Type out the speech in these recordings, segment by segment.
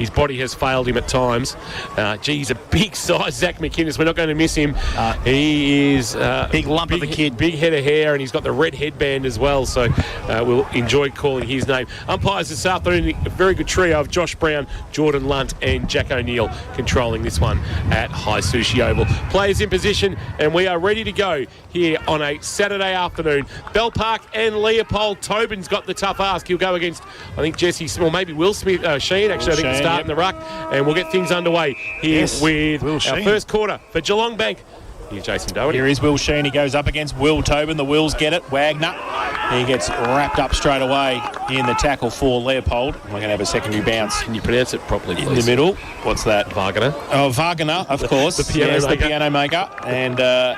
His body has failed him at times. He's a big size, Zach McInnes. We're not going to miss him. He is big lump of a kid. Big head of hair, and he's got the red headband as well. So we'll enjoy calling his name. Umpires this afternoon, a very good trio of Josh Brown, Jordan Lunt, and Jack O'Neill controlling this one at High Sushi Oval. Players in position, and we are ready to go here on a Saturday afternoon. Bell Park and Leopold. Tobin's got the tough ask. He'll go against, I think, Jesse Smith, or maybe Will Smith, Sheen, actually, I think, starting the ruck, and we'll get things underway here with our first quarter for Geelong Bank. Here's Jason Doherty. Here is Will Sheen. He goes up against Will Tobin. The Wills get it. Wagner. He gets wrapped up straight away in the tackle for Leopold. We're going to have a secondary bounce. Can you pronounce it properly, please? In the middle. What's that? Wagner. Oh, Wagner, of course. The piano maker. And the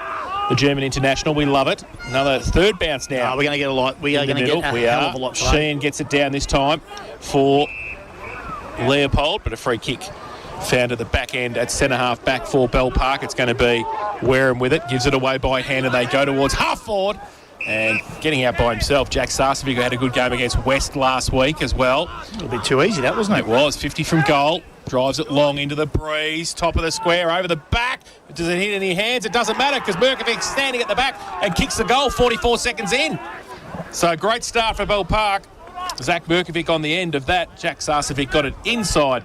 German international. We love it. Another third bounce now. We're going to get a lot. We are going to get a hell of a lot. Sheen gets it down this time for Leopold, but a free kick found at the back end at centre-half back for Bell Park. It's going to be Wareham with it. Gives it away by hand, and they go towards half-forward. And getting out by himself, Jack Sarcevic, who had a good game against West last week as well. A little bit too easy, that, wasn't it? It was. 50 from goal. Drives it long into the breeze. Top of the square, over the back. Does it hit any hands? It doesn't matter because Merkovic's standing at the back and kicks the goal 44 seconds in. So great start for Bell Park. Zach Merkovic on the end of that. Jack Sarcevic got it inside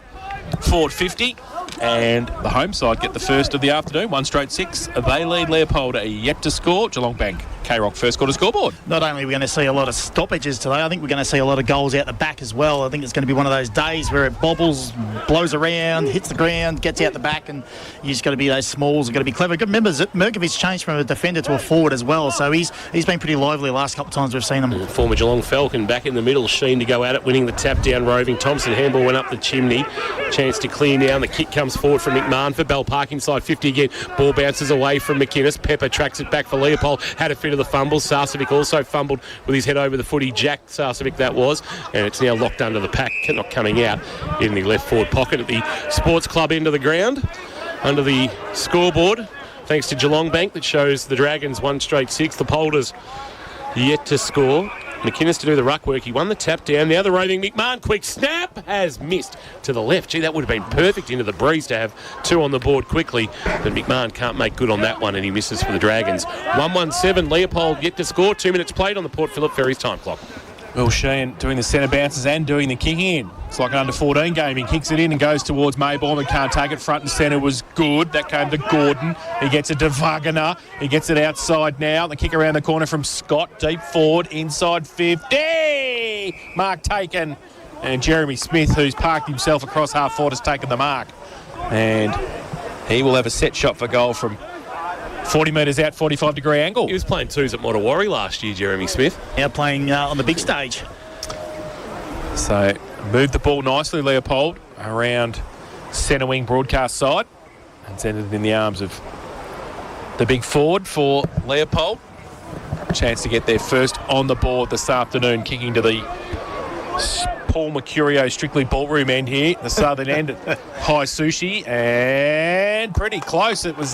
forward 50. And the home side get the first of the afternoon, 1 straight 6. They lead Leopold yet to score. Geelong Bank, K-Rock first quarter scoreboard. Not only are we going to see a lot of stoppages today, I think we're going to see a lot of goals out the back as well. I think it's going to be one of those days where it bobbles, blows around, hits the ground, gets out the back, and you just got to be those smalls, got to be clever. Remember, Merkovic's changed from a defender to a forward as well, so he's been pretty lively the last couple of times we've seen him. Former Geelong Falcon back in the middle, Sheen to go at it, winning the tap down, roving. Thompson handball went up the chimney. Chance to clear now, and the kick comes forward from McMahon for Bell Park inside 50 again. Ball bounces away from McInnes. Pepper tracks it back for Leopold. Had a fit of the fumble. Sarcevic also fumbled with his head over the footy. Jack Sarcevic that was, and it's now locked under the pack, not coming out in the left forward pocket at the Sports Club end of the ground. Under the scoreboard, thanks to Geelong Bank, that shows the Dragons 1 straight 6. The Polders yet to score. McInnes to do the ruck work. He won the tap down. Now the roving McMahon. Quick snap has missed to the left. Gee, that would have been perfect into the breeze to have 2 on the board quickly. But McMahon can't make good on that one, and he misses for the Dragons. 1-1-7. Leopold yet to score. 2 minutes played on the Port Phillip Ferries time clock. Will Sheen doing the centre bounces and doing the kicking in. It's like an under-14 game. He kicks it in and goes towards Maybaum and can't take it. Front and centre was good. That came to Gordon. He gets it to Wagner. He gets it outside now. The kick around the corner from Scott. Deep forward, inside 50. Mark taken. And Jeremy Smith, who's parked himself across half forward, has taken the mark. And he will have a set shot for goal from 40 metres out, 45-degree angle. He was playing twos at Mottawarri last year, Jeremy Smith. Now playing on the big stage. So moved the ball nicely, Leopold, around centre wing broadcast side. And sent it in the arms of the big forward for Leopold. Chance to get their first on the board this afternoon, kicking to the Paul Mercurio Strictly Ballroom end here, the southern end at High Sushi, and pretty close. It was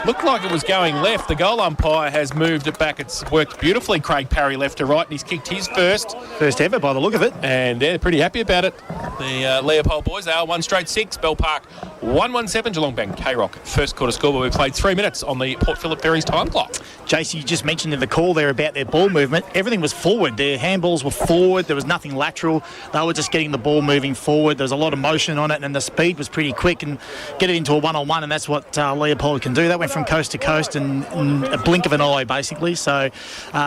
looked like it was going left. The goal umpire has moved it back. It's worked beautifully. Craig Parry left to right, and he's kicked his first ever by the look of it, and they're pretty happy about it. The Leopold boys, they are 1 straight 6. Bell Park 1-1-7. Geelong Bank, K-Rock first quarter scoreboard. We played 3 minutes on the Port Phillip Ferries time clock. JC, you just mentioned in the call there about their ball movement. Everything was forward. Their handballs were forward. There was nothing lateral. They were just getting the ball moving forward. There was a lot of motion on it, and the speed was pretty quick, and get it into a one-on-one, and that's what Leopold can do. That went from coast to coast in a blink of an eye, basically. So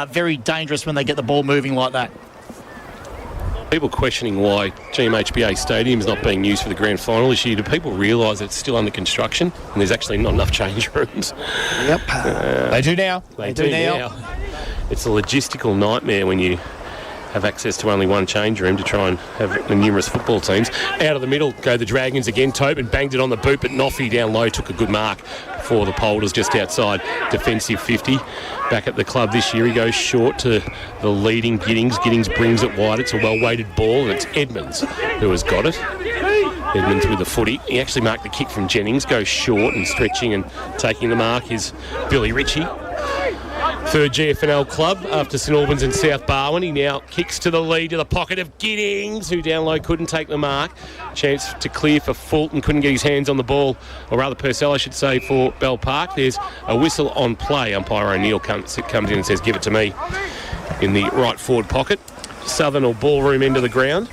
very dangerous when they get the ball moving like that. People questioning why GMHBA Stadium is not being used for the grand final this year. Do people realise that it's still under construction and there's actually not enough change rooms? Yep. They do now. They do now. It's a logistical nightmare when you have access to only one change room to try and have the numerous football teams. Out of the middle go the Dragons again. Tobin banged it on the boot, but Noffy down low took a good mark for the Polders just outside defensive 50. Back at the club this year, he goes short to the leading Giddings. Giddings brings it wide. It's a well-weighted ball, and it's Edmonds who has got it. Edmonds with the footy. He actually marked the kick from Jennings, goes short and stretching and taking the mark is Billy Ritchie. third GFNL club after St Albans and South Barwon. He now kicks to the lead to the pocket of Giddings, who down low couldn't take the mark. Chance to clear for Fulton, couldn't get his hands on the ball, or rather Purcell, I should say, for Bell Park. There's a whistle on play. Umpire O'Neill comes in and says, give it to me, in the right forward pocket. Southern or ballroom end of the ground.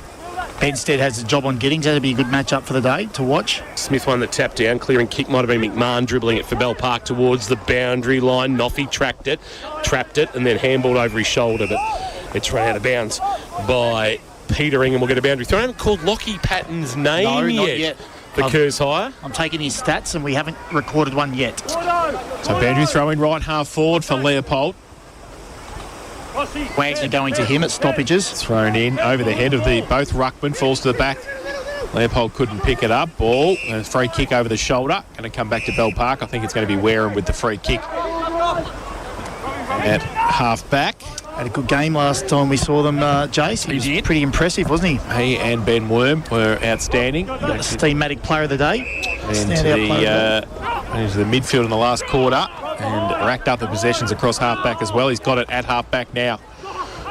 Bedstead has a job on Giddings. That'll be a good matchup for the day to watch. Smith won the tap down. Clearing kick might have been McMahon dribbling it for Bell Park towards the boundary line. Noffy trapped it, and then handballed over his shoulder, but it's run out of bounds by Petering, and we'll get a boundary throw. I haven't called Lockie Patton's name not yet. For Kerrs Hire. I'm taking his stats, and we haven't recorded one yet. So boundary throw in right half forward for Leopold. Wagner going to him at stoppages. Thrown in over the head of both ruckmen, falls to the back. Leopold couldn't pick it up. Ball, and a free kick over the shoulder. Going to come back to Bell Park. I think it's going to be Wareham with the free kick at half back. Had a good game last time we saw them, Jace. He was pretty impressive, wasn't he? He and Ben Worm were outstanding. Got the Steamatic Player of the Day. Into the midfield in the last quarter and racked up the possessions across half-back as well. He's got it at half-back now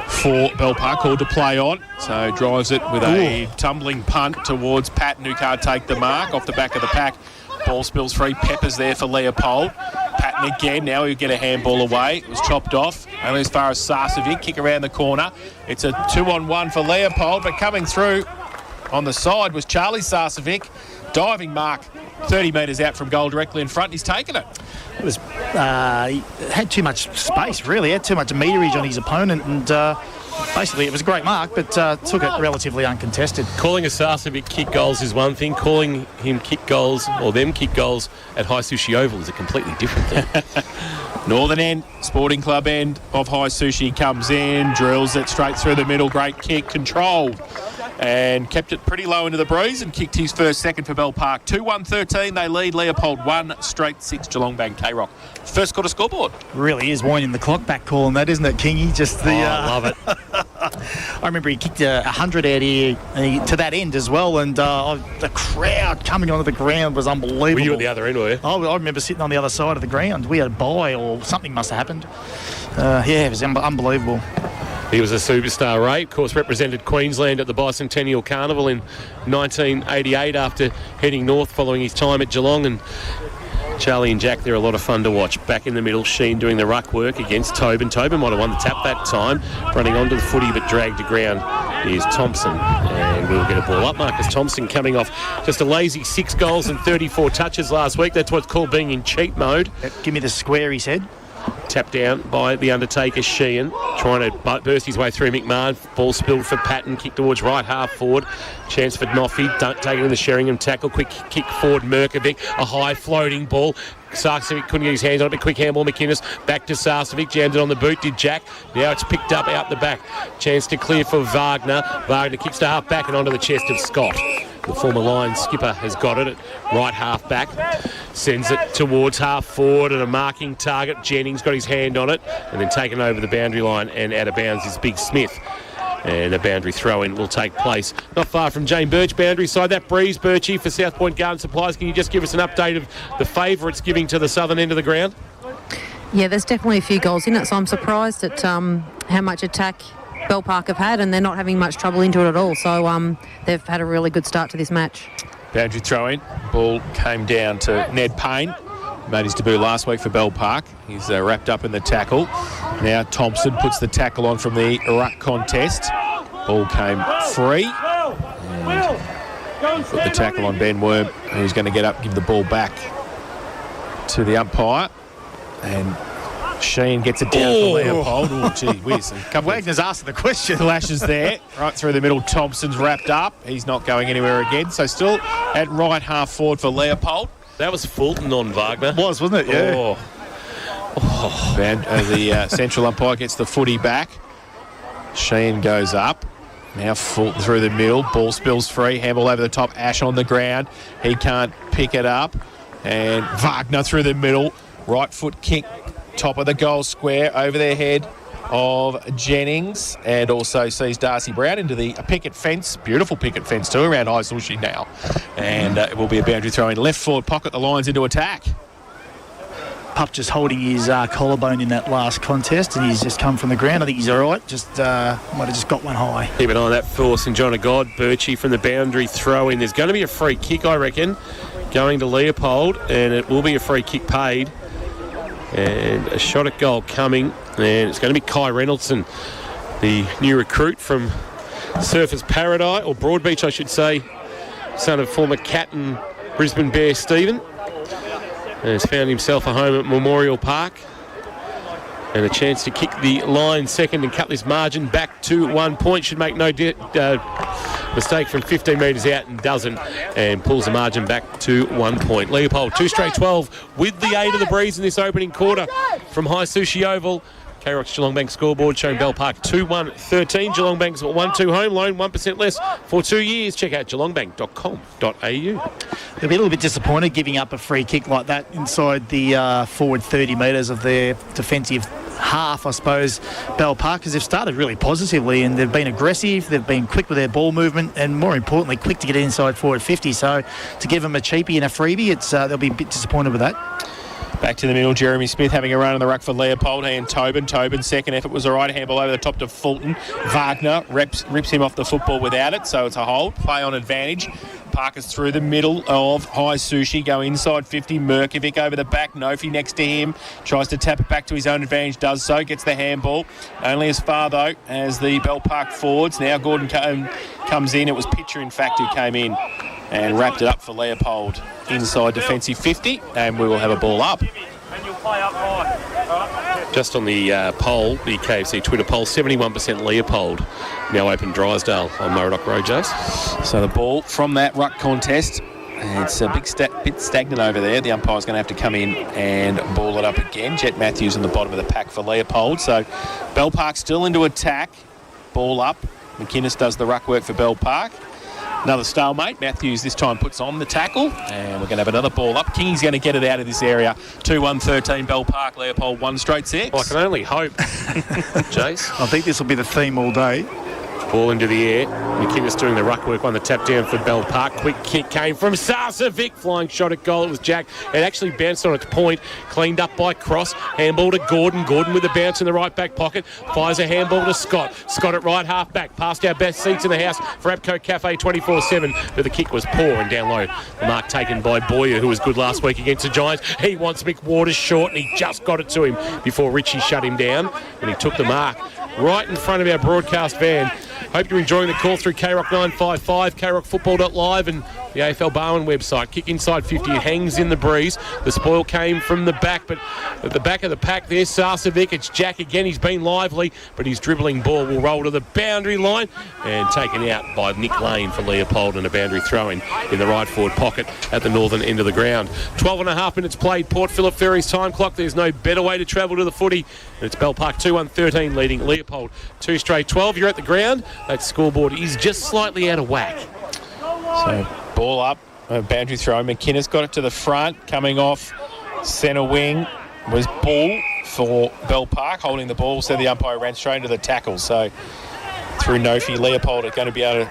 for Bell Park, called to play on. So drives it with a tumbling punt towards Patton, who can't take the mark off the back of the pack. Ball spills free. Peppers there for Leopold. Patton again. Now he'll get a handball away. It was chopped off. Only as far as Sarcevic. Kick around the corner. It's a 2-on-1 for Leopold, but coming through on the side was Charlie Sarcevic. Diving mark 30 metres out from goal directly in front. He's taken it. It was he had too much space, really. He had too much meterage on his opponent, and basically it was a great mark, but took it relatively uncontested. Calling a Sarcevic kick goals is one thing. Calling him kick goals, or them kick goals, at High Sushi Oval is a completely different thing. Northern end, Sporting Club end of High Sushi comes in, drills it straight through the middle. Great kick, controlled, and kept it pretty low into the breeze and kicked his first second for Bell Park. 2-1-13, they lead. Leopold 1 straight 6, Geelong Bank K-Rock. First quarter scoreboard. Really is winding the clock back calling that, isn't it, Kingy? Just the. I love it. I remember he kicked 100 out here to that end as well, and the crowd coming onto the ground was unbelievable. Were you at the other end, were you? I remember sitting on the other side of the ground. We had a bye or something must have happened. It was unbelievable. He was a superstar, Ray. Of course, represented Queensland at the Bicentennial Carnival in 1988 after heading north following his time at Geelong. And Charlie and Jack, they're a lot of fun to watch. Back in the middle, Sheen doing the ruck work against Tobin. Tobin might have won the tap that time, running onto the footy but dragged to ground. Here's Thompson, and we'll get a ball up. Marcus Thompson coming off just a lazy 6 goals and 34 touches last week. That's what's called being in cheat mode. Give me the square, he said. Tapped down by the Undertaker, Sheehan, trying to burst his way through McMahon. Ball spilled for Patton, kick towards right half forward. Chance for Noffy, taken in the Sheringham tackle. Quick kick forward, Merkovic, a high floating ball. Sarcevic couldn't get his hands on it, but quick handball, McInnes back to Sarcevic, jammed it on the boot, did Jack. Now it's picked up out the back. Chance to clear for Wagner. Wagner kicks to half back and onto the chest of Scott. The former Lions skipper has got it at right half back, sends it towards half forward and a marking target. Jennings got his hand on it and then taken over the boundary line and out of bounds is Big Smith. And a boundary throw-in will take place not far from Jane Birch boundary side. That breeze, Birchie, for South Point Garden Supplies. Can you just give us an update of the favour it's giving to the southern end of the ground? Yeah, there's definitely a few goals in it, so I'm surprised at how much attack Bell Park have had, and they're not having much trouble into it at all. So they've had a really good start to this match. Boundary throw-in. Ball came down to Ned Payne. Made his debut last week for Bell Park. He's wrapped up in the tackle. Now Thompson puts the tackle on from the ruck contest. Ball came free. And put the tackle on Ben Worm, who's going to get up, give the ball back to the umpire. And Sheen gets it down for Leopold. Oh, gee whiz. Wagner's asking the question. Flashes there. Right through the middle, Thompson's wrapped up. He's not going anywhere again. So still at right half forward for Leopold. That was Fulton on Wagner. Wasn't it? Yeah. The central umpire gets the footy back. Sheen goes up. Now Fulton through the middle. Ball spills free. Handball over the top. Ash on the ground. He can't pick it up. And Wagner through the middle. Right foot kick. Top of the goal square. Over their head of Jennings. And also sees Darcy Brown into the picket fence. Beautiful picket fence too around High Sushi now. And it will be a boundary throw in left forward pocket. The Lions into attack. Pup just holding his collarbone in that last contest, and he's just come from the ground. I think he's all right. Just might have just got one high. Keep an eye on that for St John of God. Birchie from the boundary throw in. There's going to be a free kick, I reckon, going to Leopold, and it will be a free kick paid. And a shot at goal coming, and it's going to be Kai Reynoldson, the new recruit from Surfers Paradise, or Broadbeach, I should say, son of former captain Brisbane Bear Stephen. And has found himself a home at Memorial Park. And a chance to kick the line second and cut this margin back to 1 point. Should make no mistake from 15 metres out, and doesn't, and pulls the margin back to 1 point. Leopold, 2 straight 12 with the aid of the breeze in this opening quarter from High Sushi Oval. K-Rock's Geelong Bank scoreboard showing Bell Park 2-1-13. Geelong Bank's 1-2 home loan, 1% less for 2 years. Check out geelongbank.com.au. They'll be a little bit disappointed giving up a free kick like that inside the forward 30 metres of their defensive half, I suppose, Bell Park, because they've started really positively and they've been aggressive, they've been quick with their ball movement, and more importantly, quick to get inside forward 50. So to give them a cheapie and a freebie, they'll be a bit disappointed with that. Back to the middle, Jeremy Smith having a run on the ruck for Leopold and Tobin. Tobin's second effort was a right handball over the top to Fulton. Wagner rips him off the football without it, so it's a hold. Play on advantage. Parker's through the middle of High Sushi, go inside 50. Merkovic over the back, Nofi next to him. Tries to tap it back to his own advantage, does so, gets the handball. Only as far, though, as the Bell Park forwards. Now Gordon comes in. It was Pitcher, in fact, who came in and wrapped it up for Leopold inside defensive 50, and we will have a ball up. Just on the poll, the KFC Twitter poll, 71% Leopold. Now open Drysdale on Murdoch Road, Jace. So the ball from that ruck contest, it's a bit stagnant over there. The umpire's going to have to come in and ball it up again. Jet Matthews on the bottom of the pack for Leopold. So Bell Park still into attack. Ball up. McInnes does the ruck work for Bell Park. Another stalemate. Matthews this time puts on the tackle, and we're going to have another ball up. King's going to get it out of this area. 2-1-13 Bell Park. Leopold 1 straight 6. Well, I can only hope, Jace. I think this will be the theme all day. Ball into the air. McInnes doing the ruck work on the tap down for Bell Park. Quick kick came from Sarcevic. Flying shot at goal. It was Jack. It actually bounced on its point. Cleaned up by Cross. Handball to Gordon. Gordon with a bounce in the right back pocket. Fires a handball to Scott. Scott at right half back. Past our best seats in the house for Abco Cafe 24/7. But the kick was poor and down low. The mark taken by Boyer, who was good last week against the Giants. He wants Mick Waters short, and he just got it to him before Richie shut him down. And he took the mark right in front of our broadcast van. Hope you're enjoying the call through KROC 955, KROCfootball.live and the AFL Barwon website. Kick inside 50, it hangs in the breeze. The spoil came from the back, but at the back of the pack there's Sarcevic. It's Jack again. He's been lively, but his dribbling ball will roll to the boundary line and taken out by Nick Lane for Leopold, and a boundary throw-in in the right forward pocket at the northern end of the ground. 12.5 minutes played. Port Phillip Ferry's time clock. There's no better way to travel to the footy. And it's Bell Park 2-1-13 leading Leopold 2 straight 12. You're at the ground. That scoreboard is just slightly out of whack. So ball up, a boundary throw. McInnes got it to the front, coming off centre wing was Bull for Bell Park, holding the ball, so the umpire ran straight into the tackle. So through Nofi, Leopold are going to be able to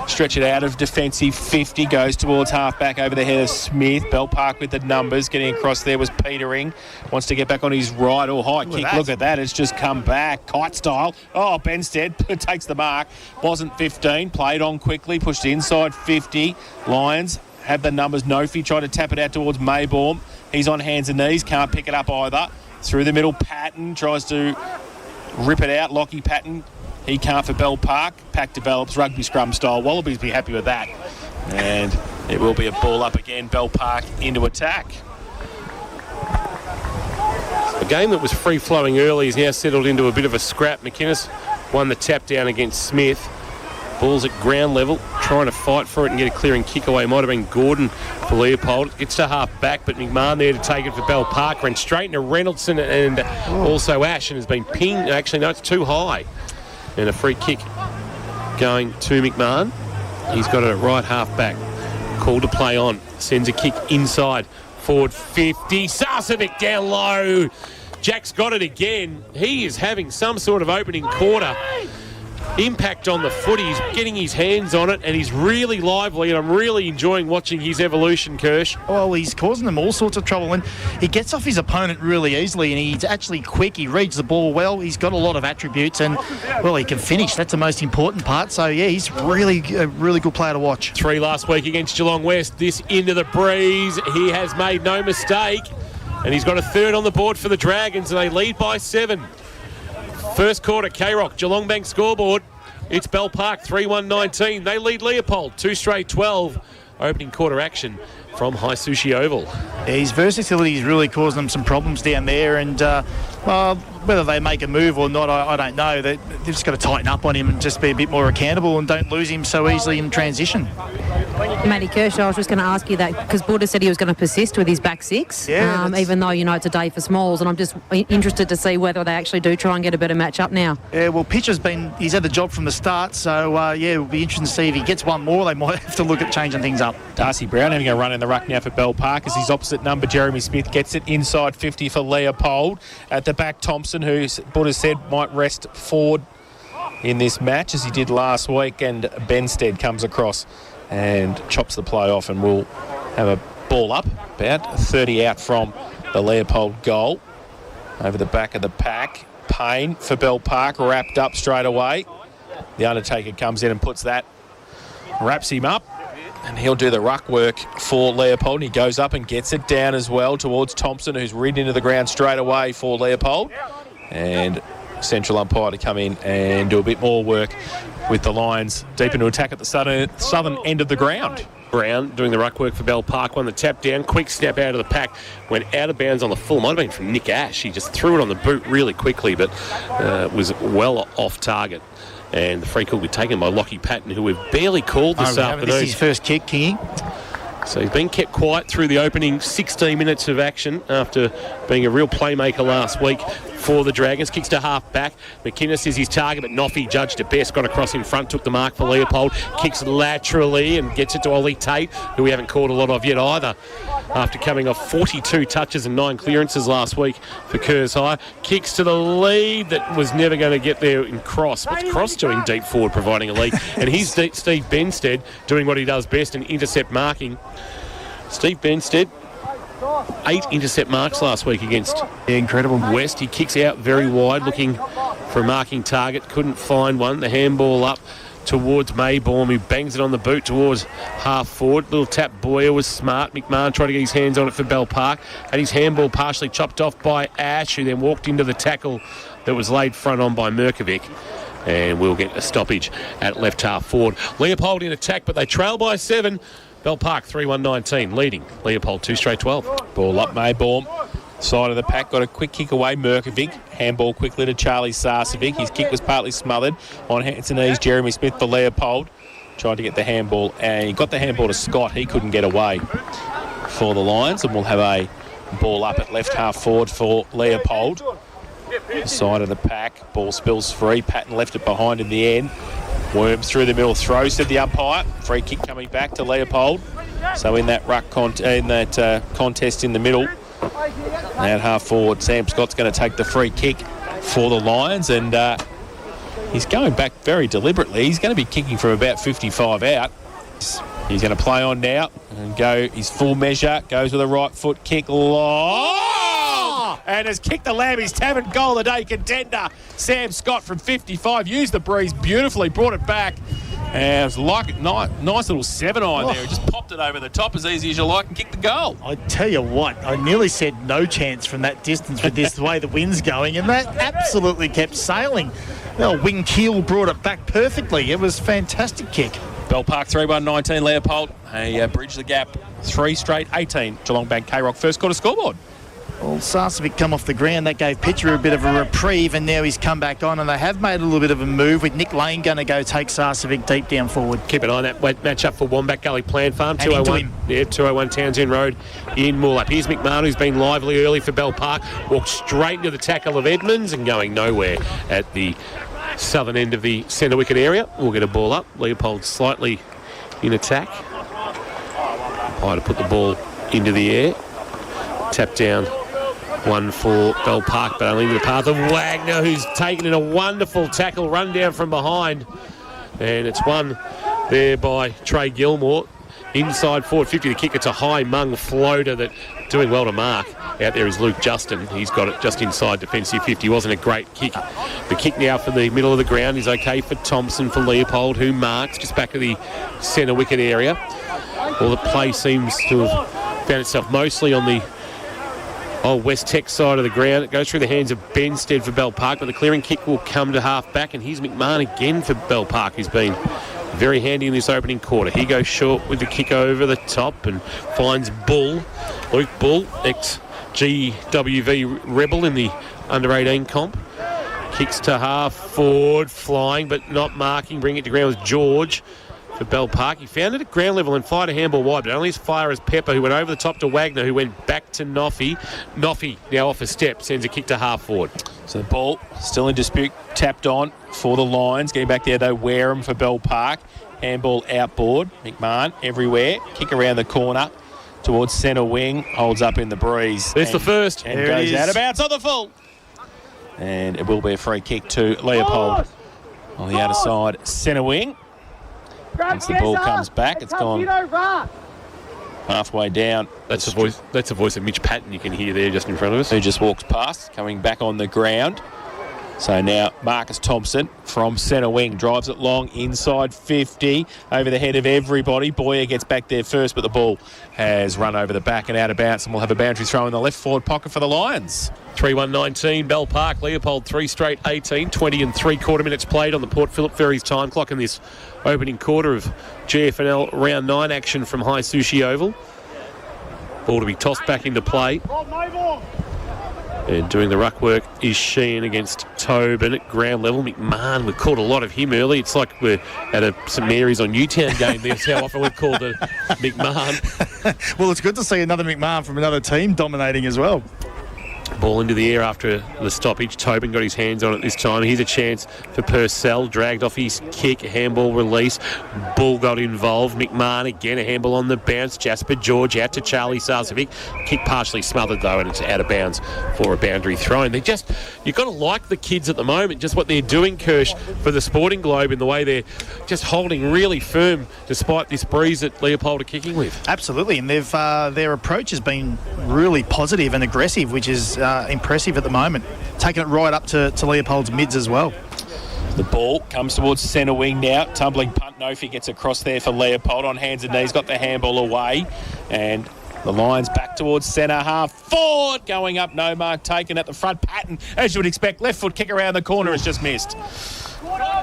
stretch it out of defensive 50, goes towards half-back over the head of Smith. Bell Park with the numbers, getting across there was Petering, wants to get back on his right, or high kick. Look at that, it's just come back, kite style. Oh, Benstead takes the mark, wasn't 15, played on quickly, pushed inside 50. Lions have the numbers. Nofi tried to tap it out towards Maybaum. He's on hands and knees, can't pick it up either. Through the middle, Patton tries to rip it out. Lockie Patton, he can't for Bell Park. Pack develops rugby scrum style. Wallabies be happy with that. And it will be a ball up again. Bell Park into attack. A game that was free-flowing early is now settled into a bit of a scrap. McInnes won the tap down against Smith. Ball's at ground level, trying to fight for it and get a clearing kick away. Might have been Gordon for Leopold. Gets to half back, but McMahon there to take it for Bell Park. Ran straight into Reynoldson and also Ash, and has been pinged. Actually, no, it's too high. And a free kick going to McMahon. He's got it at right half back. Call to play on. Sends a kick inside. Forward 50. Sarcevic down low. Jack's got it again. He is having some sort of opening quarter. impact on the foot. He's getting his hands on it, and he's really lively, and I'm really enjoying watching his evolution, Kirsch. Well, he's causing them all sorts of trouble, and he gets off his opponent really easily, and he's actually quick. He reads the ball well. He's got a lot of attributes, and, well, he can finish. That's the most important part. So, yeah, he's really a really good player to watch. 3 last week against Geelong West. This into the breeze. He has made no mistake, and he's got a third on the board for the Dragons, and they lead by 7. First quarter, K-Rock, Geelong Bank scoreboard. It's Bell Park, 3-1-19. They lead Leopold, 2 straight 12. Opening quarter action from High Sushi Oval. Yeah, his versatility is really causing them some problems down there, and well, whether they make a move or not, I don't know. They've just got to tighten up on him and just be a bit more accountable and don't lose him so easily in transition. Matty Kershaw, I was just going to ask you that because Buddha said he was going to persist with his back six, even though, it's a day for smalls, and I'm just interested to see whether they actually do try and get a better match up now. Yeah, well, he's had the job from the start, so, it'll be interesting to see if he gets one more. They might have to look at changing things up. Darcy Brown having a run in the ruck now for Bell Park as his opposite number, Jeremy Smith, gets it inside 50 for Leopold. At the back, Thompson, who Buddha said might rest forward in this match as he did last week, and Benstead comes across and chops the play off, and will have a ball up about 30 out from the Leopold goal. Over the back of the pack, Payne for Bell Park, wrapped up straight away. The Undertaker comes in and puts that, wraps him up, and he'll do the ruck work for Leopold. And he goes up and gets it down as well towards Thompson, who's ridden into the ground straight away for Leopold. And central umpire to come in and do a bit more work with the Lions deep into attack at the southern end of the ground. Brown doing the ruck work for Bell Park, won the tap down, quick snap out of the pack, went out of bounds on the full. Might have been from Nick Ash. He just threw it on the boot really quickly, but was well off target. And the free kick will be taken by Lockie Patton, who we've barely called this afternoon. This is his first kick, Kingy. So he's been kept quiet through the opening 16 minutes of action after being a real playmaker last week for the Dragons. Kicks to half back. McInnes is his target, but Noffy judged it best. Got across in front, took the mark for Leopold. Kicks laterally and gets it to Ollie Tate, who we haven't called a lot of yet either, after coming off 42 touches and 9 clearances last week for Kerrs High. Kicks to the lead that was never going to get there in Cross. What's Cross doing deep forward, providing a lead? And here's Steve Benstead doing what he does best in intercept marking. Steve Benstead, 8 intercept marks last week against incredible West. He kicks out very wide, looking for a marking target. Couldn't find one. The handball up towards Maybaum, who bangs it on the boot towards half forward. Little tap. Boyer was smart. McMahon tried to get his hands on it for Bell Park. Had his handball partially chopped off by Ash, who then walked into the tackle that was laid front on by Merkovic. And we'll get a stoppage at left half forward. Leopold in attack, but they trail by 7. Bell Park 3-1-19, leading Leopold 2 straight 12. Ball up, Maybaum. Side of the pack, got a quick kick away, Merkovic. Handball quickly to Charlie Sarcevic. His kick was partly smothered on hands and knees. Jeremy Smith for Leopold. Tried to get the handball, and he got the handball to Scott. He couldn't get away for the Lions, and we'll have a ball up at left half forward for Leopold. Side of the pack, ball spills free. Patton left it behind in the end. Worms through the middle, throw, said the umpire. Free kick coming back to Leopold. So in that contest in the middle, at half forward, Sam Scott's going to take the free kick for the Lions, and he's going back very deliberately. He's going to be kicking from about 55 out. He's going to play on now and go his full measure. Goes with a right foot kick. And has kicked the Lambie's Tavern goal of the day contender. Sam Scott from 55 used the breeze beautifully, brought it back. And it was like a nice little 7-iron there. He just popped it over the top as easy as you like and kicked the goal. I tell you what, I nearly said no chance from that distance with this the way the wind's going, and that absolutely kept sailing. Well, wing keel brought it back perfectly. It was a fantastic kick. Bell Park 3-1-19 Leopold. They bridge the gap 3 straight 18. Geelong Bank K-Rock first quarter scoreboard. Well, Sarcevic come off the ground. That gave Pitcher a bit of a reprieve, and now he's come back on, and they have made a little bit of a move with Nick Lane going to go take Sarcevic deep down forward. Keep an eye on that match up for Wombat Gully Plant Farm. 201. Yeah, 201 Townsend Road in Moorlap. Here's McMahon, who's been lively early for Bell Park. Walked straight into the tackle of Edmonds and going nowhere at the southern end of the centre wicket area. We'll get a ball up. Leopold slightly in attack. High to put the ball into the air. Tap down One for Bell Park, but only into the path of Wagner, who's taken in a wonderful tackle, run down from behind. And it's won there by Trey Gilmore. Inside forward 50, the kick. It's a high mung floater that doing well to mark. Out there is Luke Justin. He's got it just inside defensive 50. Wasn't a great kick. The kick now from the middle of the ground is okay for Thompson, for Leopold, who marks just back of the centre wicket area. Well, the play seems to have found itself mostly on the West Tech side of the ground. It goes through the hands of Benstead for Bell Park, but the clearing kick will come to half back, and here's McMahon again for Bell Park, who's been very handy in this opening quarter. He goes short with the kick over the top and finds Bull. Luke Bull, ex-GWV Rebel in the under-18 comp. Kicks to half forward, flying but not marking. Bring it to ground with George for Bell Park. He found it at ground level and fired a handball wide, but only as far as Pepper, who went over the top to Wagner, who went back to Noffy. Noffy, now off a step, sends a kick to half forward. So the ball still in dispute, tapped on for the Lions. Getting back there though, Wareham for Bell Park. Handball outboard. McMahon everywhere. Kick around the corner towards centre wing. Holds up in the breeze. There's the first. And goes out of bounds on the full. And it will be a free kick to Leopold on the outer side centre wing. Once the ball comes back, it's gone halfway down. That's the voice. That's the voice of Mitch Patton you can hear there just in front of us. Who just walks past, coming back on the ground. So now Marcus Thompson from centre wing drives it long inside 50 over the head of everybody. Boyer gets back there first, but the ball has run over the back and out of bounds, and we'll have a boundary throw in the left forward pocket for the Lions. 3-1-19, Bell Park, Leopold 3 straight 18, 20 and 3/4 minutes played on the Port Phillip Ferries time clock in this opening quarter of GFNL round 9 action from High Sushi Oval. Ball to be tossed back into play. And doing the ruck work is Sheehan against Tobin at ground level. McMahon, we've called a lot of him early. It's like we're at a St Mary's on Newtown game. That's how often we've called a McMahon. Well, it's good to see another McMahon from another team dominating as well. Ball into the air after the stoppage. Tobin got his hands on it this time. Here's a chance for Purcell. Dragged off his kick. Handball release. Bull got involved. McMahon again, a handball on the bounce. Jasper George out to Charlie Sarcevic. Kick partially smothered though, and it's out of bounds for a boundary throw. And you've got to like the kids at the moment, just what they're doing, Kirsch, for the Sporting Globe in the way they're just holding really firm despite this breeze that Leopold are kicking with. Absolutely, and they've their approach has been really positive and aggressive, which is impressive at the moment. Taking it right up to Leopold's mids as well. The ball comes towards centre wing now. Tumbling punt. Nofi gets across there for Leopold on hands and knees. Got the handball away. And the Lions back towards centre half forward. Going up, no mark taken at the front. Patton, as you would expect, left foot kick around the corner has just missed.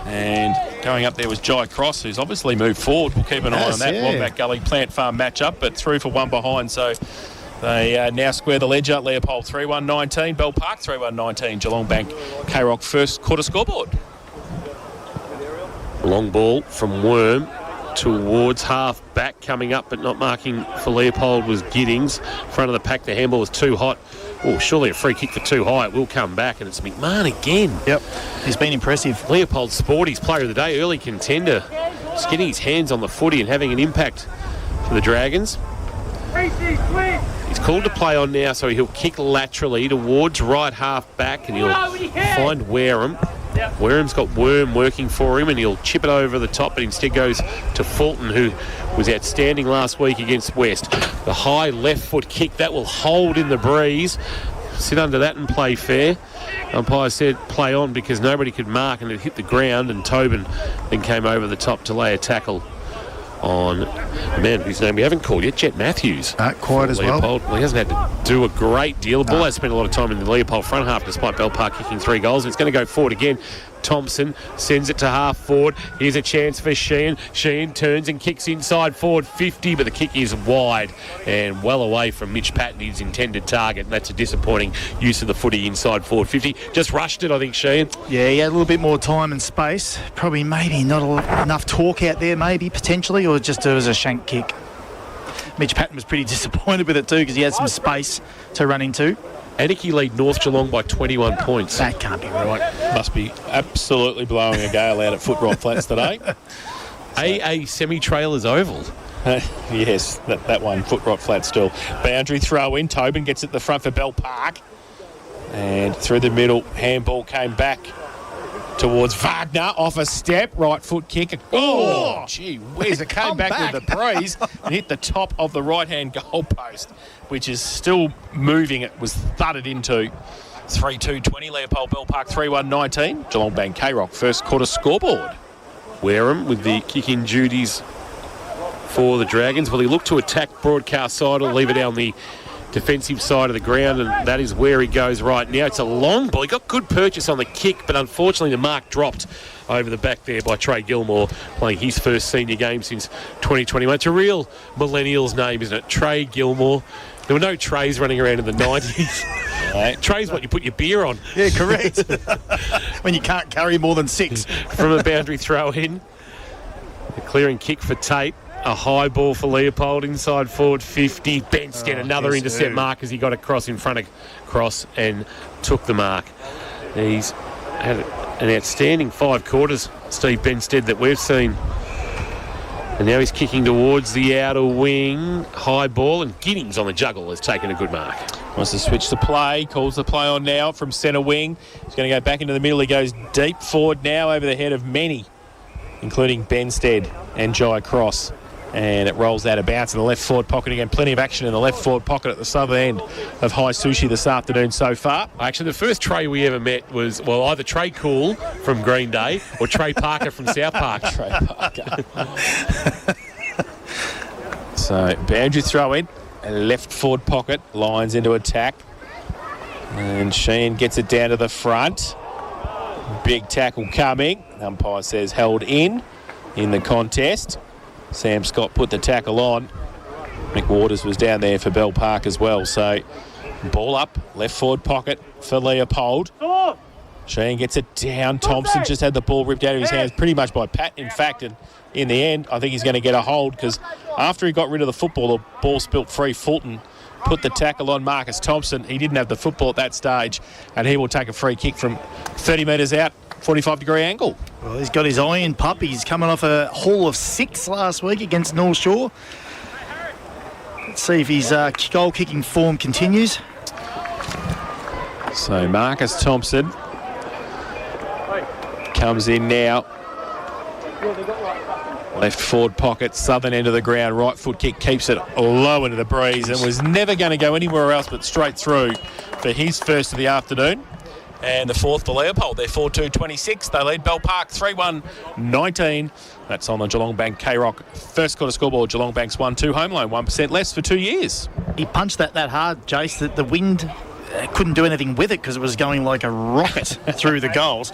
And going up there was Jai Cross, who's obviously moved forward. We'll keep an eye on that. Wombat Gully Plant Farm matchup, but through for one behind. So they now square the ledger. Leopold 3-1-19, Bell Park 3-1-19, Geelong Bank K-Rock first quarter scoreboard. Long ball from Worm towards half back, coming up but not marking for Leopold was Giddings. Front of the pack, the handball was too hot. Oh, surely a free kick for too high. It will come back, and it's McMahon again. Yep, he's been impressive. Leopold Sporty's player of the day, early contender. Just getting his hands on the footy and having an impact for the Dragons. He's called to play on now, so he'll kick laterally towards right half back, and he'll find Wareham. Wareham's got Worm working for him, and he'll chip it over the top, but instead goes to Fulton, who was outstanding last week against West. The high left foot kick, that will hold in the breeze. Sit under that and play fair. Umpire said play on because nobody could mark, and it hit the ground, and Tobin then came over the top to lay a tackle on a man whose name we haven't called yet, Jet Matthews. Quiet as Leopold. Well, he hasn't had to do a great deal. The ball has spent a lot of time in the Leopold front half despite Bell Park kicking 3 goals. It's going to go forward again. Thompson sends it to half forward. Here's a chance for Sheehan. Sheehan turns and kicks inside forward 50, but the kick is wide and well away from Mitch Patton, his intended target, and that's a disappointing use of the footy inside forward 50. Just rushed it, I think, Sheehan. Yeah, he had a little bit more time and space. Probably maybe not enough torque out there, maybe, potentially, or just it was a shank kick. Mitch Patton was pretty disappointed with it too because he had some space to run into. Anarchy lead North Geelong by 21 points. That can't be right. Must be absolutely blowing a gale out at Footrot Flats today. AA Semi-Trailers Oval. Yes, that one, Footrot Flats still. Boundary throw in. Tobin gets it the front for Bell Park. And through the middle, handball came back towards Wagner off a step, right foot kick. Oh, gee whiz, it came back with the breeze and hit the top of the right-hand goal post, which is still moving. It was thudded into. 3-2-20, Leopold Bell Park 3-1-19. Geelong Bank K-Rock first quarter scoreboard. Wareham with the kicking duties for the Dragons. Well, he looked to attack broadcast side or leave it on the defensive side of the ground, and that is where he goes right now. It's a long ball. He got good purchase on the kick, but unfortunately the mark dropped over the back there by Trey Gilmore, playing his first senior game since 2021. It's a real millennials name, isn't it? Trey Gilmore. There were no trays running around in the 90s. Right. Trays what you put your beer on. Yeah, correct. When you can't carry more than 6. From a boundary throw in. A clearing kick for Tate. A high ball for Leopold inside forward 50. Benstead, another intercept mark as he got across in front of Cross and took the mark. He's had an outstanding 5 quarters, Steve Benstead, that we've seen. And now he's kicking towards the outer wing. High ball, and Giddings on the juggle has taken a good mark. Wants to switch the play. Calls the play on now from centre wing. He's going to go back into the middle. He goes deep forward now over the head of many, including Benstead and Jai Cross. And it rolls out of bounds in the left forward pocket again. Plenty of action in the left forward pocket at the southern end of High Sushi this afternoon so far. Actually, the first Trey we ever met was, well, either Trey Cool from Green Day or Trey Parker from South Park. Trey Parker. So, boundary throw in. Left forward pocket. Lines into attack. And Sheen gets it down to the front. Big tackle coming. Umpire says held in the contest. Sam Scott put the tackle on. Mick Waters was down there for Bell Park as well. So, ball up, left forward pocket for Leopold. Sheen gets it down. Thompson just had the ball ripped out of his hands pretty much by Pat, in fact. And in the end, I think he's going to get a hold because after he got rid of the football, the ball spilt free. Fulton put the tackle on Marcus Thompson. He didn't have the football at that stage, and he will take a free kick from 30 metres out, 45-degree angle. Well, he's got his iron pup. He's coming off a haul of 6 last week against North Shore. Let's see if his goal-kicking form continues. So Marcus Thompson comes in now. Left forward pocket, southern end of the ground, right foot kick, keeps it low into the breeze and was never going to go anywhere else but straight through for his first of the afternoon. And the fourth for Leopold. They're 4-2-26. They lead Bell Park 3-1-19. That's on the Geelong Bank K-Rock first quarter scoreboard. Geelong Bank's 1-2 home loan, 1% less for 2 years. He punched that hard, Jace, that the wind couldn't do anything with it because it was going like a rocket through the goals.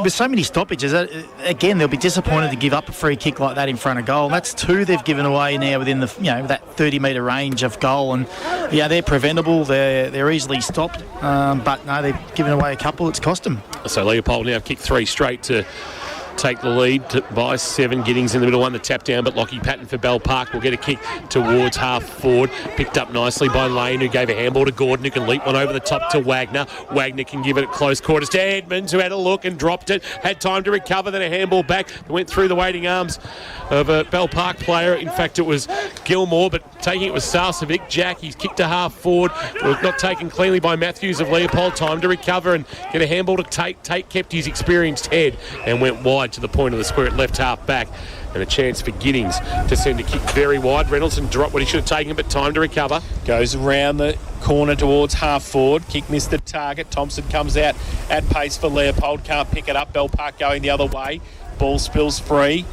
With so many stoppages, again, they'll be disappointed to give up a free kick like that in front of goal. That's 2 they've given away now within the that 30-metre range of goal, and they're preventable. They're easily stopped, but no, they've given away a couple. It's cost them. So Leopold now kicked 3 straight to take the lead by 7. Giddings in the middle, won the tap down, but Lockie Patton for Bell Park will get a kick towards half forward. Picked up nicely by Lane, who gave a handball to Gordon, who can leap one over the top to Wagner. Wagner can give it at close quarters to Edmonds, who had a look and dropped it. Had time to recover, then a handball back. Went through the waiting arms of a Bell Park player. In fact, it was Gilmore, but taking it was Sarcevic. Jack, he's kicked to half forward. Was not taken cleanly by Matthews of Leopold. Time to recover and get a handball to Tate. Tate kept his experienced head and went wide to the point of the square at left half back, and a chance for Giddings to send a kick very wide. Reynolds dropped what he should have taken, but time to recover. Goes around the corner towards half forward. Kick missed the target. Thompson comes out at pace for Leopold. Can't pick it up. Bell Park going the other way. Ball spills free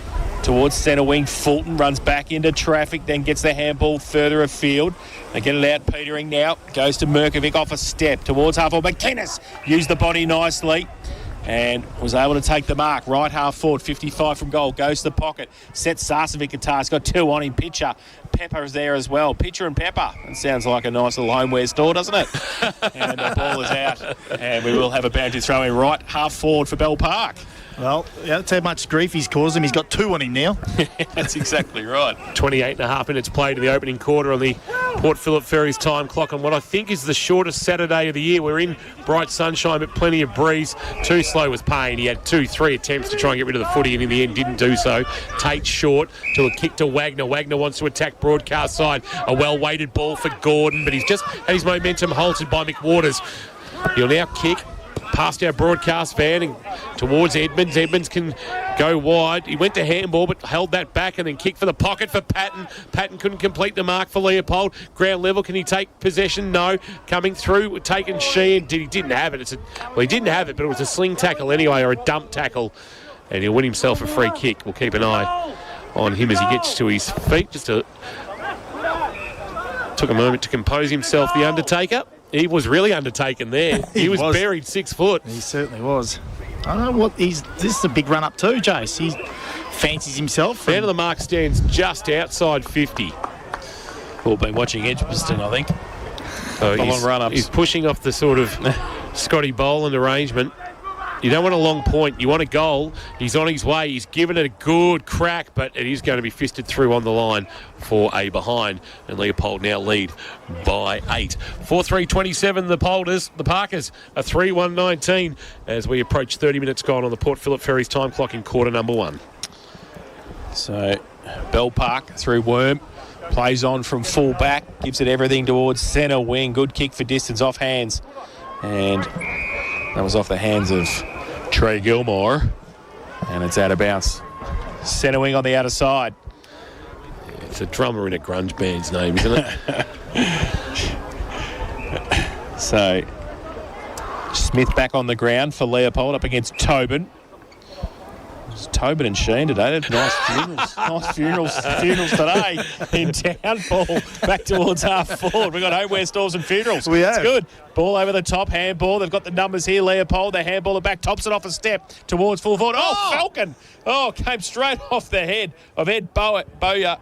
towards centre wing. Fulton runs back into traffic, then gets the handball further afield. They get it out petering now. Goes to Merkovic off a step towards half forward. McInnes used the body nicely and was able to take the mark. Right half forward, 55 from goal, goes to the pocket, sets Sarcevic a task, got 2 on him. Pitcher, Pepper is there as well. Pitcher and Pepper. It sounds like a nice little homeware store, doesn't it? And the ball is out, and we will have a boundary throw in right half forward for Bell Park. Well, that's how much grief he's caused him. He's got 2 on him now. That's exactly right. 28 and a half minutes played in the opening quarter on the Port Phillip Ferries time clock on what I think is the shortest Saturday of the year. We're in bright sunshine, but plenty of breeze. Too slow was Payne. He had 3 attempts to try and get rid of the footy, and in the end didn't do so. Tate short to a kick to Wagner. Wagner wants to attack broadcast side. A well-weighted ball for Gordon, but he's just had his momentum halted by McWaters. He'll now kick past our broadcast van and towards Edmonds. Edmonds can go wide. He went to handball but held that back and then kicked for the pocket for Patton. Patton couldn't complete the mark for Leopold. Ground level, can he take possession? No. Coming through, taken Sheehan. He didn't have it. He didn't have it, but it was a sling tackle anyway, or a dump tackle. And he'll win himself a free kick. We'll keep an eye on him as he gets to his feet. Took a moment to compose himself, the Undertaker. He was really undertaken there. He was buried 6 foot. He certainly was. I don't know what this is a big run up too, Jace. He fancies himself. Down to the mark stands just outside 50. We've been watching Edgbaston, I think. So long run-ups. He's pushing off the sort of Scotty Boland arrangement. You don't want a long point. You want a goal. He's on his way. He's given it a good crack, but it is going to be fisted through on the line for a behind. And Leopold now lead by 8. 4-3-27, the Parkers are 3-1-19 as we approach 30 minutes gone on the Port Phillip Ferries time clock in quarter number 1. So, Bell Park through Worm. Plays on from full back. Gives it everything towards centre wing. Good kick for distance off hands. And that was off the hands of Trey Gilmore. And it's out of bounds. Centre wing on the outer side. It's a drummer in a grunge band's name, isn't it? So, Smith back on the ground for Leopold up against Tobin. It's Tobin and Sheen today. Nice funerals. Funerals today in town. Ball back towards half forward. We've got homeware stores and funerals. We have. It's good. Ball over the top, handball. They've got the numbers here. Leopold, they handball it back. Thompson off a step towards full forward. Oh, Falcon. Oh, came straight off the head of Ed Bowyer.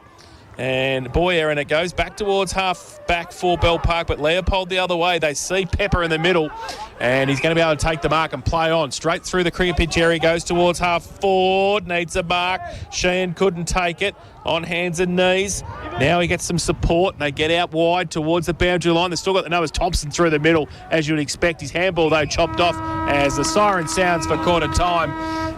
And Boyer, and it goes back towards half back for Bell Park, but Leopold the other way. They see Pepper in the middle, and he's going to be able to take the mark and play on. Straight through the cricket pitch area, goes towards half forward, needs a mark. Sheehan couldn't take it, on hands and knees. Now he gets some support, and they get out wide towards the boundary line. They've still got the numbers. Thompson through the middle, as you would expect. His handball, though, chopped off as the siren sounds for quarter time.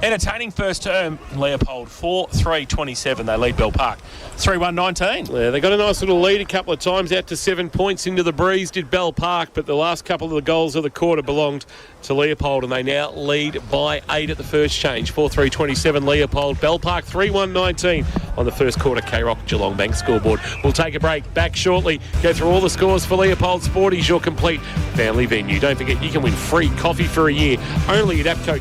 Entertaining first term, Leopold 4-3-27. They lead Bell Park 3-1-19. Yeah, they got a nice little lead a couple of times, out to 7 points into the breeze, did Bell Park, but the last couple of the goals of the quarter belonged to Leopold, and they now lead by 8 at the first change. 4-3-27 Leopold. Bell Park 3-1-19 on the first quarter K-Rock Geelong Bank scoreboard. We'll take a break. Back shortly. Go through all the scores for Leopold Sporties, your complete family venue. Don't forget, you can win free coffee for a year only at APCO.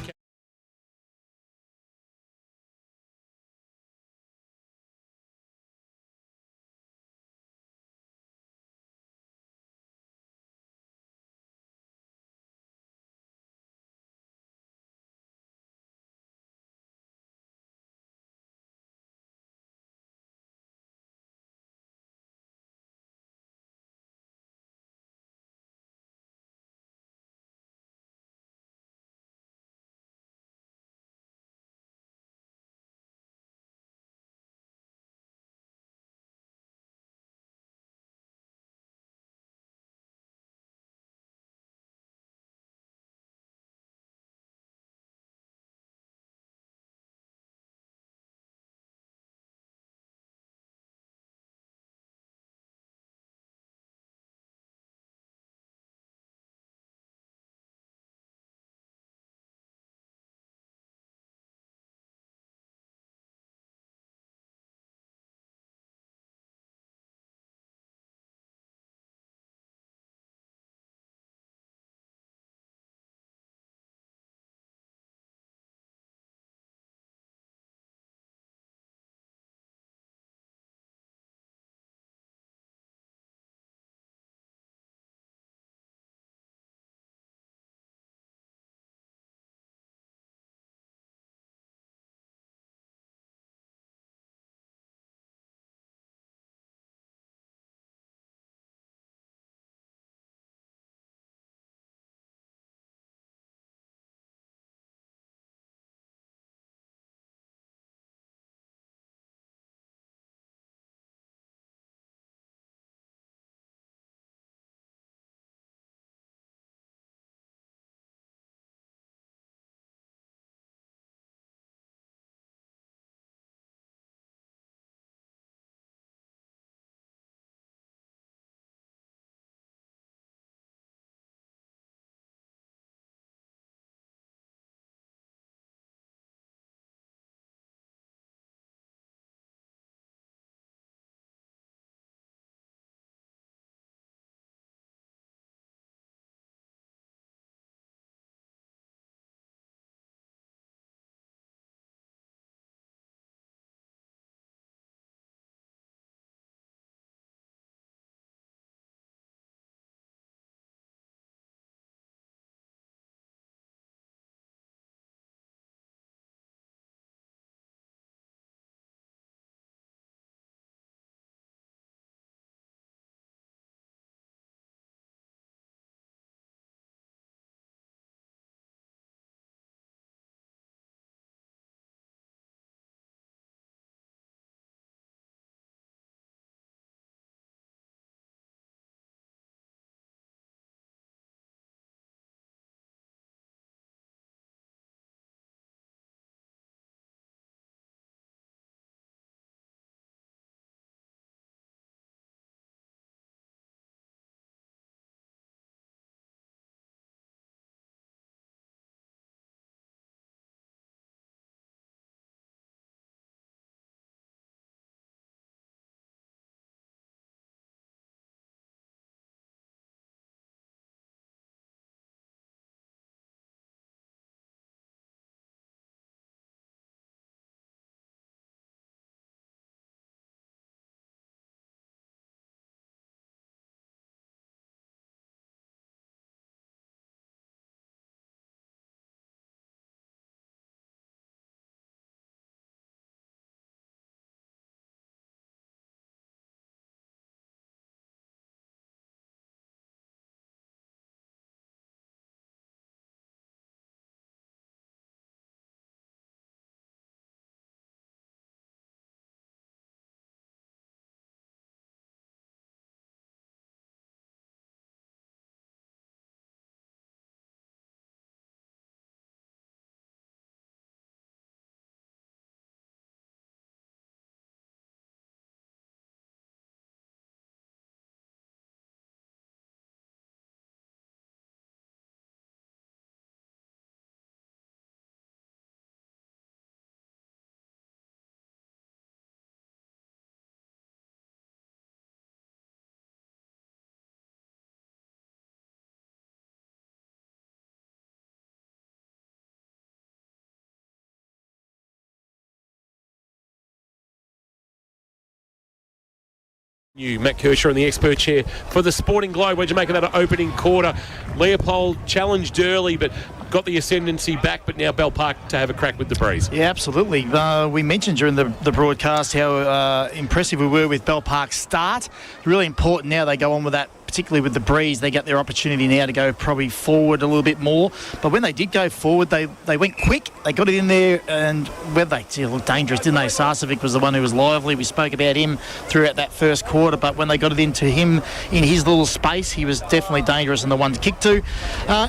Matt Kershaw in the expert chair for the Sporting Globe. What'd you make of that opening quarter? Leopold challenged early, but got the ascendancy back, but now Bell Park to have a crack with the breeze. Yeah, absolutely. We mentioned during the broadcast how impressive we were with Bell Park's start. Really important now they go on with that, particularly with the breeze. They get their opportunity now to go probably forward a little bit more. But when they did go forward, they went quick. They got it in there, and they looked dangerous, didn't they? Sarcevic was the one who was lively. We spoke about him throughout that first quarter, but when they got it into him in his little space, he was definitely dangerous and the one to kick to.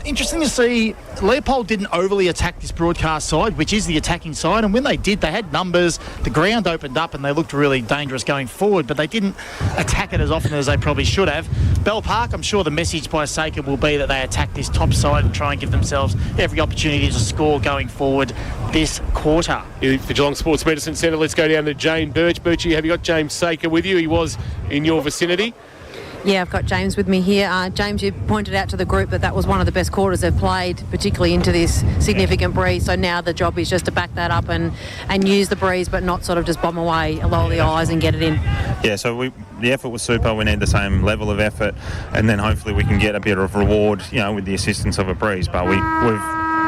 Interesting to see Leopold didn't overly attack this broadcast side, which is the attacking side, and when they did, they had numbers. The ground opened up and they looked really dangerous going forward, but they didn't attack it as often as they probably should have. Bell Park, I'm sure the message by Saker will be that they attack this top side and try and give themselves every opportunity to score going forward this quarter. For Geelong Sports Medicine Centre, let's go down to Jane Birch. Birchie, have you got James Saker with you? He was in your vicinity. Yeah, I've got James with me here. James, you pointed out to the group that was one of the best quarters they've played, particularly into this significant breeze. So now the job is just to back that up and use the breeze, but not sort of just bomb away, lower the eyes and get it in. Yeah, so the effort was super. We need the same level of effort, and then hopefully we can get a bit of reward, with the assistance of a breeze. But we've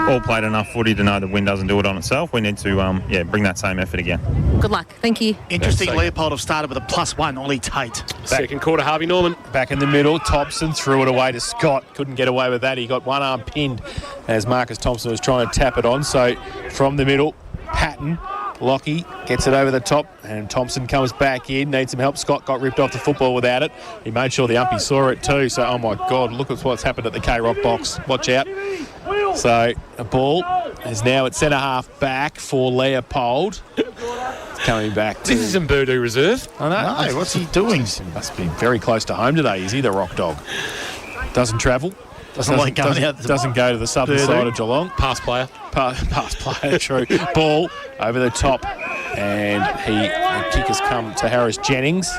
all played enough footy to know the wind doesn't do it on itself. We need to bring that same effort again. Good luck. Thank you. Interesting, Leopold have started with a +1, Ollie Tate. Second quarter, Harvey Norman. Back in the middle, Thompson threw it away to Scott. Couldn't get away with that. He got one arm pinned as Marcus Thompson was trying to tap it on. So from the middle, Patton, Lockie gets it over the top, and Thompson comes back in, needs some help. Scott got ripped off the football without it. He made sure the umpy saw it too. So, oh my God, look at what's happened at the K-Rock box. Watch out. So a ball is now at centre half back for Leopold. It's coming back to... This is in Burdo Reserve. I know. No, what's he doing? He must be very close to home today. Is he the rock dog? Doesn't travel. Doesn't like going out. Doesn't go to the southern side of Geelong. Pass player. Pass player, true. Ball over the top. And the kick has come to Harris Jennings,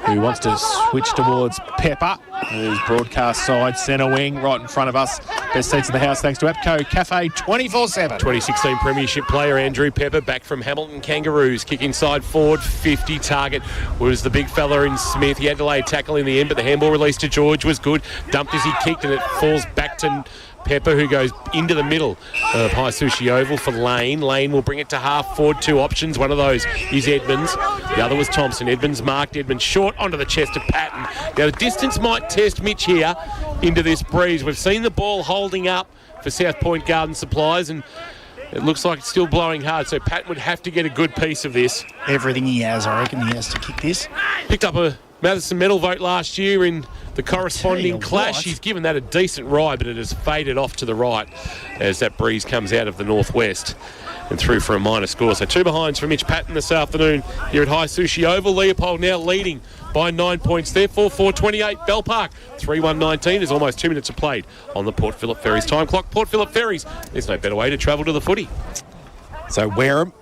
who wants to switch towards Pepper, who's broadcast side, centre wing, right in front of us. Best seats in the house thanks to APCO Cafe 24/7. 2016 Premiership player Andrew Pepper back from Hamilton Kangaroos. Kick inside forward, 50. Target was the big fella in Smith. He had to lay a tackle in the end, but the handball release to George was good. Dumped as he kicked, and it falls back to Pepper, who goes into the middle of High Sushi Oval for Lane. Lane will bring it to half forward. Two options. One of those is Edmonds. The other was Thompson. Edmonds marked. Edmonds short onto the chest of Patton. Now the distance might test Mitch here into this breeze. We've seen the ball holding up for South Point Garden Supplies, and it looks like it's still blowing hard, so Patton would have to get a good piece of this. Everything he has, I reckon he has to kick this. Picked up a Madison medal vote last year in the corresponding clash. He's given that a decent ride, but it has faded off to the right as that breeze comes out of the northwest and through for a minor score. So 2 behinds for Mitch Patton this afternoon here at High Sushi Oval. Leopold now leading by 9 points there. 4-4-28 Bell Park. 3-1-19. There's almost 2 minutes of played on the Port Phillip Ferries time clock. Port Phillip Ferries, there's no better way to travel to the footy. So Wareham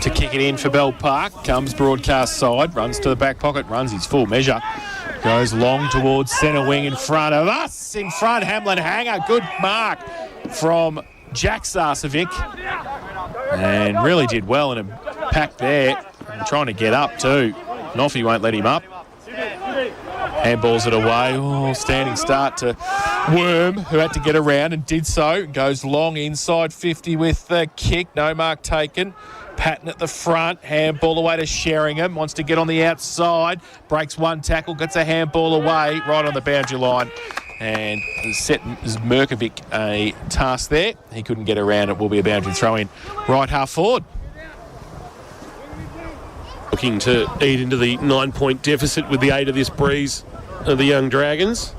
to kick it in for Bell Park. Comes broadcast side, runs to the back pocket, runs his full measure. Goes long towards centre wing in front of us. In front, Hamlin Hanger. Good mark from Jack Sarcevic. And really did well in a pack there. And trying to get up too. Noffy won't let him up. Handballs it away. Oh, standing start to Worm, who had to get around and did so. Goes long inside 50 with the kick. No mark taken. Patton at the front, handball away to Sheringham, wants to get on the outside, breaks one tackle, gets a handball away, right on the boundary line, and set Merkovic a task there. He couldn't get around, it will be a boundary throw-in right half forward. Looking to eat into the 9-point deficit with the aid of this breeze of the Young Dragons.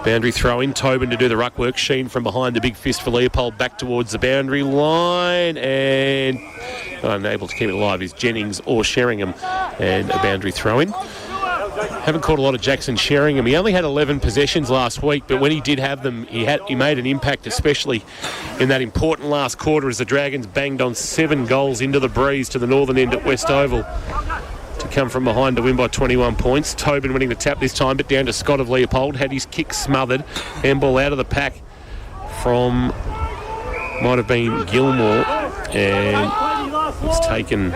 Boundary throw-in, Tobin to do the ruck work. Sheen from behind, the big fist for Leopold back towards the boundary line, and unable to keep it alive is Jennings or Sheringham, and a boundary throw-in. Haven't caught a lot of Jackson Sheringham. He only had 11 possessions last week, but when he did have them, he made an impact, especially in that important last quarter as the Dragons banged on 7 goals into the breeze to the northern end at West Oval to come from behind to win by 21 points. Tobin winning the tap this time, but down to Scott of Leopold. Had his kick smothered. Handball out of the pack from, might have been Gilmore, and it's taken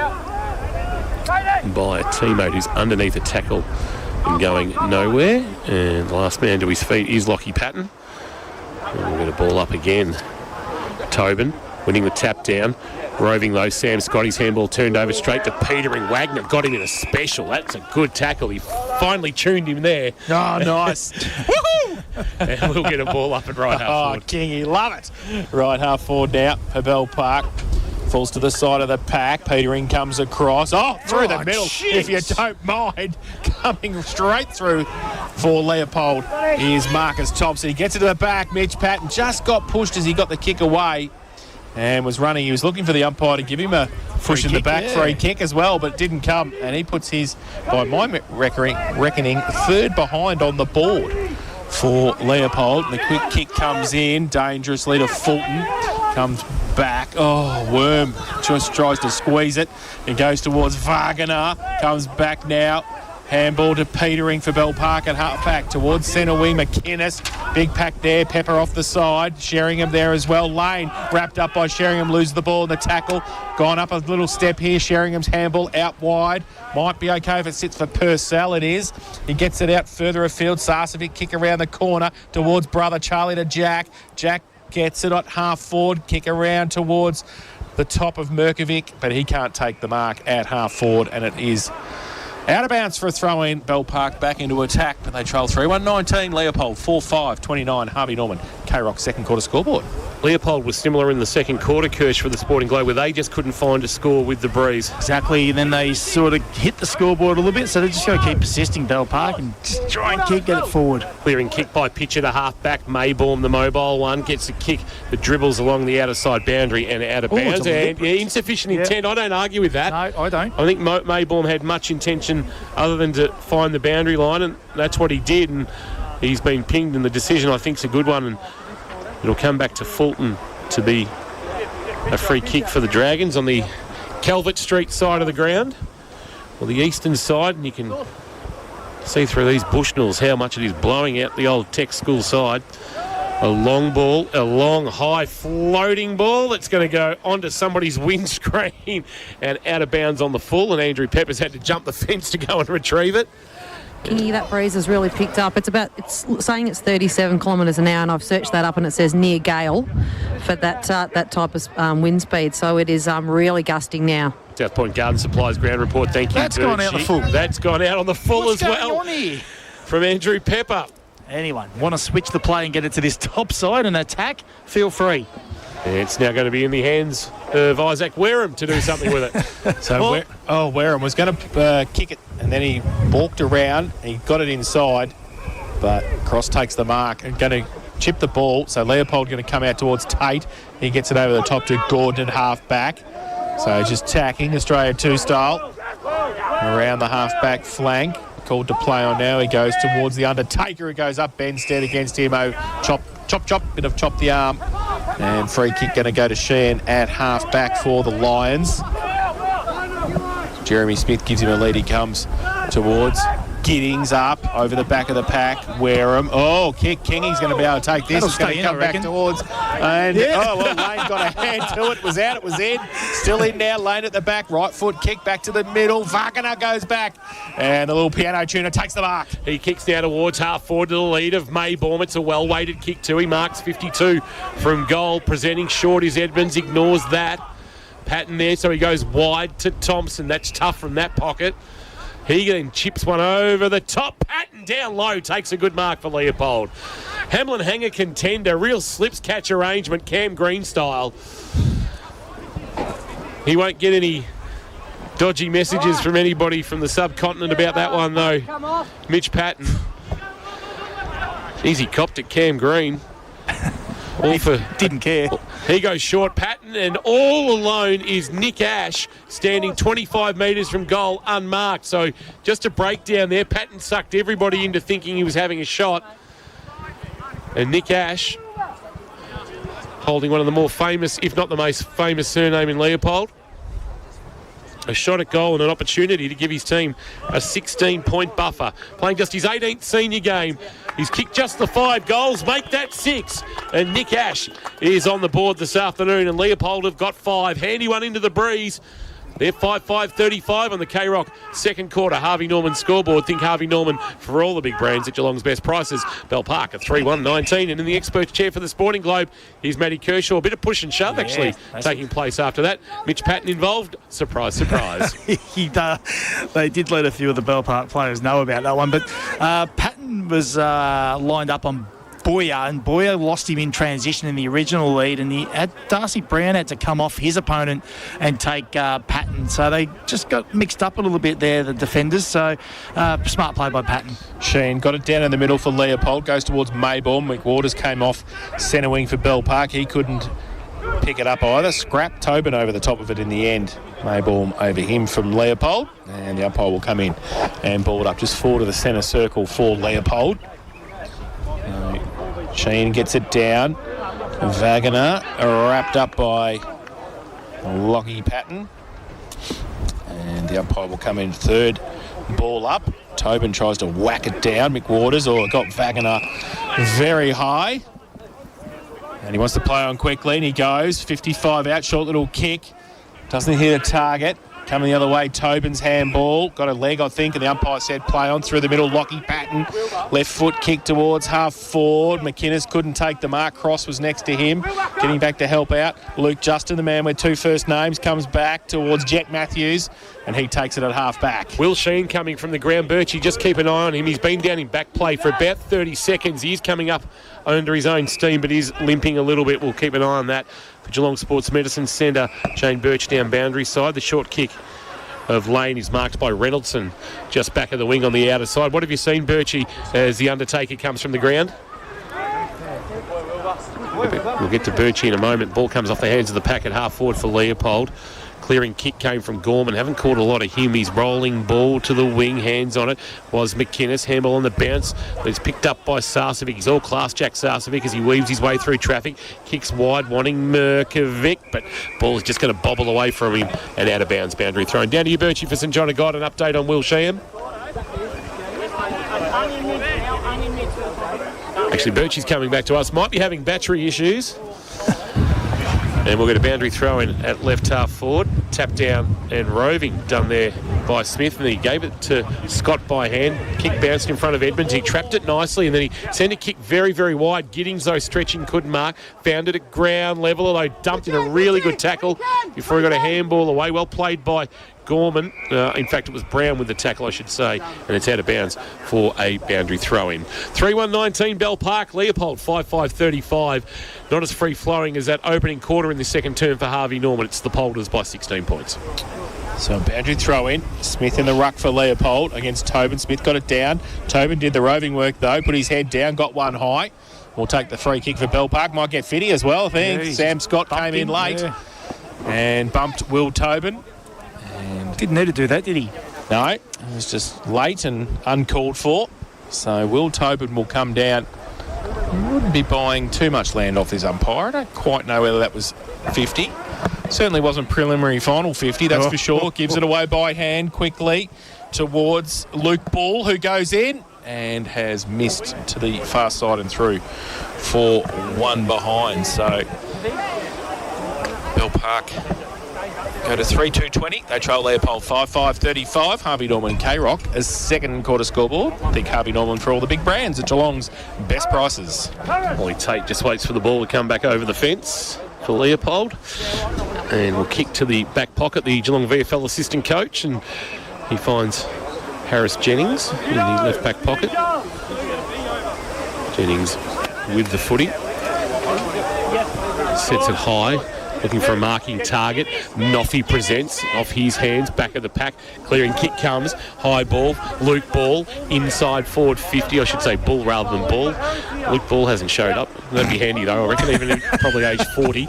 by a teammate who's underneath a tackle and going nowhere. And the last man to his feet is Lockie Patton. And we'll get a ball up again. Tobin winning the tap down. Roving though, Sam Scotty's handball turned over straight to Petering. Wagner got him in a special. That's a good tackle. He finally tuned him there. Oh, nice. Woohoo! And we'll get a ball up at right half forward. Oh, Kingy, love it. Right half forward now for Bell Park. Falls to the side of the pack. Petering comes across. Oh, through the middle, if you don't mind. Coming straight through for Leopold. Here's Marcus Thompson. He gets it to the back. Mitch Patton just got pushed as he got the kick away and was running. He was looking for the umpire to give him a push in the back, free kick as well, but it didn't come. And he puts his, by my reckoning, third behind on the board for Leopold. And the quick kick comes in dangerously to Fulton. Comes back. Oh, Worm just tries to squeeze it. It goes towards Wagner. Comes back now. Handball to Petering for Bell Park at half-back towards centre wing. McInnes, big pack there. Pepper off the side. Sheringham there as well. Lane wrapped up by Sheringham. Loses the ball in the tackle. Gone up a little step here. Sheringham's handball out wide. Might be okay if it sits for Purcell. It is. He gets it out further afield. Sarcevic kick around the corner towards brother Charlie to Jack. Jack gets it at half forward. Kick around towards the top of Merkovic, but he can't take the mark at half forward, and it is out of bounds for a throw-in. Bell Park back into attack, but they trail 3-1-19. Leopold 4-5-29. Harvey Norman. K-Rock's second quarter scoreboard. Leopold was similar in the second quarter, Kirsch, for the Sporting Globe, where they just couldn't find a score with the breeze. Exactly. Then they sort of hit the scoreboard a little bit, so they just got to keep persisting, Bell Park, and just try and get it forward. Clearing kick by Pitcher to half-back. Maybaum, the mobile one, gets a kick that dribbles along the outer side boundary and out of bounds. And insufficient intent. I don't argue with that. No, I don't. I think Maybaum had much intention other than to find the boundary line, and that's what he did. And he's been pinged, and the decision, I think, is a good one. And it'll come back to Fulton to be a free kick for the Dragons on the Calvert Street side of the ground, or the eastern side, and you can see through these Bushnells how much it is blowing out the old Tech School side. A long ball, a long, high floating ball that's going to go onto somebody's windscreen and out of bounds on the full, and Andrew Peppers had to jump the fence to go and retrieve it. Kingy, that breeze has really picked up. It's saying it's 37 kilometres an hour, and I've searched that up, and it says near gale for that type of wind speed. So it is really gusting now. South Point Garden Supplies ground report. Thank you. That's gone out the full. That's gone out on the full. What's as going well on here? From Andrew Pepper. Anyone want to switch the play and get it to this top side and attack? Feel free. It's now going to be in the hands of Isaac Wareham to do something with it. So Wareham was going to kick it, and then he walked around. He got it inside, but Cross takes the mark and going to chip the ball. So Leopold going to come out towards Tate. He gets it over the top to Gordon at half-back. So just tacking Australia 2 style around the half-back flank. Called to play on now. He goes towards the Undertaker. He goes up Benstead against him. Chop, bit of chop the arm. And free kick going to go to Sheehan at half-back for the Lions. Jeremy Smith gives him a lead. He comes towards Giddings up over the back of the pack. Wareham. Oh, kick. Kingy's going to be able to take this. It's going to come back towards. And, Lane got a hand to it. It was out. It was in. Still in now. Lane at the back. Right foot kick back to the middle. Wagner goes back. And the little piano tuner takes the mark. He kicks now towards half forward to the lead of Maybaum. It's a well-weighted kick too. He marks 52 from goal. Presenting short is Edmonds. Ignores that. Patton there, so he goes wide to Thompson. That's tough from that pocket. He then chips one over the top. Patton down low takes a good mark for Leopold. Hamlin hanger contender. Real slips catch arrangement, Cam Green style. He won't get any dodgy messages from anybody from the subcontinent about that one, though. Mitch Patton. Easy copped at Cam Green. All for Didn't care. He goes short, Patton, and all alone is Nick Ash, standing 25 metres from goal, unmarked. So just a breakdown there. Patton sucked everybody into thinking he was having a shot. And Nick Ash, holding one of the more famous, if not the most famous surname in Leopold. A shot at goal and an opportunity to give his team a 16-point buffer. Playing just his 18th senior game. He's kicked just the 5 goals, make that 6. And Nick Ash is on the board this afternoon, and Leopold have got 5. Handy one into the breeze. They're 5-5-35 on the K-Rock second quarter. Harvey Norman scoreboard. Think Harvey Norman for all the big brands at Geelong's best prices. Bell Park at 3-1-19. And in the experts chair for the Sporting Globe, here's Matty Kershaw. A bit of push and shove, actually, taking place after that. Mitch Patton involved. Surprise, surprise. They did let a few of the Bell Park players know about that one. But Patton was lined up on Boyer, and Boyer lost him in transition in the original lead, and Darcy Brown had to come off his opponent and take Patton. So they just got mixed up a little bit there, the defenders. So smart play by Patton. Sheen got it down in the middle for Leopold, goes towards Mayborn. McWaters came off centre wing for Bell Park. He couldn't pick it up either. Scrap Tobin over the top of it in the end. Mayborn over him from Leopold, and the umpire will come in and ball it up just forward to the centre circle for Leopold. Sheen gets it down. Wagner wrapped up by Lockie Patton. And the umpire will come in third. Ball up. Tobin tries to whack it down. McWaters, got Wagner very high. And he wants to play on quickly, and he goes. 55 out, short little kick. Doesn't hit a target. Coming the other way, Tobin's handball. Got a leg, I think, and the umpire said play on through the middle. Lockie Patton, left foot kick towards half forward. McInnes couldn't take the mark. Cross was next to him, getting back to help out. Luke Justin, the man with two first names, comes back towards Jack Matthews, and he takes it at half back. Will Sheen coming from the ground. Birchie, just keep an eye on him. He's been down in back play for about 30 seconds. He's coming up under his own steam, but he's limping a little bit. We'll keep an eye on that. For Geelong Sports Medicine Centre, Shane Birch down boundary side. The short kick of Lane is marked by Reynoldsson just back of the wing on the outer side. What have you seen, Birchie, as the Undertaker comes from the ground? We'll get to Birchie in a moment. Ball comes off the hands of the pack at half forward for Leopold. Clearing kick came from Gorman. Haven't caught a lot of him. He's rolling ball to the wing. Hands on it was McInnes. Handball on the bounce. But it's picked up by Sarcevic. He's all class Jack Sarcevic as he weaves his way through traffic. Kicks wide, wanting Merkovic. But ball is just going to bobble away from him and out of bounds. Boundary thrown. Down to you, Birchie, for St John of God. An update on Will Sheen. Actually, Birchie's coming back to us. Might be having battery issues. And we'll get a boundary throw in at left half forward. Tap down and roving done there by Smith. And he gave it to Scott by hand. Kick bounced in front of Edmonds. He trapped it nicely and then he sent a kick very, very wide. Giddings, though, stretching, couldn't mark. Found it at ground level, although dumped in a really good tackle before he got a handball away. Well played by Gorman. In fact, it was Brown with the tackle, I should say, and it's out of bounds for a boundary throw-in. 3-1-19 Bell Park. Leopold 5-5-35. Not as free-flowing as that opening quarter in the second term for Harvey Norman. It's the Polders by 16 points. So a boundary throw-in. Smith in the ruck for Leopold against Tobin. Smith got it down. Tobin did the roving work, though. Put his head down, got one high. We'll take the free kick for Bell Park. Might get Fitty as well, I think. Yeah, Sam Scott came in late and bumped Will Tobin. And didn't need to do that, did he? No, it was just late and uncalled for. So Will Tobin will come down. He wouldn't be buying too much land off this umpire. I don't quite know whether that was 50. Certainly wasn't preliminary final 50, that's for sure. Gives it away by hand quickly towards Luke Ball, who goes in and has missed to the far side and through for one behind. So Bell Park go to 3-2-20. They trail Leopold 5-5-35. Harvey Norman K-Rock as second quarter scoreboard. I think Harvey Norman for all the big brands at Geelong's best prices. Ollie Tate just waits for the ball to come back over the fence for Leopold. And we'll kick to the back pocket, the Geelong VFL assistant coach, and he finds Harris Jennings in the left back pocket. Jennings with the footy. Sets it high, looking for a marking target. Noffy presents off his hands, back of the pack. Clearing kick comes, high ball. Luke Ball, inside forward 50. I should say Bull rather than Ball. Luke Ball hasn't showed up. That'd be handy though, I reckon, even probably age 40.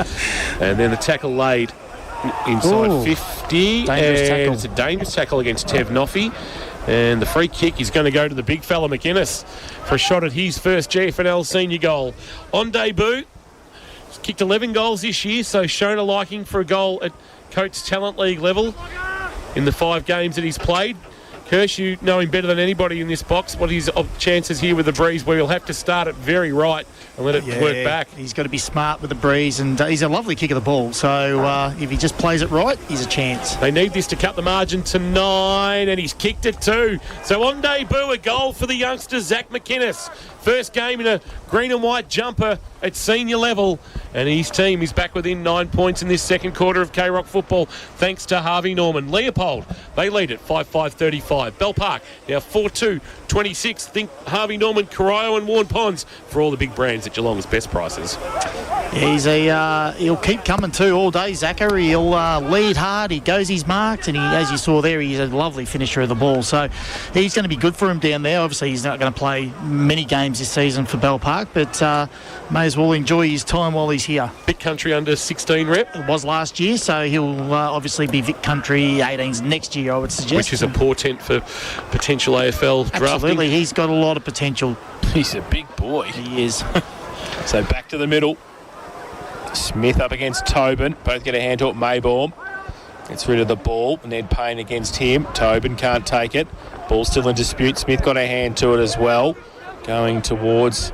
And then the tackle laid inside 50. Dangerous tackle. It's a dangerous tackle against Tev Noffy. And the free kick is going to go to the big fella McInnes for a shot at his first GFNL senior goal. On debut, he's kicked 11 goals this year, so shown a liking for a goal at Coates Talent League level in the 5 games that he's played. Kirsch, you know him better than anybody in this box. What are his chances here with the breeze, where he'll have to start it very right and let it work back? He's got to be smart with the breeze, and he's a lovely kick of the ball. So if he just plays it right, he's a chance. They need this to cut the margin to 9, and he's kicked it too. So on debut, a goal for the youngster, Zach McInnes. First game in a green and white jumper at senior level, and his team is back within 9 points in this second quarter of K-Rock football, thanks to Harvey Norman. Leopold, they lead it 5-5-35. Bell Park now 4-2-26. Think Harvey Norman, Corio and Warren Ponds for all the big brands at Geelong's best prices. Yeah, he'll keep coming too all day, Zachary. He'll lead hard, he goes his marks, and as you saw there, he's a lovely finisher of the ball. So he's going to be good for him down there. Obviously, he's not going to play many games this season for Bell Park, but may as well enjoy his time while he's here. Vic Country under 16 rep. It was last year, so he'll obviously be Vic Country 18s next year, I would suggest. Which is a portent for potential AFL drafting. Absolutely, he's got a lot of potential. He's a big boy. He is. So back to the middle. Smith up against Tobin. Both get a hand to it. Maybaum gets rid of the ball. Ned Payne against him. Tobin can't take it. Ball still in dispute. Smith got a hand to it as well. Going towards...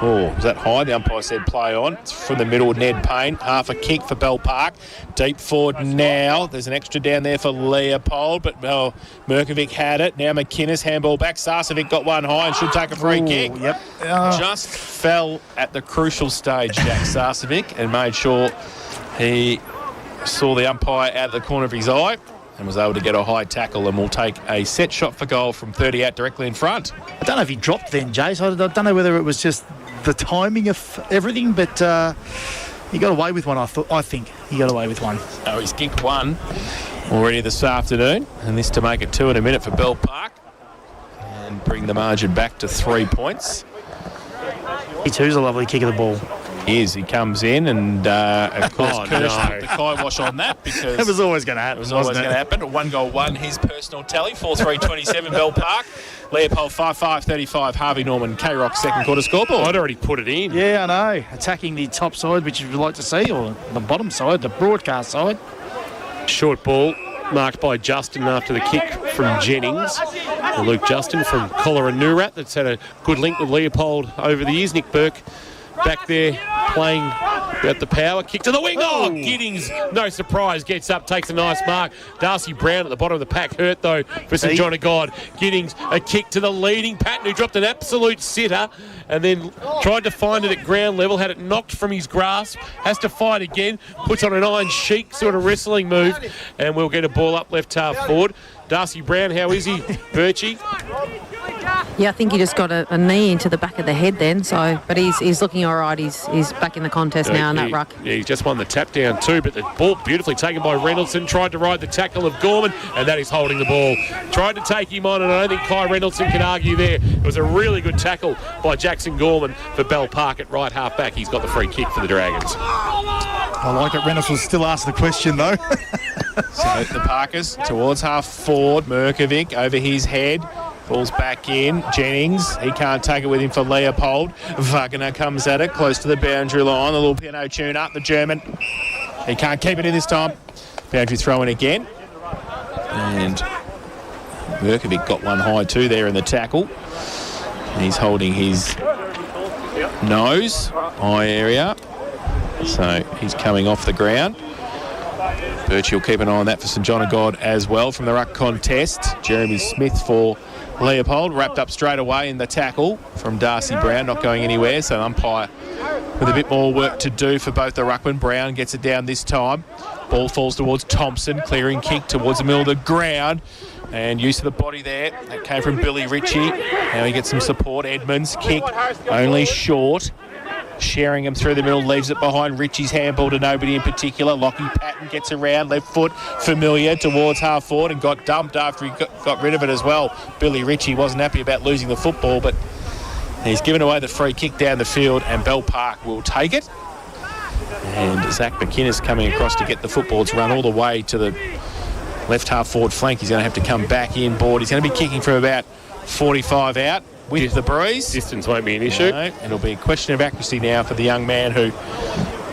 Oh, was that high? The umpire said play on. It's from the middle, Ned Payne. Half a kick for Bell Park. Deep forward now. There's an extra down there for Leopold, but Merkovic had it. Now McInnes, handball back. Sarcevic got one high and should take a free kick. Yep. Just fell at the crucial stage, Jack Sarcevic, and made sure he saw the umpire out of the corner of his eye and was able to get a high tackle, and will take a set shot for goal from 30 out directly in front. I don't know if he dropped then, Jace. I don't know whether it was just the timing of everything, but he got away with one, I think. He got away with one. Oh, he's kicked one already this afternoon, and this to make it 2 in a minute for Bell Park and bring the margin back to 3 points. He too's a lovely kick of the ball. He comes in, and of course Kirsch put the kibosh on that, because it was always going to happen. It was always going to happen. 1 goal, 1 his personal tally. 4-3-27 Bell Park. Leopold 5-5-35. Harvey Norman, K-Rock second quarter scoreboard. I'd already put it in. Yeah, I know. Attacking the top side, which you'd like to see, or the bottom side, the broadcast side. Short ball marked by Justin after the kick from Jennings. And Luke Justin from Coloranurat, that's had a good link with Leopold over the years. Nick Burke back there playing at the power. Kick to the wing. Oh, Giddings, no surprise, gets up, takes a nice mark. Darcy Brown at the bottom of the pack, hurt though for St John of God. Giddings, a kick to the leading Patton, who dropped an absolute sitter and then tried to find it at ground level, had it knocked from his grasp, has to fight again, puts on an Iron Sheik sort of wrestling move, and we'll get a ball up left half forward. Darcy Brown, how is he, Birchie? Yeah, I think he just got a knee into the back of the head then. So, but he's looking all right. He's back in the contest now in that ruck. Yeah, he just won the tap down too, but the ball beautifully taken by Reynoldsson. Tried to ride the tackle of Gorman, and that is holding the ball. Tried to take him on, and I don't think Kai Reynoldsson can argue there. It was a really good tackle by Jackson Gorman for Bell Park at right half back. He's got the free kick for the Dragons. I like it. Reynolds will still ask the question though. So the Parkers towards half forward. Merkovic over his head. Ball's back in. Jennings, he can't take it with him for Leopold. Wagner comes at it, close to the boundary line. A little piano tune up, the German. He can't keep it in this time. Boundary throw in again. And Merkovic got one high too there in the tackle. And he's holding his nose, eye area. So he's coming off the ground. Birchie will keep an eye on that for St John of God as well from the ruck contest. Jeremy Smith for Leopold, wrapped up straight away in the tackle from Darcy Brown, not going anywhere. So umpire with a bit more work to do for both the ruckman. Brown gets it down this time. Ball falls towards Thompson, clearing kick towards the middle of the ground. And use of the body there. That came from Billy Ritchie. Now he gets some support. Edmonds kick only short. Sheringham through the middle, leaves it behind. Ritchie's handball to nobody in particular. Lockie Patton gets around, left foot, familiar towards half forward, and got dumped after he got rid of it as well. Billy Ritchie wasn't happy about losing the football, but he's given away the free kick down the field, and Bell Park will take it. And Zach McInnes coming across to get the football. It's run all the way to the left half forward flank. He's going to have to come back in board. He's going to be kicking from about 45 out. With the breeze. Distance won't be an issue. No, it'll be a question of accuracy now for the young man who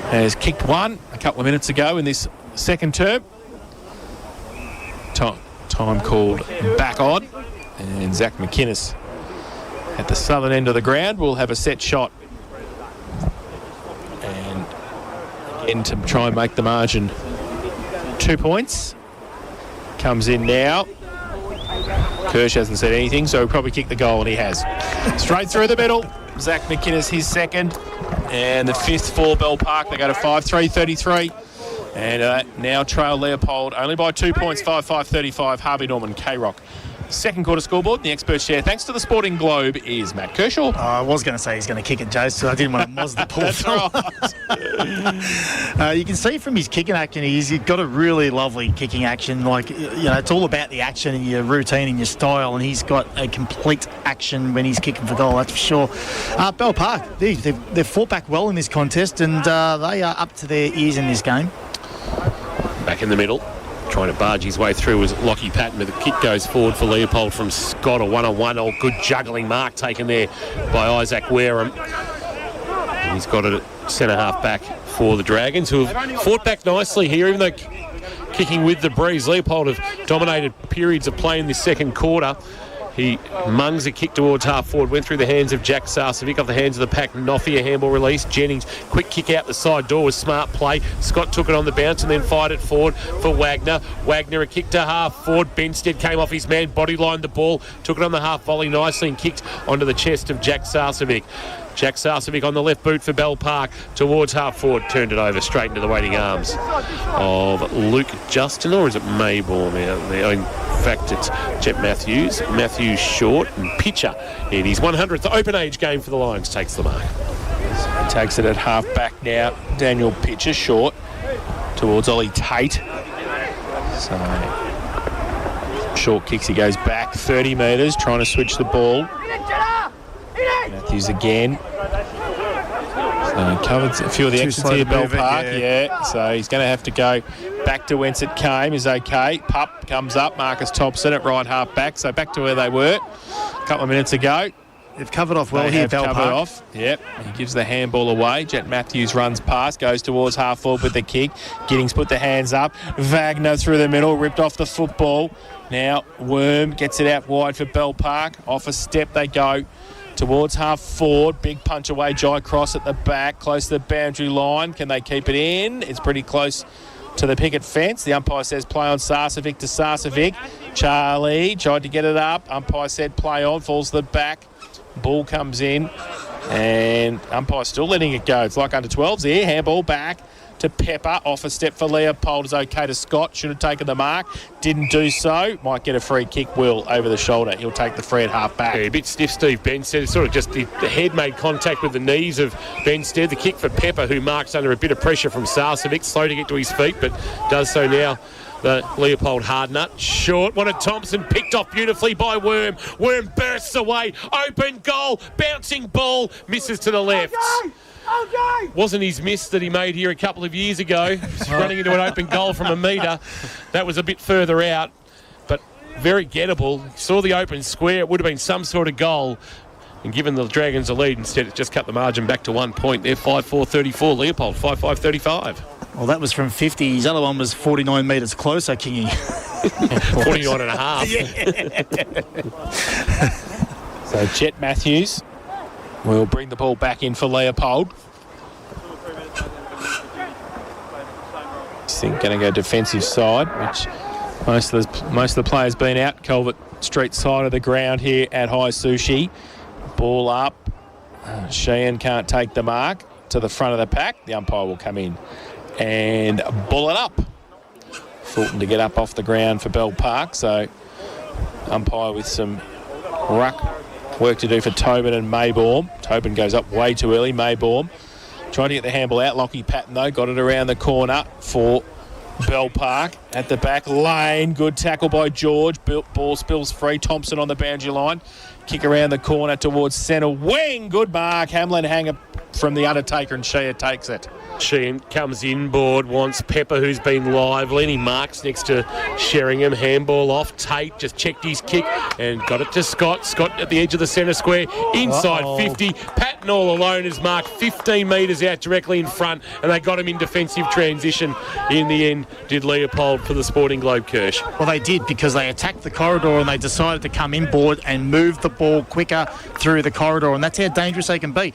has kicked one a couple of minutes ago in this second term. Time called back on. And Zach McInnes at the southern end of the ground will have a set shot. And again to try and make the margin 2 points. Comes in now. Kirsch hasn't said anything, so he'll probably kick the goal, and he has. Straight through the middle. Zach McInnes, his second. And the fifth for Bell Park. They go to 5-3-33. And now trail Leopold only by 2 points, 5-5-35. Harvey Norman, K-Rock. Second quarter scoreboard, the expert share, thanks to the Sporting Globe, is Matt Kershaw. I was going to say he's going to kick it, Joe, so I didn't want to moz the pool. That's right. You can see from his kicking action, he's got a really lovely kicking action. Like, it's all about the action and your routine and your style, and he's got a complete action when he's kicking for goal, that's for sure. Bell Park, they've fought back well in this contest, and they are up to their ears in this game. Back in the middle, trying to barge his way through was Lockie Patton, but the kick goes forward for Leopold from Scott, a one-on-one. Oh, good juggling mark taken there by Isaac Wareham. And he's got it at centre-half back for the Dragons, who have fought back nicely here, even though kicking with the breeze. Leopold have dominated periods of play in this second quarter. He mungs a kick towards half forward, went through the hands of Jack Sarcevic, off the hands of the pack. Noffy, a handball release. Jennings, quick kick out the side door was smart play. Scott took it on the bounce and then fired it forward for Wagner. Wagner, a kick to half forward. Benstead came off his man, body lined the ball, took it on the half volley nicely and kicked onto the chest of Jack Sarcevic. Jack Sarcevic on the left boot for Bell Park towards half forward, turned it over straight into the waiting arms of Luke Justin, or is it Mayborn out there? In fact, it's Jet Matthews. Matthews short and pitcher in his 100th open age game for the Lions takes the mark. He takes it at half back now. Daniel Pitcher short towards Ollie Tate. So short kicks, he goes back 30 metres, trying to switch the ball. Matthews again. So covered a few of the exits here, Bell Park. Yeah, so he's going to have to go back to whence it came. Is okay. Pup comes up. Marcus Thompson at right half back. So back to where they were a couple of minutes ago. They've covered off well here, Bell Park. Off. Yep. He gives the handball away. Jet Matthews runs past, goes towards half forward with the kick. Giddings put the hands up. Wagner through the middle, ripped off the football. Now Worm gets it out wide for Bell Park. Off a step they go towards half forward. Big punch away. Jai Cross at the back, close to the boundary line. Can they keep it in? It's pretty close to the picket fence. The umpire says play on. Sarcevic to Sarcevic. Charlie tried to get it up. Umpire said play on. Falls to the back. Ball comes in, and umpire still letting it go. It's like under 12s here. Handball back to Pepper. Off a step for Leopold is okay to Scott. Should have taken the mark. Didn't do so. Might get a free kick. Will over the shoulder. He'll take the free at half back. Yeah, a bit stiff, Steve Benstead. It's sort of just the head made contact with the knees of Benstead. The kick for Pepper, who marks under a bit of pressure from Sarcevic. Slow to get to his feet, but does so now. The Leopold hard nut. Short. One of Thompson picked off beautifully by Worm. Worm bursts away. Open goal. Bouncing ball. Misses to the left. Okay. Wasn't his miss that he made here a couple of years ago. Running into an open goal from a metre. That was a bit further out, but very gettable. Saw the open square. It would have been some sort of goal. And given the Dragons a lead, instead it just cut the margin back to 1 point. They're 5-4-34. Leopold 5-5-35. Well, that was from 50. His other one was 49 metres closer, Kingy. 49 and a half. So Jet Matthews will bring the ball back in for Leopold. He's going to go defensive side, which most of the players been out. Calvert Street side of the ground here at High Sushi. Ball up. Sheehan can't take the mark to the front of the pack. The umpire will come in and bull it up. Fulton to get up off the ground for Bell Park. So umpire with some ruck work to do for Tobin and Mayborn. Tobin goes up way too early. Mayborn trying to get the handball out. Lockie Patton though got it around the corner for Bell Park at the back lane. Good tackle by George. Ball spills free. Thompson on the boundary line. Kick around the corner towards centre wing. Good mark. Hamlin from the Undertaker, and Shea takes it. Sheehan comes inboard, wants Pepper, who's been lively, and he marks next to Sheringham. Handball off. Tate just checked his kick and got it to Scott. Scott at the edge of the centre square, inside 50. Patton all alone is marked 15 metres out directly in front, and they got him in defensive transition. In the end, did Leopold for the Sporting Globe, Kirsch. Well, they did, because they attacked the corridor and they decided to come inboard and move the ball quicker through the corridor, and that's how dangerous they can be.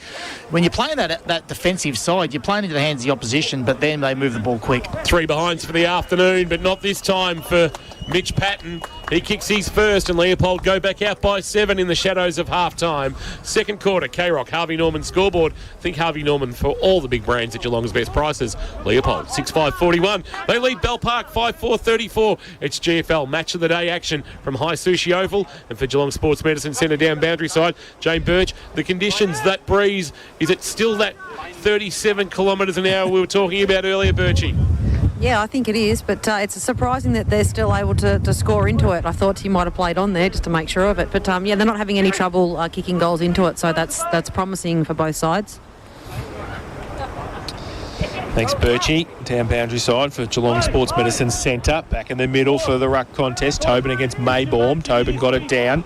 When you're playing that defensive side, you're playing into the hands of the opposition, but then they move the ball quick. 3 behinds for the afternoon, but not this time for Mitch Patton. He kicks his first, and Leopold go back out by 7 in the shadows of half-time. Second quarter, K-Rock, Harvey Norman scoreboard. Think Harvey Norman for all the big brands at Geelong's best prices. Leopold, 6-5-41. They lead Bell Park, 5-4-34. It's GFL Match of the Day action from High Sushi Oval. And for Geelong Sports Medicine Centre down Boundary Side, Jane Birch, the conditions, that breeze, is it still that 37 kilometres an hour we were talking about earlier, Birchie? Yeah, I think it is, but it's surprising that they're still able to score into it. I thought he might have played on there just to make sure of it. But, yeah, they're not having any trouble kicking goals into it, so that's promising for both sides. Thanks, Birchie. Down Boundary Side for Geelong Sports Medicine Centre. Back in the middle for the ruck contest. Tobin against Maybaum. Tobin got it down.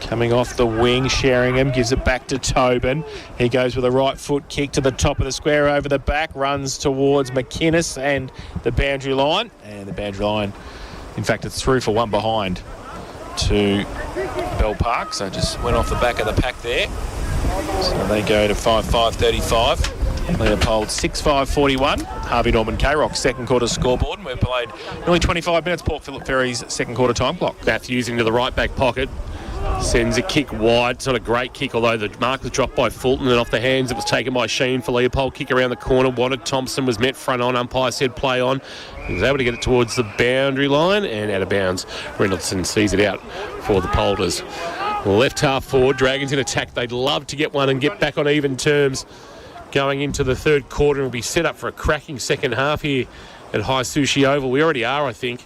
Coming off the wing, Sheringham gives it back to Tobin. He goes with a right foot kick to the top of the square over the back, runs towards McInnes and the boundary line. And the boundary line, in fact, it's through for 1 behind to Bell Park. So just went off the back of the pack there. So they go to 5-5-35. Leopold 6-5-41. Harvey Norman K-Rock second quarter scoreboard. And we've played nearly 25 minutes. Port Phillip Ferry's second quarter time clock. Matthews into the right back pocket. Sends a kick wide. It's not a great kick, although the mark was dropped by Fulton, and off the hands it was taken by Sheen for Leopold. Kick around the corner. Wanted Thompson, was met front on. Umpire said play on. He was able to get it towards the boundary line and out of bounds. Reynoldsson sees it out for the Polders. Left half forward. Dragons in attack. They'd love to get one and get back on even terms going into the third quarter, and will be set up for a cracking second half here at High Sushi Oval. We already are, I think.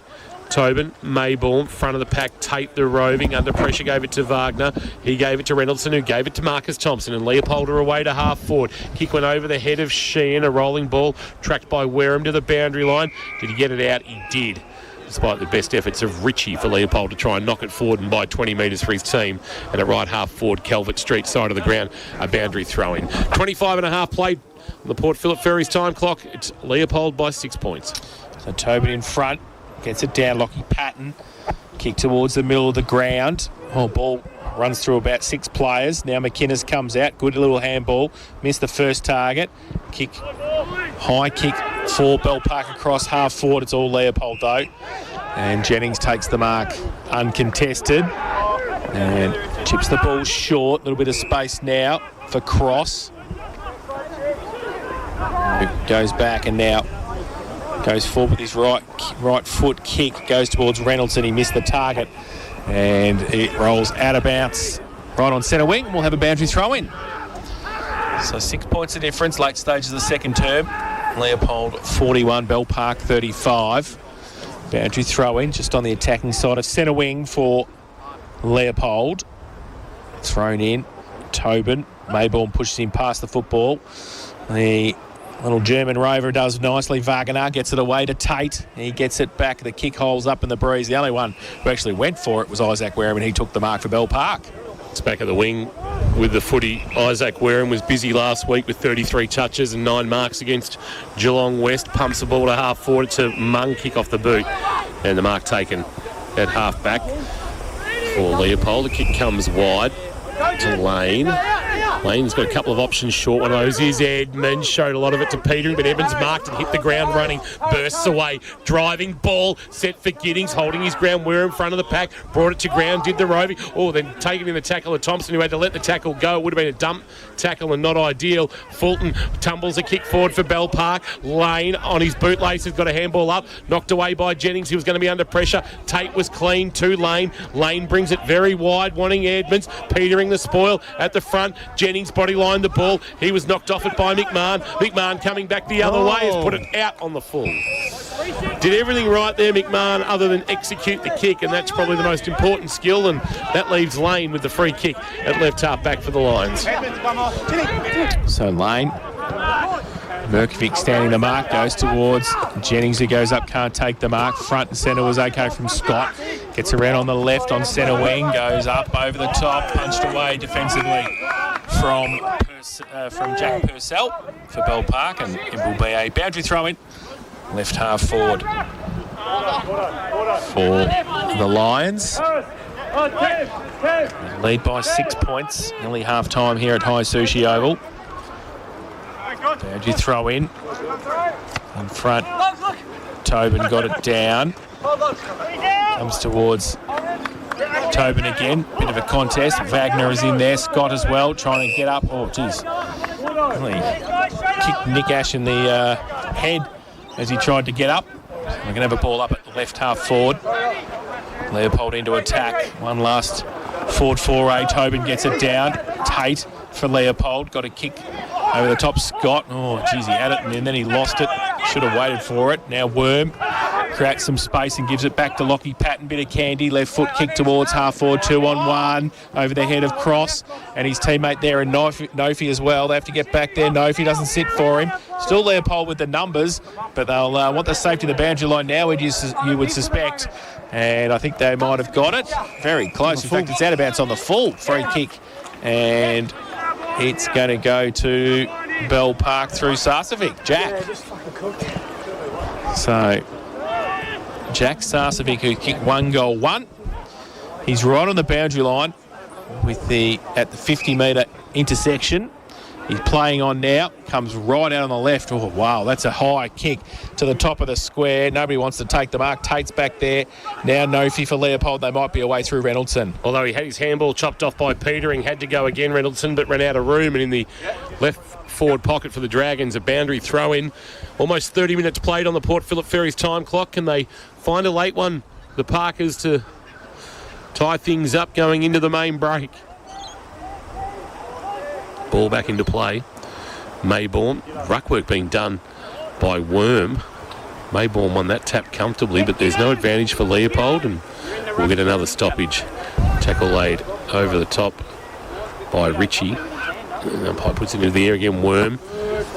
Tobin, Maybaum, front of the pack. Tate, the roving, under pressure, gave it to Wagner. He gave it to Reynoldsson, who gave it to Marcus Thompson, and Leopold are away to half forward. Kick went over the head of Sheehan, a rolling ball, tracked by Wareham to the boundary line. Did he get it out? He did, despite the best efforts of Ritchie for Leopold to try and knock it forward and by 20 metres for his team. And at right half forward, Calvert Street side of the ground, a boundary throw-in. 25 and a half played on the Port Phillip Ferry's time clock. It's Leopold by 6 points. So Tobin in front. Gets it down, Lockie Patton. Kick towards the middle of the ground. Oh, ball runs through about 6 players. Now McInnes comes out. Good little handball. Missed the first target. Kick, high kick for Bell Park across half forward. It's all Leopold though. And Jennings takes the mark uncontested. And chips the ball short. A little bit of space now for Cross. It goes back and now goes forward with his right foot kick, goes towards Reynolds, and he missed the target, and it rolls out of bounds right on centre wing. We'll have a boundary throw in. So 6 points of difference, late stages of the second term. Leopold 41, Bell Park 35. Boundary throw in just on the attacking side of centre wing for Leopold. Thrown in. Tobin. Maybaum pushes him past the football. The little German rover does nicely. Wagner gets it away to Tate. He gets it back. The kick holes up in the breeze. The only one who actually went for it was Isaac Wareham, and he took the mark for Bell Park. It's back of the wing with the footy. Isaac Wareham was busy last week with 33 touches and 9 marks against Geelong West. Pumps the ball to half forward. It's a Mung kick off the boot. And the mark taken at half back for Leopold. The kick comes wide to Lane. Lane's got a couple of options short. One of those is Edmonds. Showed a lot of it to Petering, but Edmonds marked and hit the ground running. Bursts away. Driving ball. Set for Giddings. Holding his ground. We're in front of the pack. Brought it to ground. Did the roving. Oh, then taken in the tackle of Thompson, who had to let the tackle go. It would have been a dump tackle and not ideal. Fulton tumbles a kick forward for Bell Park. Lane on his bootlace has got a handball up. Knocked away by Jennings. He was going to be under pressure. Tate was clean to Lane. Lane brings it very wide, wanting Edmonds. Petering the spoil at the front. Jennings, body line the ball. He was knocked off it by McMahon. McMahon coming back the other way has put it out on the full. Did everything right there, McMahon, other than execute the kick, and that's probably the most important skill, and that leaves Lane with the free kick at left half back for the Lions. So Lane, Merkovic standing the mark, goes towards Jennings, who goes up, can't take the mark. Front and centre was okay from Scott. Gets around on the left on centre wing, goes up over the top, punched away defensively from Jack Purcell for Bell Park, and it will be a boundary throw in. Left half forward for the Lions. Lead by 6 points, nearly half time here at High Sushi Oval. Boundary throw in front. Tobin got it down. Comes towards Tobin again. Bit of a contest. Wagner is in there. Scott as well, trying to get up. Oh, geez. Really kicked Nick Ash in the head as he tried to get up. We're going to have a ball up at the left half forward. Leopold into attack. One last forward foray. Tobin gets it down. Tate for Leopold. Got a kick over the top. Scott. Oh, geez, he had it and then he lost it. Should have waited for it. Now Worm creates some space and gives it back to Lockie Patton. Bit of candy. Left foot kick towards half forward. 2-on-1 over the head of Cross. And his teammate there and Nofi as well. They have to get back there. Nofi doesn't sit for him. Still Leopold with the numbers, but they'll want the safety of the boundary line now, you would suspect. And I think they might have got it. Very close. In fact, it's out of bounds on the full free kick. And it's going to go to Bell Park through Sarcevic. Jack. So, Jack Sarcevic, who kicked 1-1. He's right on the boundary line with at the 50-metre intersection. He's playing on now, comes right out on the left. Oh, wow, that's a high kick to the top of the square. Nobody wants to take the mark. Tate's back there. Now Nofi for Leopold. They might be away through Reynoldson. Although he had his handball chopped off by Petering, had to go again, Reynoldson, but ran out of room. And in the left forward pocket for the Dragons, a boundary throw-in. Almost 30 minutes played on the Port Phillip Ferries time clock. Can they find a late one, the Parkers, to tie things up going into the main break? Ball back into play. Mayborn. Ruck work being done by Worm. Mayborn won that tap comfortably, but there's no advantage for Leopold, and we'll get another stoppage. Tackle laid over the top by Ritchie. And umpire puts it into the air again. Worm.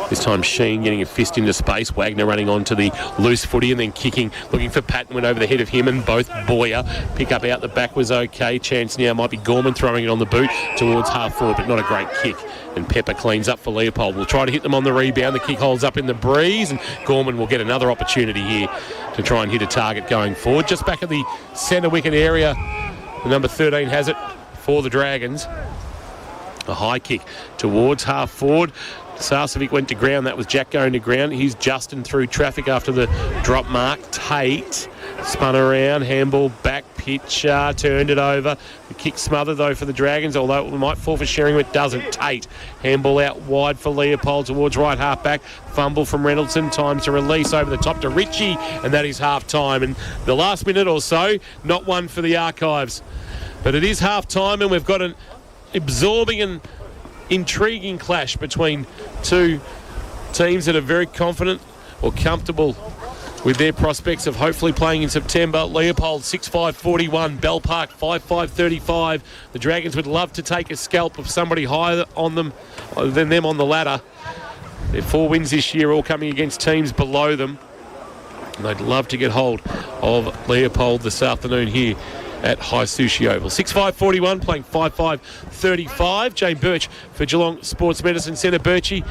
This time Sheen getting a fist into space. Wagner running on to the loose footy and then kicking, looking for Patton, went over the head of him, and both Boyer. Pick up out the back was okay. Chance now might be Gorman throwing it on the boot towards half forward, but not a great kick. And Pepper cleans up for Leopold. We'll try to hit them on the rebound. The kick holds up in the breeze, and Gorman will get another opportunity here to try and hit a target going forward. Just back at the centre wicket area, the number 13 has it for the Dragons. A high kick towards half forward. Sarcevic went to ground. That was Jack going to ground. He's Justin through traffic after the drop mark. Tate spun around, handball back, pitch, turned it over. The kick smothered though for the Dragons, although it might fall for Sheringham, it doesn't. Tate, handball out wide for Leopold towards right half back. Fumble from Reynoldson, time to release over the top to Ritchie, and that is half time. And the last minute or so, not one for the archives. But it is half time, and we've got an absorbing and intriguing clash between two teams that are very confident or comfortable with their prospects of hopefully playing in September. Leopold 6-5-41, Bell Park 5-5-35. The Dragons would love to take a scalp of somebody higher on them than them on the ladder. Their 4 wins this year all coming against teams below them. And they'd love to get hold of Leopold this afternoon here at High Sushi Oval. 6-5-41, playing 5-5-35. Jane Birch for Geelong Sports Medicine Centre. Birchie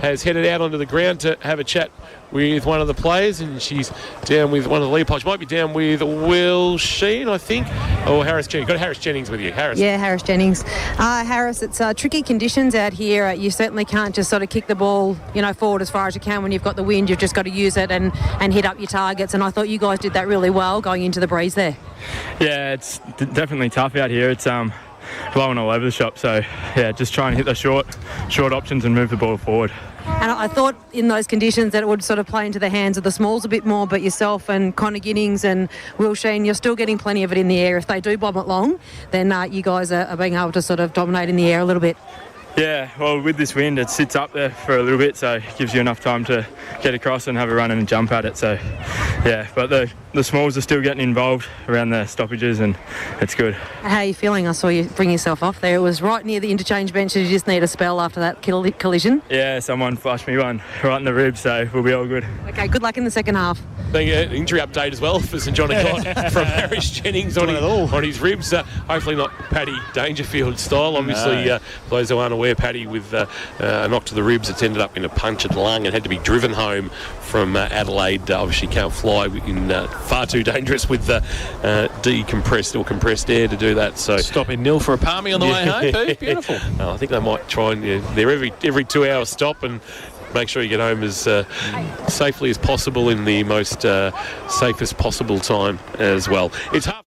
has headed out onto the ground to have a chat with one of the players, and she's down with one of the Leopold. She might be down with Will Sheen, I think, or Harris Jennings. Got Harris Jennings with you. Harris. Yeah, Harris Jennings. Harris, it's tricky conditions out here. You certainly can't just sort of kick the ball, forward as far as you can when you've got the wind. You've just got to use it and hit up your targets, and I thought you guys did that really well going into the breeze there. Yeah, it's definitely tough out here. It's blowing all over the shop, so yeah, just try and hit the short options and move the ball forward. And I thought in those conditions that it would sort of play into the hands of the smalls a bit more, but yourself and Connor Giddings and Will Sheen, you're still getting plenty of it in the air. If they do bomb it long, then you guys are being able to sort of dominate in the air a little bit. Yeah, well, with this wind, it sits up there for a little bit, so it gives you enough time to get across and have a run and jump at it. So, yeah, but the smalls are still getting involved around the stoppages, and it's good. How are you feeling? I saw you bring yourself off there. It was right near the interchange bench. Did you just need a spell after that collision? Yeah, someone flushed me one right in the ribs, so we'll be all good. Okay, good luck in the second half. Thank you. Injury update as well for St John got from Harris Jennings on his ribs. Hopefully not Paddy Dangerfield style. Obviously, for those who aren't aware, Paddy with a knock to the ribs, it's ended up in a punctured lung and had to be driven home from Adelaide. Obviously can't fly in far too dangerous with decompressed or compressed air to do that. So Stopping nil for a palmy on the way home, too. Beautiful. I think they might try and they're every 2 hours stop and make sure you get home as safely as possible in the most safest possible time as well. It's half.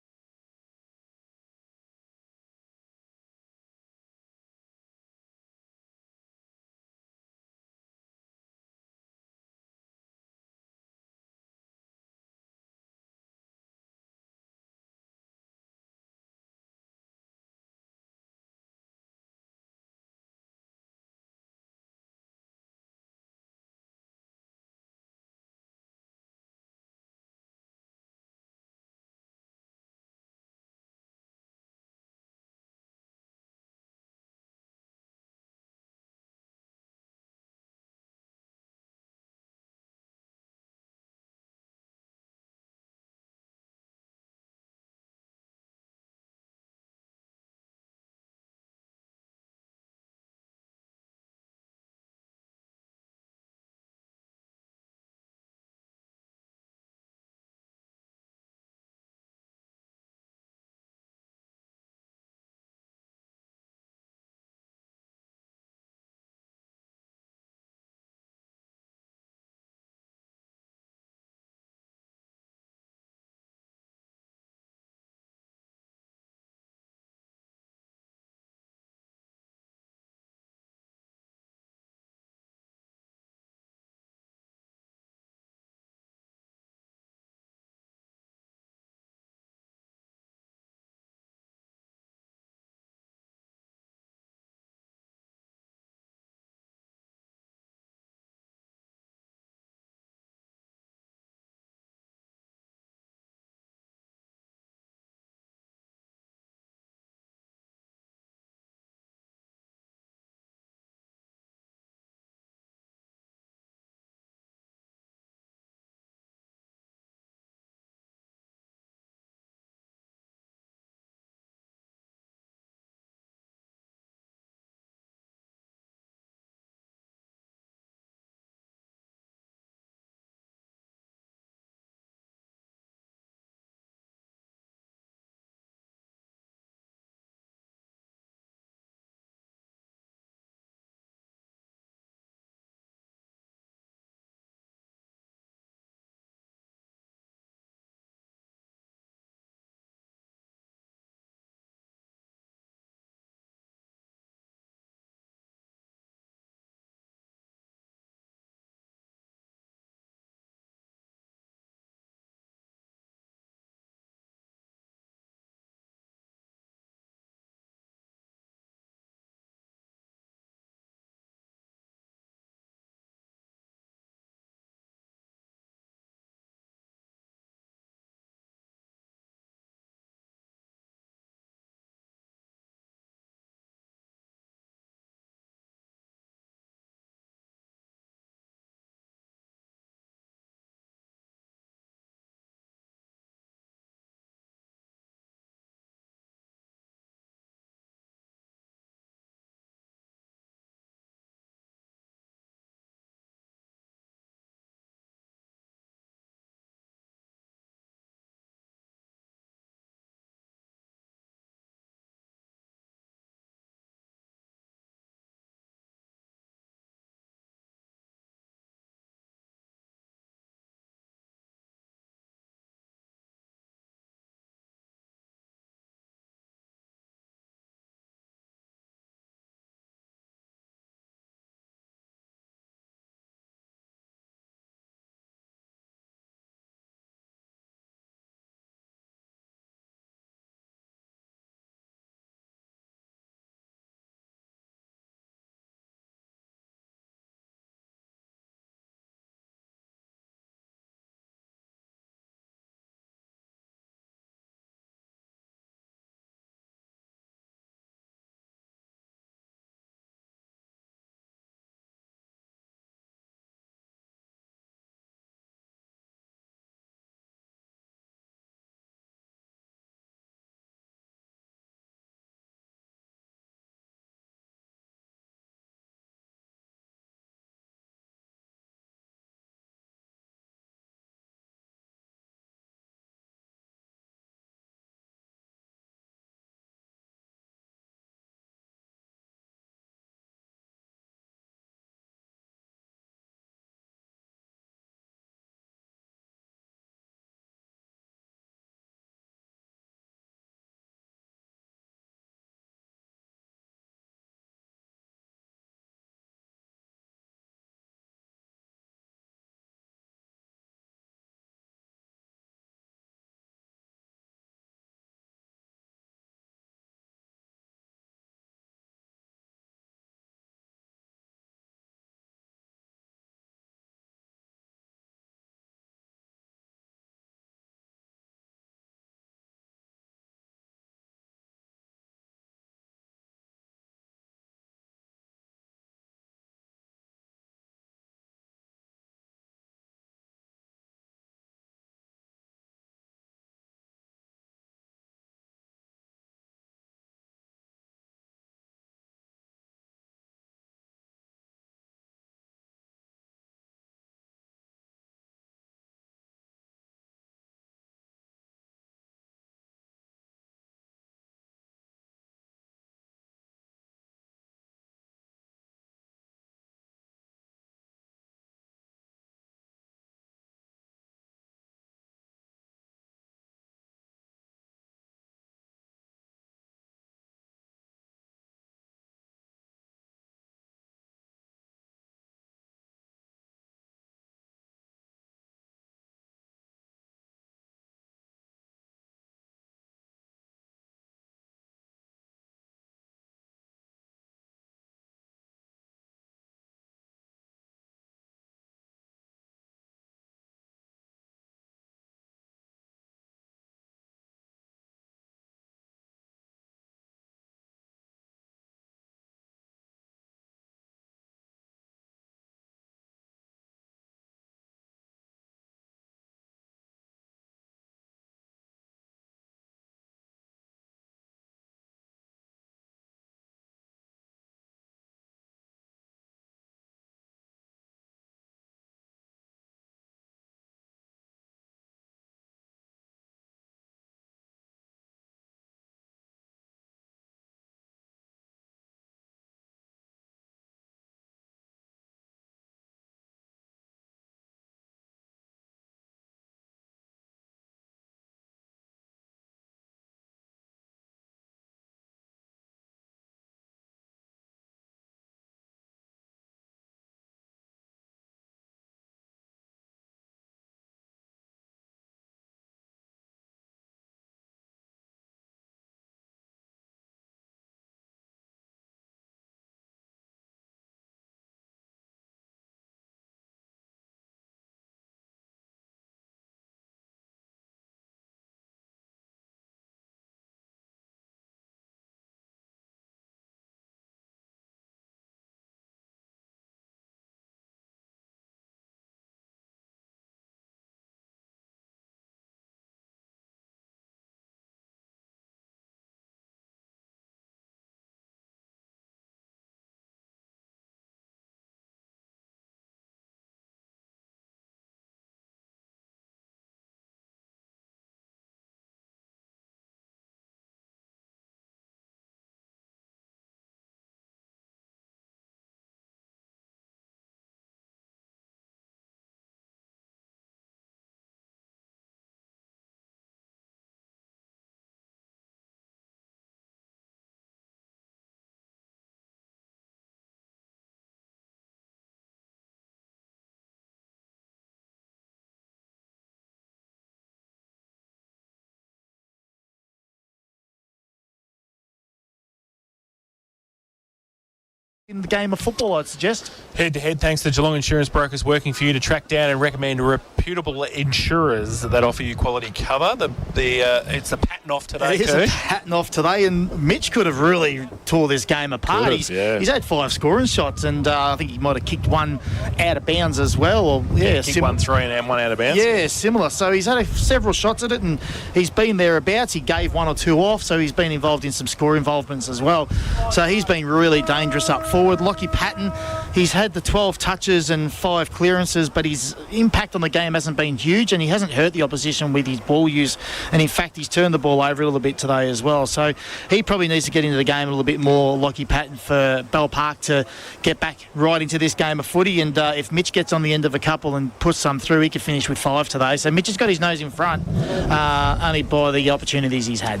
in the game of football, I'd suggest. Head-to-head, thanks to Geelong Insurance Brokers, working for you to track down and recommend reputable insurers that offer you quality cover. It's a pattern off today, It is a pattern off today, and Mitch could have really tore this game apart. He's had 5 scoring shots, and I think he might have kicked one out of bounds as well. Or kicked 1 3 and 1 out of bounds. Yeah, similar. So he's had several shots at it, and he's been thereabouts. He gave 1 or 2 off, so he's been involved in some score involvements as well. So he's been really dangerous up forward. Lockie Patton, he's had the 12 touches and 5 clearances, but his impact on the game hasn't been huge, and he hasn't hurt the opposition with his ball use. And in fact, he's turned the ball over a little bit today as well. So he probably needs to get into the game a little bit more, Lockie Patton, for Bell Park to get back right into this game of footy. And if Mitch gets on the end of a couple and puts some through, he could finish with 5 today. So Mitch has got his nose in front, only by the opportunities he's had.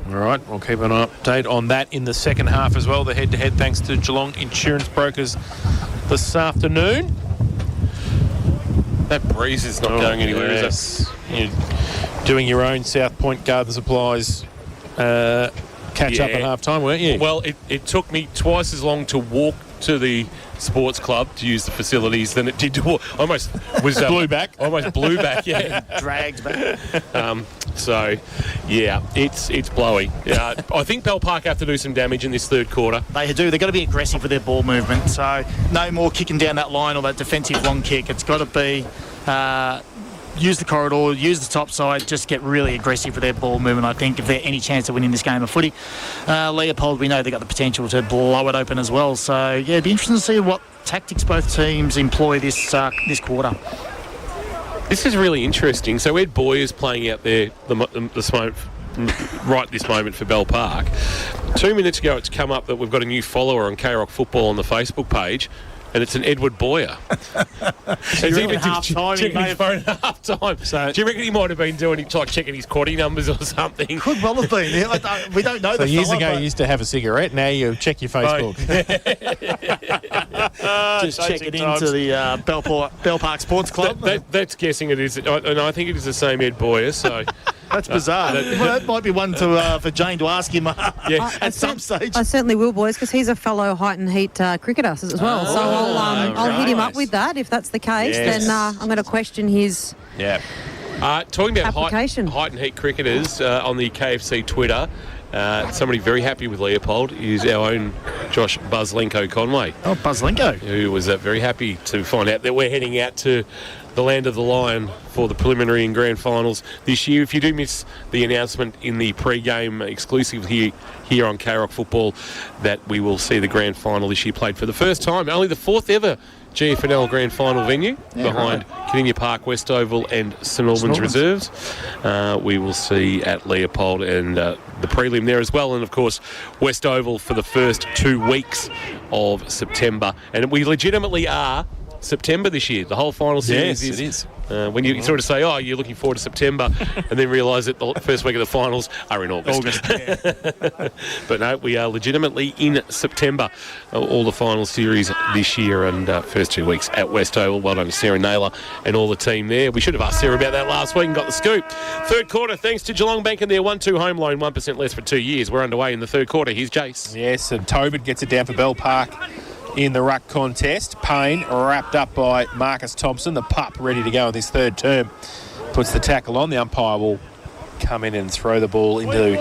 All right, we'll keep an update on that in the second half as well. The head-to-head, thanks to Geelong Insurance Brokers this afternoon. That breeze is not going anywhere, is it? You're doing your own South Point Garden Supplies catch up at half time, weren't you? Well, it took me twice as long to walk to the sports club to use the facilities than it did to walk. Almost was blew back. Almost blew back. Yeah, dragged back. So, yeah, it's blowy. I think Bell Park have to do some damage in this third quarter. They do. They've got to be aggressive with their ball movement. So no more kicking down that line or that defensive long kick. It's got to be use the corridor, use the top side, just get really aggressive with their ball movement, I think, if there's any chance of winning this game of footy. Leopold, we know they've got the potential to blow it open as well. So, yeah, it'd be interesting to see what tactics both teams employ this quarter. This is really interesting. So Ed Boy is playing out there right this moment for Bell Park. 2 minutes ago, it's come up that we've got a new follower on K-Rock Football on the Facebook page, and it's an Edward Boyer. So he's even half-time. Checking his phone at half-time. So, do you reckon he might have been doing like checking his quaddy numbers or something? Could well have been. We don't know. So years ago, you used to have a cigarette. Now you check your Facebook. Just check it into the Bell Park Sports Club. That's guessing it is. And I think it is the same Ed Boyer. So that's bizarre. That might be one for Jane to ask him at some stage. I certainly will, boys, because he's a fellow height and heat cricketer as well. So I'll hit him up with that. If that's the case, then I'm going to question his talking about application. height and heat cricketers on the KFC Twitter. Somebody very happy with Leopold is our own Josh Buzzlenko Conway. Oh, Buzzlenko. Who was very happy to find out that we're heading out to the land of the Lion for the preliminary and grand finals this year. If you do miss the announcement in the pre-game exclusive here on K-Rock Football that we will see the grand final this year played for the first time, only the 4th ever GFNL Grand Final venue behind Caninia Park, West Oval and St Albans Reserves. We will see at Leopold and the prelim there as well, and of course West Oval for the first 2 weeks of September. And we legitimately are September this year. The whole final series is. When you sort of say, oh, you're looking forward to September, and then realise that the first week of the finals are in August. But no, we are legitimately in September. All the final series this year and first 2 weeks at West Oval. Well done to Sarah Naylor and all the team there. We should have asked Sarah about that last week and got the scoop. Third quarter, thanks to Geelong Bank and their 1-2 home loan, 1% less for 2 years. We're underway in the third quarter. Here's Jace. Yes, and Tobin gets it down for Bell Park in the ruck contest. Payne wrapped up by Marcus Thompson, the pup ready to go in this third term. Puts the tackle on. The umpire will come in and throw the ball into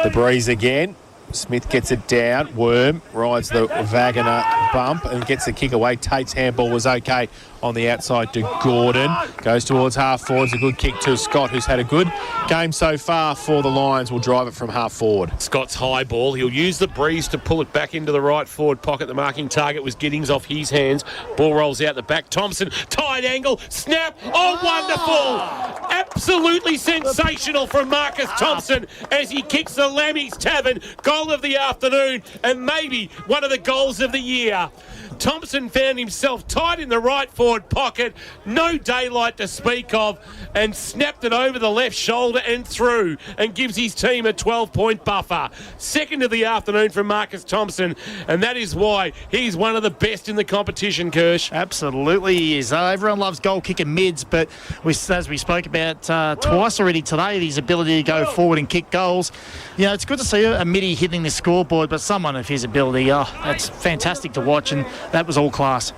the breeze again. Smith gets it down. Worm rides the Wagner bump and gets the kick away. Tate's handball was okay on the outside to Gordon. Goes towards half forward. It's a good kick to Scott, who's had a good game so far for the Lions. Will drive it from half forward. Scott's high ball. He'll use the breeze to pull it back into the right forward pocket. The marking target was Giddings off his hands. Ball rolls out the back. Thompson, tight angle, snap. Oh, wonderful. Absolutely sensational from Marcus Thompson as he kicks the Lammy's Tavern. Goal of the afternoon and maybe one of the goals of the year. Thompson found himself tight in the right forward pocket, no daylight to speak of, and snapped it over the left shoulder and through, and gives his team a 12-point buffer. Second of the afternoon from Marcus Thompson, and that is why he's one of the best in the competition, Kirsch. Absolutely he is. Everyone loves goal kicking mids, but as we spoke about about twice already today, his ability to go forward and kick goals. You know, it's good to see a midi hitting the scoreboard, but someone of his ability, that's fantastic to watch, and that was all class.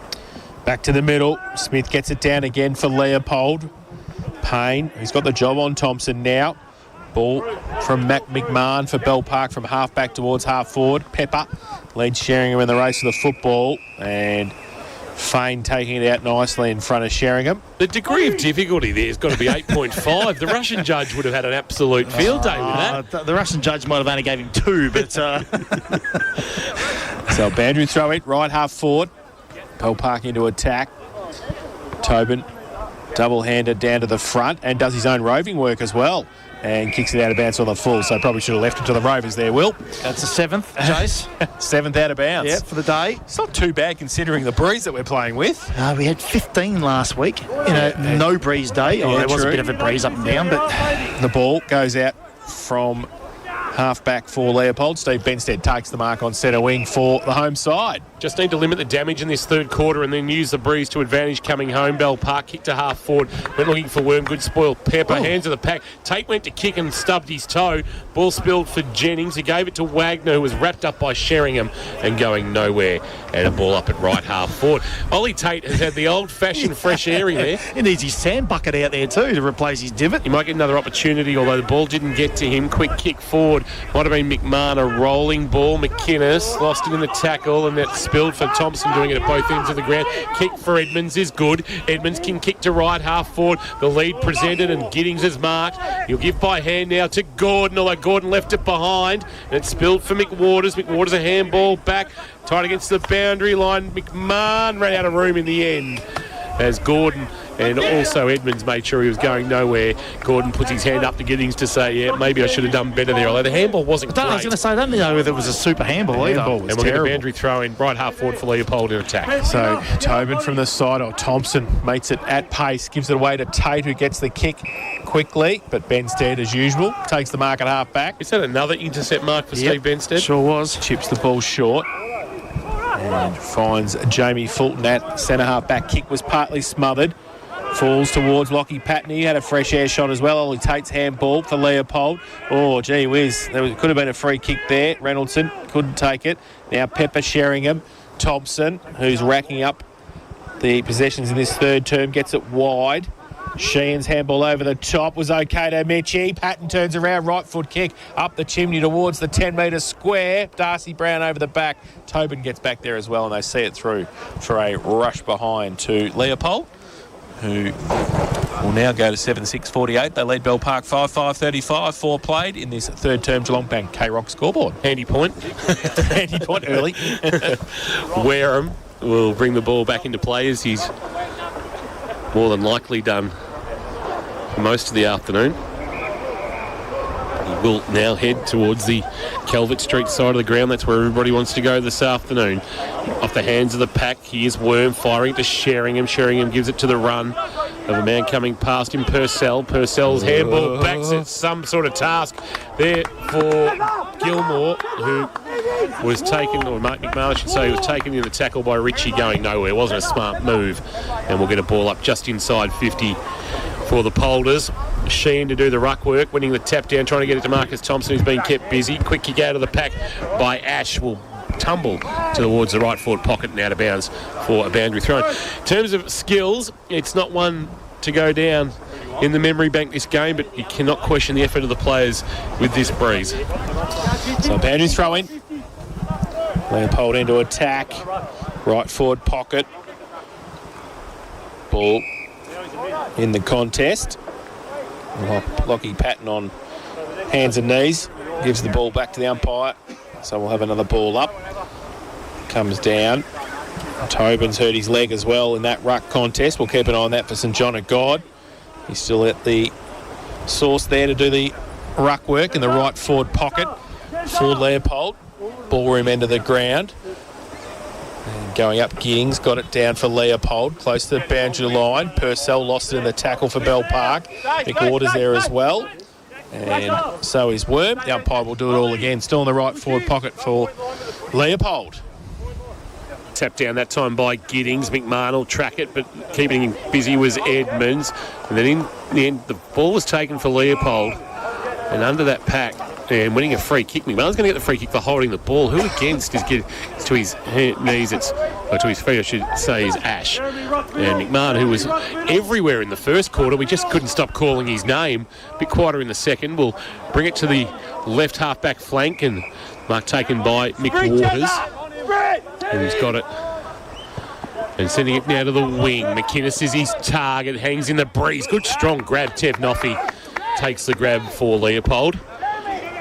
Back to the middle. Smith gets it down again for Leopold. Payne, he's got the job on Thompson now. Ball from Mac McMahon for Bell Park from half back towards half forward. Pepper leads Sheringham in the race for the football, and Fane taking it out nicely in front of Sheringham. The degree of difficulty there has got to be 8.5. The Russian judge would have had an absolute field day with that. The Russian judge might have only gave him 2, but... So boundary throw it, right half forward. Bell Park into attack. Tobin double-handed down to the front and does his own roving work as well. And kicks it out of bounds on the full, so probably should have left it to the Rovers there, Will. That's the 7th, Jace. 7th out of bounds. Yeah, for the day. It's not too bad considering the breeze that we're playing with. We had 15 last week in a no breeze day. There was a bit of a breeze up and down, but... The ball goes out from half-back for Leopold. Steve Benstead takes the mark on centre wing for the home side. Just need to limit the damage in this third quarter and then use the breeze to advantage coming home. Bell Park kicked to half forward. Went looking for Wormgood. Spoiled Pepper. Hands of the pack. Tate went to kick and stubbed his toe. Ball spilled for Jennings. He gave it to Wagner, who was wrapped up by Sheringham and going nowhere. And a ball up at right half forward. Ollie Tate has had the old-fashioned fresh airy there. He needs his sand bucket out there too to replace his divot. He might get another opportunity, although the ball didn't get to him. Quick kick forward. Might have been McMahon, a rolling ball. McInnes lost it in the tackle, and that spilled for Thompson, doing it at both ends of the ground. Kick for Edmonds is good. Edmonds can kick to right half forward. The lead presented, and Giddings is marked. He'll give by hand now to Gordon, although Gordon left it behind. And it spilled for McWaters. McWaters a handball back, tied against the boundary line. McMahon ran out of room in the end as Gordon and also Edmonds made sure he was going nowhere. Gordon puts his hand up to Giddings to say, yeah, maybe I should have done better there, although the handball wasn't great. I was going to say, I don't know whether it was a super handball either. Handball was and we'll terrible. get a boundary throw in right half forward for Leopold in attack. So Tobin from the side, or Thompson meets it at pace, gives it away to Tate, who gets the kick quickly, but Benstead, as usual, takes the mark at half back. Is that another intercept mark for Steve Benstead? Sure was. Chips the ball short and finds Jamie Fulton. That centre half back kick was partly smothered. Falls towards Lockie Patton. He had a fresh air shot as well. Ollie Tate's handball for Leopold. Oh, gee whiz. Could have been a free kick there. Reynoldson couldn't take it. Now Pepper Sheringham. Thompson, who's racking up the possessions in this third term, gets it wide. Sheehan's handball over the top was okay to Mitchie. Patton turns around, right foot kick up the chimney towards the 10-metre square. Darcy Brown over the back. Tobin gets back there as well, and they see it through for a rush behind to Leopold, who will now go to 7-6-48. They lead Bell Park 5-5-35. 4 played in this third term Geelong Bank K-Rock scoreboard. Handy point. Handy point early. Wareham will bring the ball back into play, as he's more than likely done for most of the afternoon. He will now head towards the Calvert Street side of the ground. That's where everybody wants to go this afternoon. Off the hands of the pack, here's Worm firing to Sheringham. Sheringham gives it to the run of a man coming past him, Purcell. Purcell's handball backs at some sort of task there for Gilmore, who was taken, or Mark McMahon, I should say, was taken in the tackle by Ritchie, going nowhere. It wasn't a smart move. And we'll get a ball up just inside 50 for the Polders. Sheen to do the ruck work, winning the tap down, trying to get it to Marcus Thompson, who's been kept busy. Quick kick out of the pack by Ash, will tumble towards the right forward pocket and out of bounds for a boundary throw. In terms of skills, it's not one to go down in the memory bank this game, but you cannot question the effort of the players with this breeze. So boundary throw in. Leopold into attack. Right forward pocket. Ball in the contest. Lockie Patton on hands and knees. Gives the ball back to the umpire. So we'll have another ball up. Comes down. Tobin's hurt his leg as well in that ruck contest. We'll keep an eye on that for St John of God. He's still at the source there to do the ruck work in the right forward pocket for Leopold. Ballroom end of the ground. And going up, Giddings got it down for Leopold, close to the boundary line. Purcell lost it in the tackle for Bell Park. McWaters there as well. And so is Worm. The umpire will do it all again. Still in the right forward pocket for Leopold. Tapped down that time by Giddings. McMahon will track it, but keeping him busy was Edmonds. And then in the end, the ball was taken for Leopold. And under that pack, and winning a free kick. McMahon's going to get the free kick for holding the ball. Who against is getting to his knees? Or to his feet, I should say, is Ash. And McMahon, who was everywhere in the first quarter, we just couldn't stop calling his name. A bit quieter in the second. We'll bring it to the left half-back flank, and mark taken by Mick Waters. And he's got it. And sending it now to the wing. McInnes is his target, hangs in the breeze. Good strong grab. Tev Noffey takes the grab for Leopold.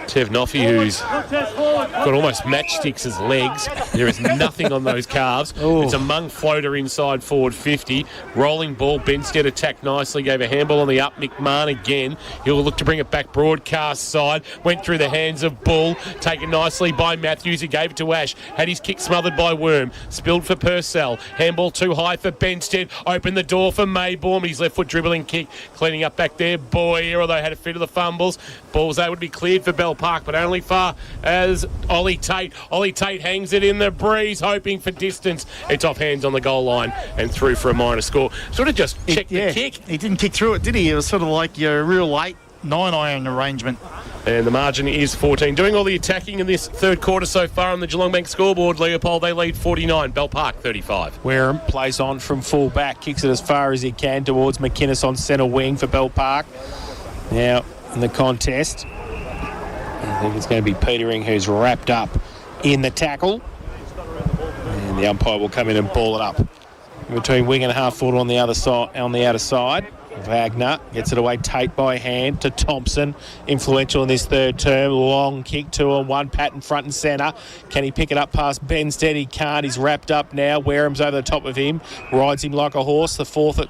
Tev Noffey, who's got almost matchsticks as legs. There is nothing on those calves. It's a mung floater inside forward 50. Rolling ball. Benstead attacked nicely. Gave a handball on the up. McMahon again. He'll look to bring it back broadcast side. Went through the hands of Bull. Taken nicely by Matthews, who gave it to Ash. Had his kick smothered by Worm. Spilled for Purcell. Handball too high for Benstead. Opened the door for Maybaum. His left foot dribbling kick. Cleaning up back there. Boyer, although had a fit of the fumbles. Ball was able to be cleared for Bell Park, but only far as Ollie Tate. Ollie Tate hangs it in the breeze, hoping for distance. It's off hands on the goal line and through for a minor score. Sort of just checked the kick. He didn't kick through it, did he? It was sort of like your real late 9-iron arrangement. And the margin is 14. Doing all the attacking in this third quarter so far on the Geelong Bank scoreboard, Leopold, they lead 49. Bell Park, 35. Wareham plays on from full back, kicks it as far as he can towards McInnes on centre wing for Bell Park. Now, in the contest, I think it's going to be Petering who's wrapped up in the tackle. And the umpire will come in and ball it up. Between wing and half forward on the other side, on the outer side. Wagner gets it away, Tate by hand to Thompson. Influential in this third term. Long kick, 2-on-1, Patton front and centre. Can he pick it up past Benstead? He can't. He's wrapped up now. Wareham's over the top of him. Rides him like a horse. The fourth at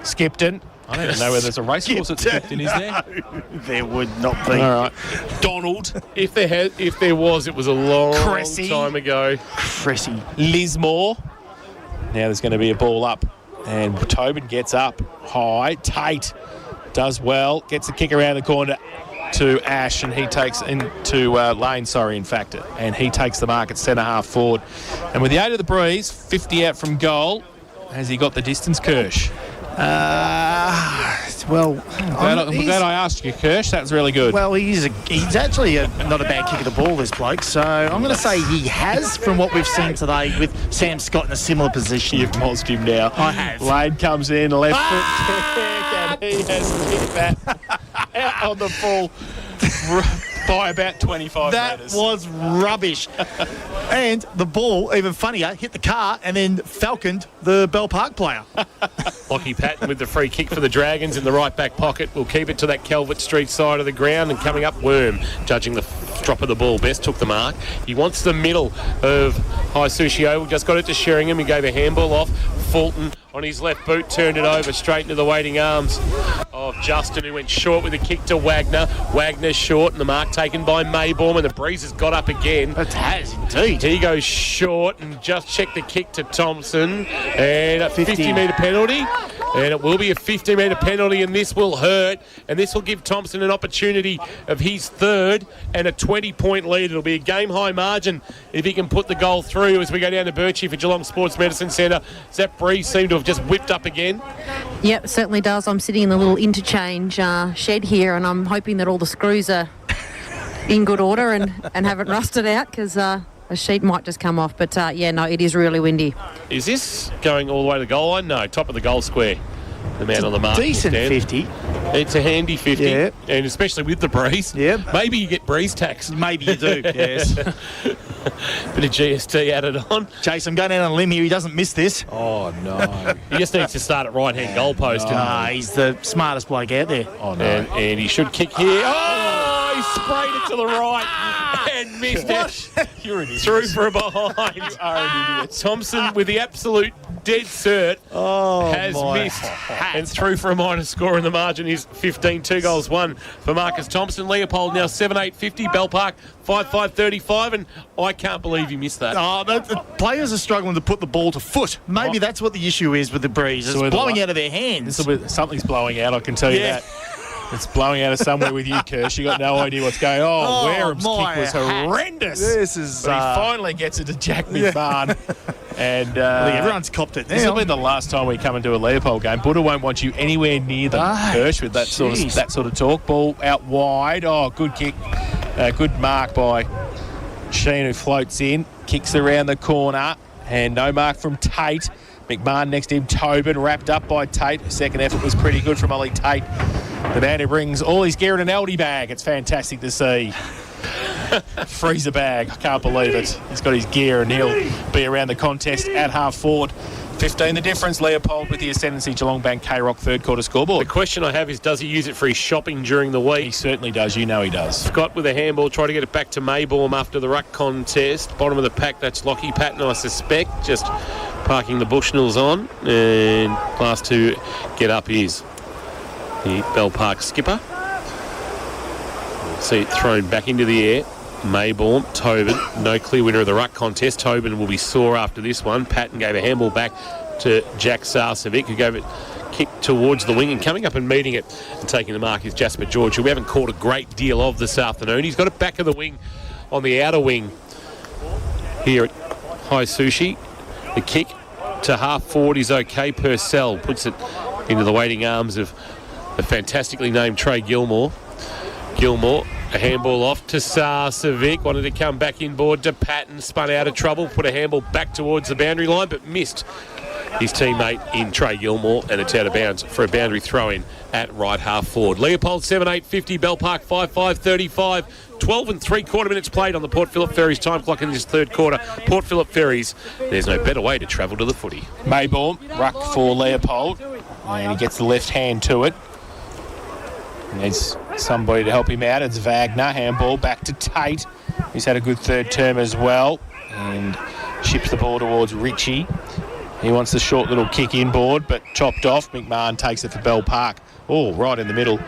Skipton. I don't even know whether there's a racecourse at Skipton, is there? There would not be. All right. Donald. If there was, it was a long time ago. Cressy. Lismore. Now there's going to be a ball up. And Tobin gets up high. Tate does well. Gets the kick around the corner to Ash, and he takes into Lane, and he takes the mark at centre half forward. And with the aid of the breeze, 50 out from goal. Has he got the distance, Kirsch? Well, I'm glad I asked you, Kirsch. That was really good. Well, he's actually not a bad kick of the ball, this bloke. So I'm going to say he has, from what we've seen today with Sam Scott in a similar position. You've mozzed him now. I have. Lane comes in, left foot kick, and he has kicked that out on the full by about 25 metres. That was rubbish. And the ball, even funnier, hit the car and then falconed the Bell Park player. Lockie Patton with the free kick for the Dragons in the right back pocket. We'll keep it to that Calvert Street side of the ground, and coming up, Worm judging the drop of the ball. Best took the mark. He wants the middle of High Sushi. Just got it to Sheringham. He gave a handball off. Fulton on his left boot turned it over straight into the waiting arms of Justin, who went short with a kick to Wagner. Wagner short, and the mark taken by Maybaum, and the breeze has got up again. It has indeed. He goes short and just checked the kick to Thompson, and a 50-metre penalty. And it will be a 50-metre penalty, and this will hurt. And this will give Thompson an opportunity of his third and a 20-point lead. It'll be a game-high margin if he can put the goal through as we go down to Birchie for Geelong Sports Medicine Centre. Does that breeze seem to have just whipped up again? Yep, certainly does. I'm sitting in the little interchange shed here, and I'm hoping that all the screws are in good order and haven't rusted out, because a sheet might just come off. But, no, it is really windy. Is this going all the way to the goal line? No, top of the goal square. The man on the mark. Decent 50. It's a handy 50, yeah. And especially with the breeze. Yeah. Maybe you get breeze tax. Maybe you do, yes. Bit of GST added on. Chase, I'm going out on a limb here. He doesn't miss this. Oh, no. He just needs to start at right-hand goal post. He's the smartest bloke out there. Oh, no. And he should kick here. Oh, he sprayed it to the right and missed it. You're an idiot. Through for behind. You are an idiot. Thompson with the absolute dead cert has missed and through for a minor score, and the margin is 15. 2 goals, 1 for Marcus Thompson. Leopold now 7-8-50. Bell Park 5-5-35, and I can't believe he missed that. The players are struggling to put the ball to foot. Maybe that's what the issue is with the breeze. It's blowing out of their hands. Something's blowing out, I can tell you that. It's blowing out of somewhere with you, Kirsch. You got no idea what's going on. Oh, Wareham's my kick was horrendous. This is. But he finally gets it to Jack McMahon. And I think everyone's copped it now. this will be the last time we come into a Leopold game. Buddha won't want you anywhere near them, Kirsch, with that sort of talk. Ball out wide. Oh, good kick. Good mark by Sheen, who floats in, kicks around the corner, and no mark from Tate. McMahon next to him, Tobin, wrapped up by Tate. Second effort was pretty good from Ollie Tate. The man who brings all his gear in an Aldi bag. It's fantastic to see. Freezer bag. I can't believe it. He's got his gear and he'll be around the contest at half forward. 15 the difference. Leopold with the ascendancy. Geelong Bank K-Rock third quarter scoreboard. The question I have is, does he use it for his shopping during the week? He certainly does. You know he does. Scott with a handball, try to get it back to Maybaum after the ruck contest. Bottom of the pack, that's Lockie Patton, I suspect. Just parking the Bushnells on. And last to get up is the Bell Park skipper. See it thrown back into the air. Maybaum, Tobin, no clear winner of the ruck contest. Tobin will be sore after this one. Patton gave a handball back to Jack Sarcevic, who gave it kick towards the wing, and coming up and meeting it and taking the mark is Jasper George, who we haven't caught a great deal of this afternoon. He's got it back of the wing on the outer wing here at High Sushi. The kick to half forward is okay. Purcell puts it into the waiting arms of the fantastically named Trey Gilmore. Gilmore, a handball off to Sarcevic, wanted to come back inboard to Patton, spun out of trouble, put a handball back towards the boundary line, but missed his teammate in Trey Gilmore, and it's out of bounds for a boundary throw-in at right half forward. Leopold 7-8-50, Bell Park 5-5-35, 12 and 3/4 minutes played on the Port Phillip Ferries time clock in this third quarter. Port Phillip Ferries, there's no better way to travel to the footy. Maybaum, ruck for Leopold, and he gets the left hand to it. Needs somebody to help him out. It's Wagner. Handball back to Tate. He's had a good third term as well. And ships the ball towards Ritchie. He wants the short little kick inboard, but chopped off. McMahon takes it for Bell Park. Oh, right in the middle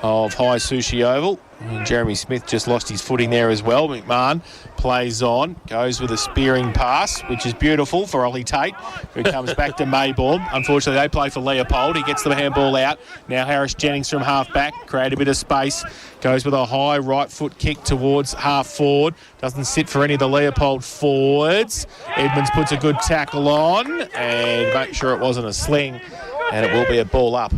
of High Sushi Oval. And Jeremy Smith just lost his footing there as well. McMahon plays on, goes with a spearing pass, which is beautiful for Ollie Tate, who comes back to Maybaum. Unfortunately, they play for Leopold. He gets the handball out. Now Harris Jennings from half back, create a bit of space, goes with a high right foot kick towards half forward. Doesn't sit for any of the Leopold forwards. Edmonds puts a good tackle on and make sure it wasn't a sling, and it will be a ball up.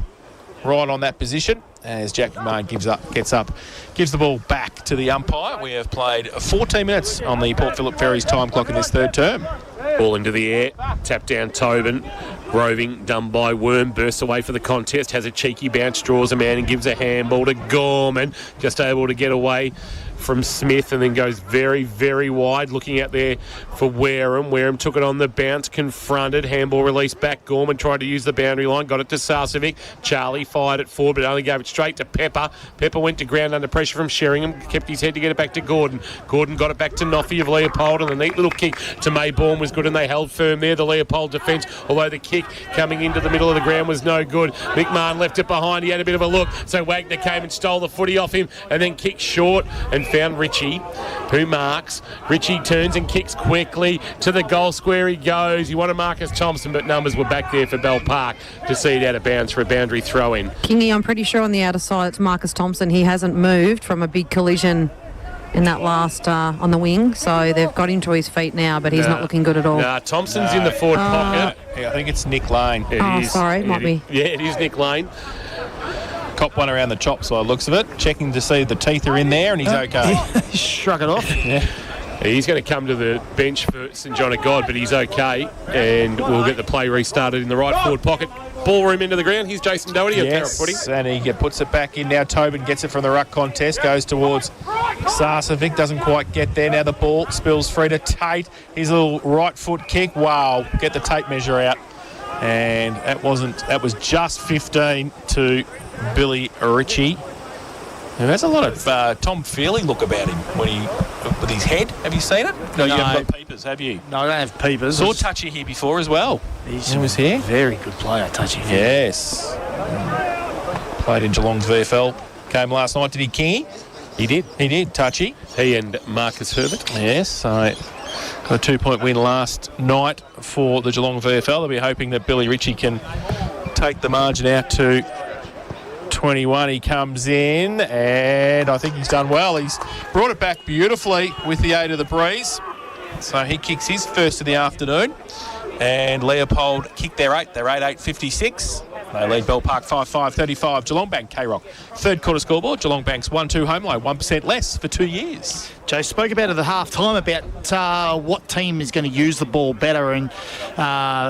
Right on that position as Jack McMahon gives the ball back to the umpire. We have played 14 minutes on the Port Phillip Ferries time clock in this third term. Ball into the air, tap down Tobin, roving, done by Worm, bursts away for the contest, has a cheeky bounce, draws a man and gives a handball to Gorman, just able to get away from Smith and then goes very, very wide, looking out there for Wareham. Wareham took it on the bounce, confronted, handball released back. Gorman tried to use the boundary line, got it to Sarcevic. Charlie fired it forward, but only gave it straight to Pepper. Pepper went to ground under pressure from Sheringham, kept his head to get it back to Gordon. Gordon got it back to Noffy of Leopold, and a neat little kick to Maybaum was good, and they held firm there, the Leopold defence, although the kick coming into the middle of the ground was no good. McMahon left it behind, he had a bit of a look, so Wagner came and stole the footy off him, and then kicked short and found Ritchie, who marks. Ritchie turns and kicks quickly to the goal square he goes. You want to Marcus Thompson, but numbers were back there for Bell Park to see it out of bounds for a boundary throw-in. Kingy, I'm pretty sure on the outer side it's Marcus Thompson. He hasn't moved from a big collision in that last on the wing, so they've got him to his feet now, but he's not looking good at all. Thompson's in the forward pocket. I think it's Nick Lane. Sorry, might be. Yeah, it is Nick Lane. Cop one around the chop side, looks of it. Checking to see the teeth are in there, and he's okay. Shrug it off. Yeah. He's going to come to the bench for St John of God, but he's okay, and we'll get the play restarted in the right forward pocket. Ball room into the ground. Here's Jason Doherty of Carrot Footy. And he puts it back in now. Tobin gets it from the ruck contest, goes towards Sarcevic, doesn't quite get there. Now the ball spills free to Tate. His little right foot kick. Wow, get the tape measure out. And that was just 15 to Billy Ritchie. And there's a lot of Tom Feely look about him with his head. Have you seen it? No, you haven't got peepers, have you? No, I don't have peepers. Saw Touchy here before as well. He was here. Very good player, Touchy. Yes. Played in Geelong's VFL game last night. Did he, Kingy? He did, Touchy. He and Marcus Herbert. Yes, so got a 2-point win last night for the Geelong VFL. They'll be hoping that Billy Ritchie can take the margin out to 21, he comes in, and I think he's done well. He's brought it back beautifully with the aid of the breeze. So he kicks his first of the afternoon. And Leopold kicked their 8. They're 8-8-56. They lead Bell Park 5-5-35. Geelong Bank, K-Rock. Third quarter scoreboard. Geelong Bank's 1-2 home line. 1% less for 2 years. Joe spoke about it at half-time about what team is going to use the ball better and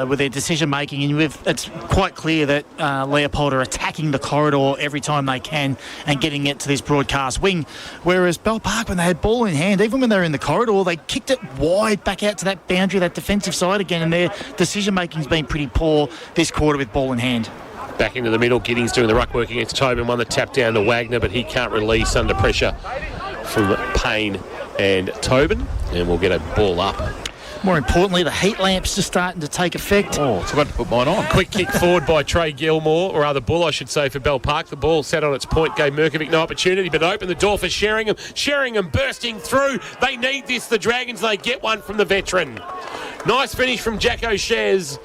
with their decision-making. And it's quite clear that Leopold are attacking the corridor every time they can and getting it to this broadcast wing. Whereas Bell Park, when they had ball in hand, even when they were in the corridor, they kicked it wide back out to that boundary, that defensive side again. And their decision-making's been pretty poor this quarter with ball in hand. Back into the middle. Giddings doing the ruck work against Tobin. Won the tap down to Wagner, but he can't release under pressure from Payne and Tobin. And we'll get a ball up. More importantly, the heat lamp's just starting to take effect. Oh, forgot to put mine on. Quick kick forward by Trey Gilmore, or rather Bull, I should say, for Bell Park. The ball sat on its point, gave Mirkovic no opportunity, but opened the door for Sheringham. Sheringham bursting through. They need this, the Dragons. They get one from the veteran. Nice finish from Jack O'Shares.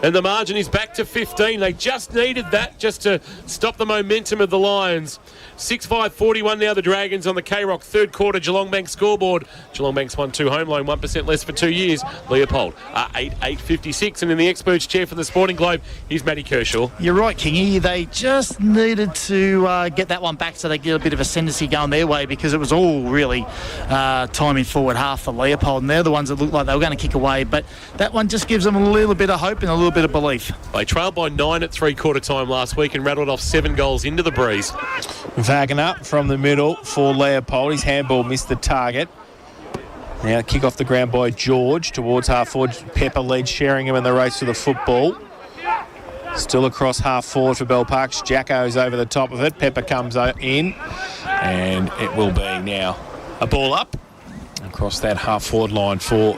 And the margin is back to 15. They just needed that just to stop the momentum of the Lions. 6-5-41 now, the Dragons on the K-Rock third quarter Geelong Bank scoreboard. Geelong Bank's 1-2 home line, 1% less for 2 years. Leopold 8-8-56. And in the experts chair for the Sporting Globe, here's Matty Kershaw. You're right, Kingy. They just needed to get that one back so they get a bit of ascendancy going their way, because it was all really timing forward half for Leopold. And they're the ones that looked like they were going to kick away. But that one just gives them a little bit of hope and a little bit of belief. They trailed by 9 at three-quarter time last week and rattled off 7 goals into the breeze. Wagner from the middle for Leopold. His handball missed the target. Now kick off the ground by George towards half forward. Pepper leads Sheringham in the race to the football. Still across half forward for Bell Park. Jacko's over the top of it. Pepper comes in, and it will be now a ball up across that half forward line for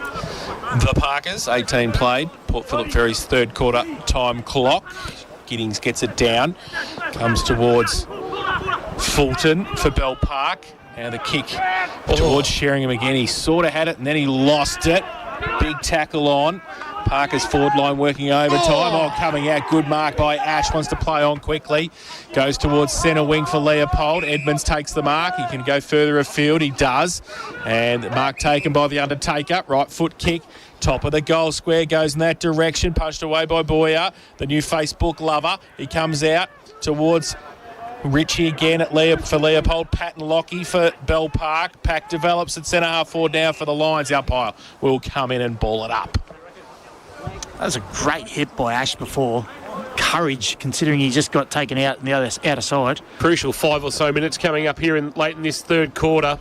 the Parkers. 18 played. Port Phillip Ferry's third quarter time clock. Giddings gets it down. Comes towards Fulton for Bell Park. And the kick towards Sheringham again. He sort of had it and then he lost it. Big tackle on. Parker's forward line working overtime. Oh, coming out. Good mark by Ash. Wants to play on quickly. Goes towards centre wing for Leopold. Edmonds takes the mark. He can go further afield. He does. And the mark taken by the Undertaker. Right foot kick. Top of the goal square. Goes in that direction. Punched away by Boyer. The new Facebook lover. He comes out towards Richie again for Leopold. Patton Lockie for Bell Park. Pack develops at centre half forward now for the Lions. The umpire will come in and ball it up. That was a great hit by Ash before. Courage, considering he just got taken out in the outer side. Crucial 5 or so minutes coming up here late in this third quarter.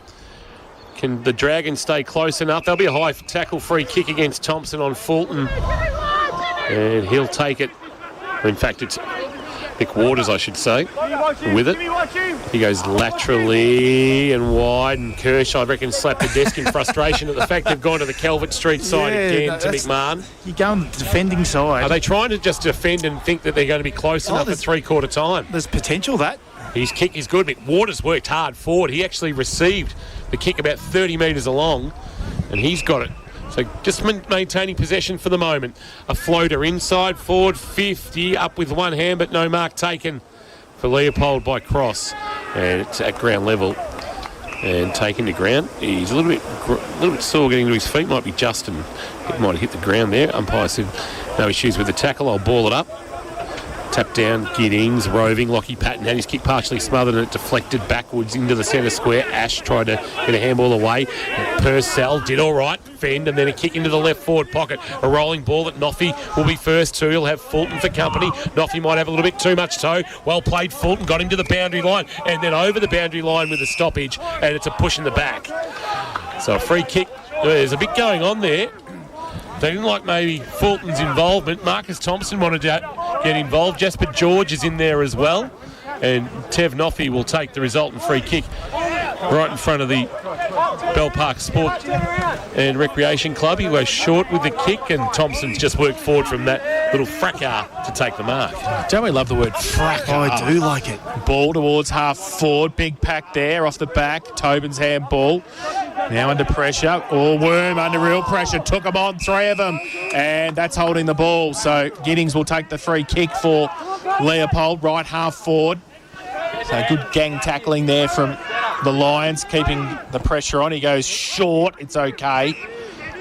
Can the Dragons stay close enough? There'll be a high tackle free kick against Thompson on Fulton. And he'll take it. In fact, it's Mick Waters, I should say, with it. He goes laterally and wide, and Kershaw, I reckon, slapped the desk in frustration at the fact they've gone to the Calvert Street side again to McMahon. You go on the defending side. Are they trying to just defend and think that they're going to be close enough at three-quarter time? There's potential that. His kick is good. Mick Waters worked hard forward. He actually received the kick about 30 metres along, and he's got it. So just maintaining possession for the moment. A floater inside, forward 50, up with one hand, but no mark taken for Leopold by Cross. And it's at ground level and taken to ground. He's a little bit sore getting to his feet. Might be Justin. It might have hit the ground there. Umpire said no issues with the tackle. I'll ball it up. Tap down, Giddings, roving. Lockie Patton had his kick partially smothered and it deflected backwards into the centre square. Ash tried to get a handball away. Purcell did all right, fend, and then a kick into the left forward pocket. A rolling ball that Noffy will be first to. He'll have Fulton for company. Noffy might have a little bit too much toe. Well played, Fulton got him to the boundary line and then over the boundary line with a stoppage, and it's a push in the back. So a free kick. There's a bit going on there. They didn't like maybe Fulton's involvement. Marcus Thompson wanted to get involved. Jasper George is in there as well. And Tev Noffy will take the resultant free kick right in front of the Bell Park Sport and Recreation Club. He was short with the kick, and Thompson's just worked forward from that little fracas to take the mark. Don't we love the word fracas? I do like it. Ball towards half forward. Big pack there off the back. Tobin's handball. Now under pressure. Worm under real pressure. Took them on, 3 of them. And that's holding the ball. So Giddings will take the free kick for Leopold. Right half forward. So good gang tackling there from the Lions, keeping the pressure on. He goes short. It's okay.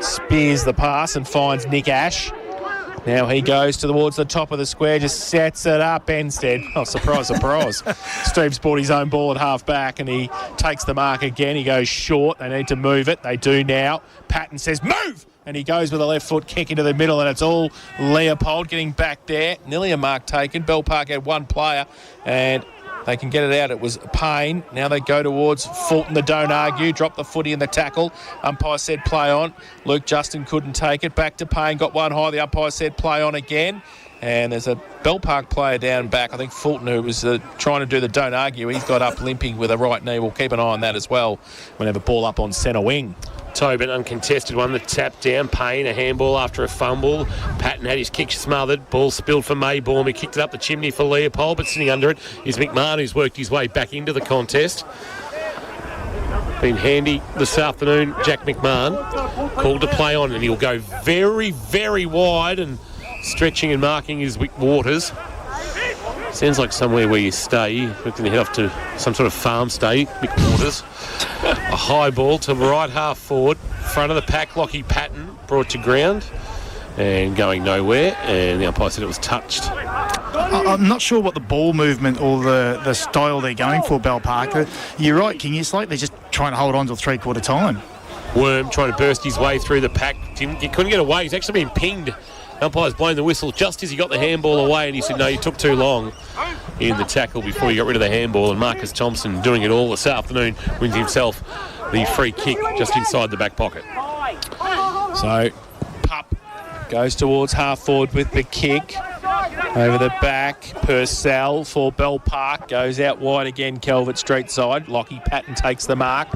Spears the pass and finds Nick Ash. Now he goes towards the top of the square, just sets it up. Benstead. Oh, surprise, surprise. Steve's brought his own ball at half back and he takes the mark again. He goes short. They need to move it. They do now. Patton says, move! And he goes with a left foot kick into the middle, and it's all Leopold getting back there. Nearly a mark taken. Bell Park had one player, and they can get it out. It was Payne. Now they go towards Fulton, the don't argue. Drop the footy in the tackle. Umpire said play on. Luke Justin couldn't take it. Back to Payne. Got one high. The umpire said play on again. And there's a Bell Park player down back. I think Fulton, who was trying to do the don't argue. He's got up limping with a right knee. We'll keep an eye on that as well. We'll have a ball up on centre wing. Tobin, uncontested one, the tap down. Payne, a handball after a fumble. Patton had his kick smothered. Ball spilled for Maybaum. He kicked it up the chimney for Leopold, but sitting under it is McMahon, who's worked his way back into the contest. Been handy this afternoon, Jack McMahon. Called to play on, and he'll go very, very wide and stretching and marking his Wick Waters. Sounds like somewhere where you stay. We're going to head off to some sort of farm stay, Wick Waters. A high ball to right half forward, front of the pack. Lockie Patton brought to ground and going nowhere, and the umpire said it was touched. I'm not sure what the ball movement or the style they're going for, Bell Park. You're right, King. It's like they're just trying to hold on till three-quarter time. Worm trying to burst his way through the pack. Couldn't get away. He's actually been pinged. Umpire's blown the whistle just as he got the handball away, and he said, no, you took too long in the tackle before you got rid of the handball. And Marcus Thompson, doing it all this afternoon, wins himself the free kick just inside the back pocket. So Pup goes towards half forward with the kick. Over the back, Purcell for Bell Park. Goes out wide again, Calvert Street side. Lockie Patton takes the mark.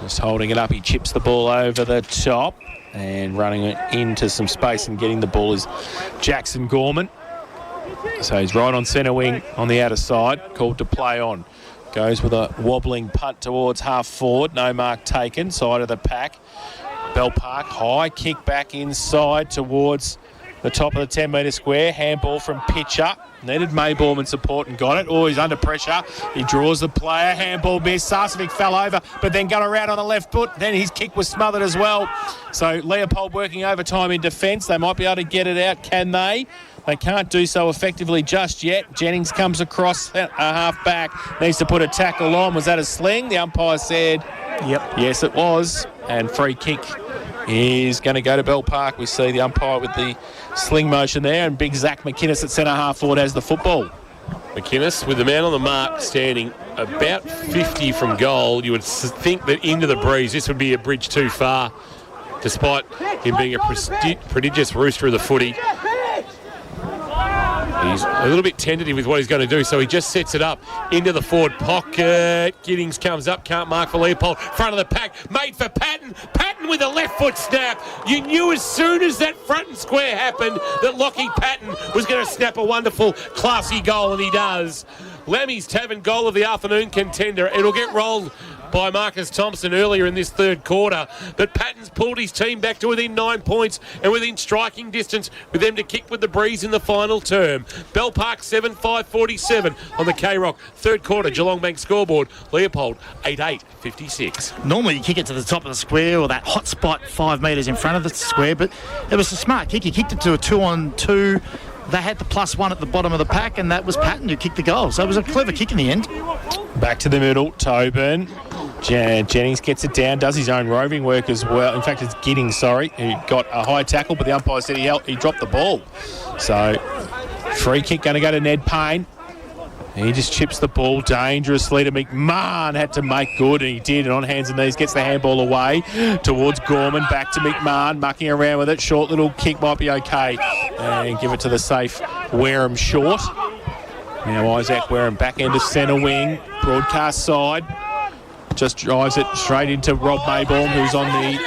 Just holding it up, he chips the ball over the top. And running it into some space and getting the ball is Jackson Gorman. So he's right on centre wing on the outer side, called to play on. Goes with a wobbling punt towards half forward, no mark taken, side of the pack. Bell Park, high kick back inside towards the top of the 10-metre square. Handball from Pitcher. Needed Maybaum in support and got it. Oh, he's under pressure. He draws the player. Handball miss. Sarcevic fell over, but then got around on the left foot. Then his kick was smothered as well. So Leopold working overtime in defence. They might be able to get it out. Can they? They can't do so effectively just yet. Jennings comes across a half back. Needs to put a tackle on. Was that a sling? The umpire said, yep. Yes, it was. And free kick is going to go to Bell Park. We see the umpire with the sling motion there, and big Zach McInnes at centre half forward has the football. McInnes with the man on the mark standing about 50 from goal. You would think that into the breeze this would be a bridge too far, despite him being a prodigious rooster of the footy. He's a little bit tentative with what he's going to do, so he just sets it up into the forward pocket. Giddings comes up, can't mark for Leopold. Front of the pack, made for Patton. Patton with a left foot snap. You knew as soon as that front and square happened that Lockie Patton was going to snap a wonderful, classy goal, and he does. Lammy's Tavern goal of the afternoon contender. It'll get rolled by Marcus Thompson earlier in this third quarter, but Patton's pulled his team back to within 9 points and within striking distance with them to kick with the breeze in the final term. Bell Park 7-5-47 on the K-Rock third quarter Geelong Bank scoreboard. Leopold 8-8-56. Normally you kick it to the top of the square or that hot spot 5 metres in front of the square, but it was a smart kick. He kicked it to a 2-on-2. They had the +1 at the bottom of the pack, and that was Patton who kicked the goal. So it was a clever kick in the end. Back to the middle, Tobin. Jennings gets it down, does his own roving work as well. In fact, it's Giddings, who got a high tackle, but the umpire said he dropped the ball. So, free kick going to go to Ned Payne. He just chips the ball dangerously to McMahon. Had to make good, and he did. And on hands and knees, gets the handball away towards Gorman. Back to McMahon, mucking around with it. Short little kick might be okay. And give it to the safe Wareham short. Now Isaac Wareham back end of centre wing. Broadcast side. Just drives it straight into Rob Maybaum, who's on the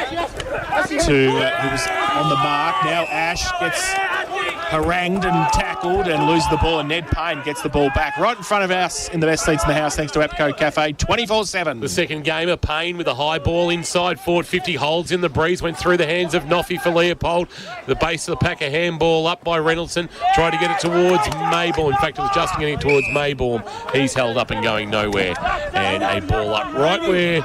mark. Now Ash gets harangued and tackled and loses the ball, and Ned Payne gets the ball back right in front of us in the best seats in the house thanks to Apco Cafe 24/7. The second gamer, Payne with a high ball inside forward 50, holds in the breeze, went through the hands of Noffy for Leopold. The base of the pack, a handball up by Reynoldsson, tried to get it towards Mayborn. In fact, it was Justin getting it towards Mayborn. He's held up and going nowhere. And a ball up right where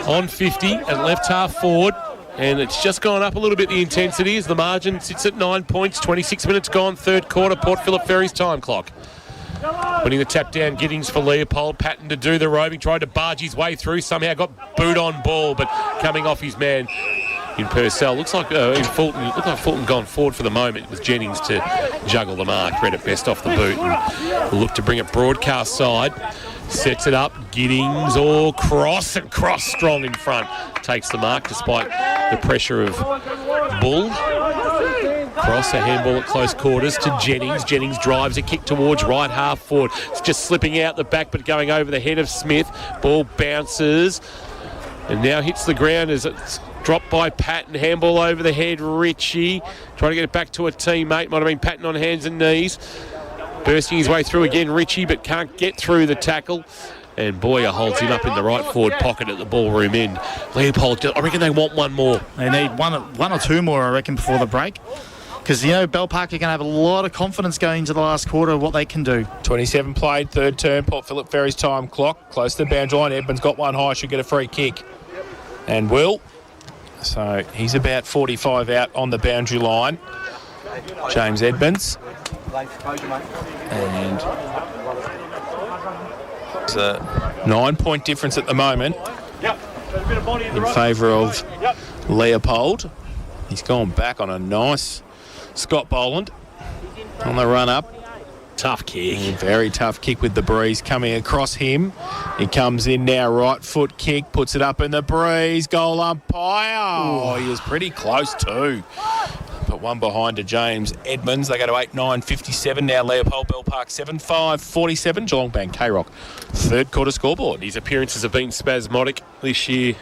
on 50 at left half forward. And it's just gone up a little bit, the intensity, as the margin sits at 9 points. 26 minutes gone, third quarter, Port Phillip Ferry's time clock. Winning the tap down, Giddings for Leopold. Patton to do the roving, tried to barge his way through, somehow got boot on ball, but coming off his man in Purcell. Looks like in Fulton, looked like Fulton gone forward for the moment. It was Jennings to juggle the mark, read it best off the boot, and look to bring it broadcast side. Sets it up, Giddings, cross, and cross strong in front. Takes the mark despite the pressure of Bull. Cross, a handball at close quarters to Jennings. Jennings drives a kick towards right half forward. It's just slipping out the back but going over the head of Smith. Ball bounces and now hits the ground as it's dropped by Patton. Handball over the head, Ritchie. Trying to get it back to a teammate. Might have been Patton on hands and knees. Bursting his way through again, Ritchie, but can't get through the tackle. And Boyer holds him up in the right forward pocket at the ballroom end. Leopold, I reckon they want one more. They need one or two more, I reckon, before the break. Because, Bell Park are going to have a lot of confidence going into the last quarter of what they can do. 27 played, third term, Port Phillip Ferry's time clock. Close to the boundary line. Edmonds got one high, should get a free kick. And will. So he's about 45 out on the boundary line. James Edmonds. And it's a 9-point difference at the moment in favour of Leopold. He's gone back on a nice Scott Boland on the run up. Tough kick. Very tough kick with the breeze coming across him. He comes in now, right foot kick, puts it up in the breeze. Goal umpire. Oh, he was pretty close too. Put one behind to James Edmonds. They go to 8-9-57 now. Leopold, Bell Park 7-5-47. Geelong Bank, K-Rock. Third quarter scoreboard. His appearances have been spasmodic this year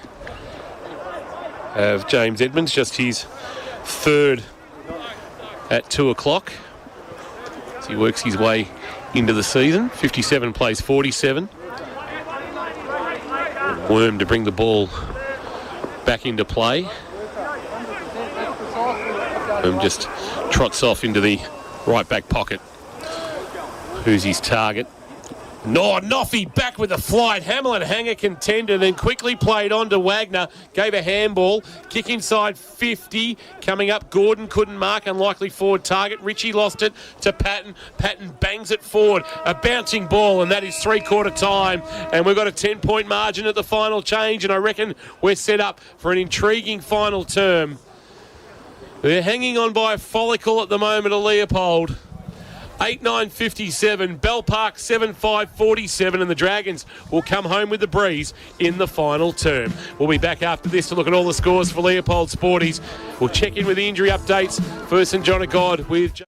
of James Edmonds. Just his third at 2 o'clock as he works his way into the season. 57 plays 47. Worm to bring the ball back into play. Just trots off into the right back pocket. Who's his target? No, Noffy back with the flight. Hamlin hanger contender, then quickly played on to Wagner. Gave a handball. Kick inside 50. Coming up, Gordon couldn't mark. Unlikely forward target. Ritchie lost it to Patton. Patton bangs it forward. A bouncing ball, and that is three-quarter time. And we've got a 10-point margin at the final change, and I reckon we're set up for an intriguing final term. They're hanging on by a follicle at the moment of Leopold. 8-9-57, Bell Park 7-5-47, and the Dragons will come home with the breeze in the final term. We'll be back after this to look at all the scores for Leopold Sporties. We'll check in with the injury updates for St John of God with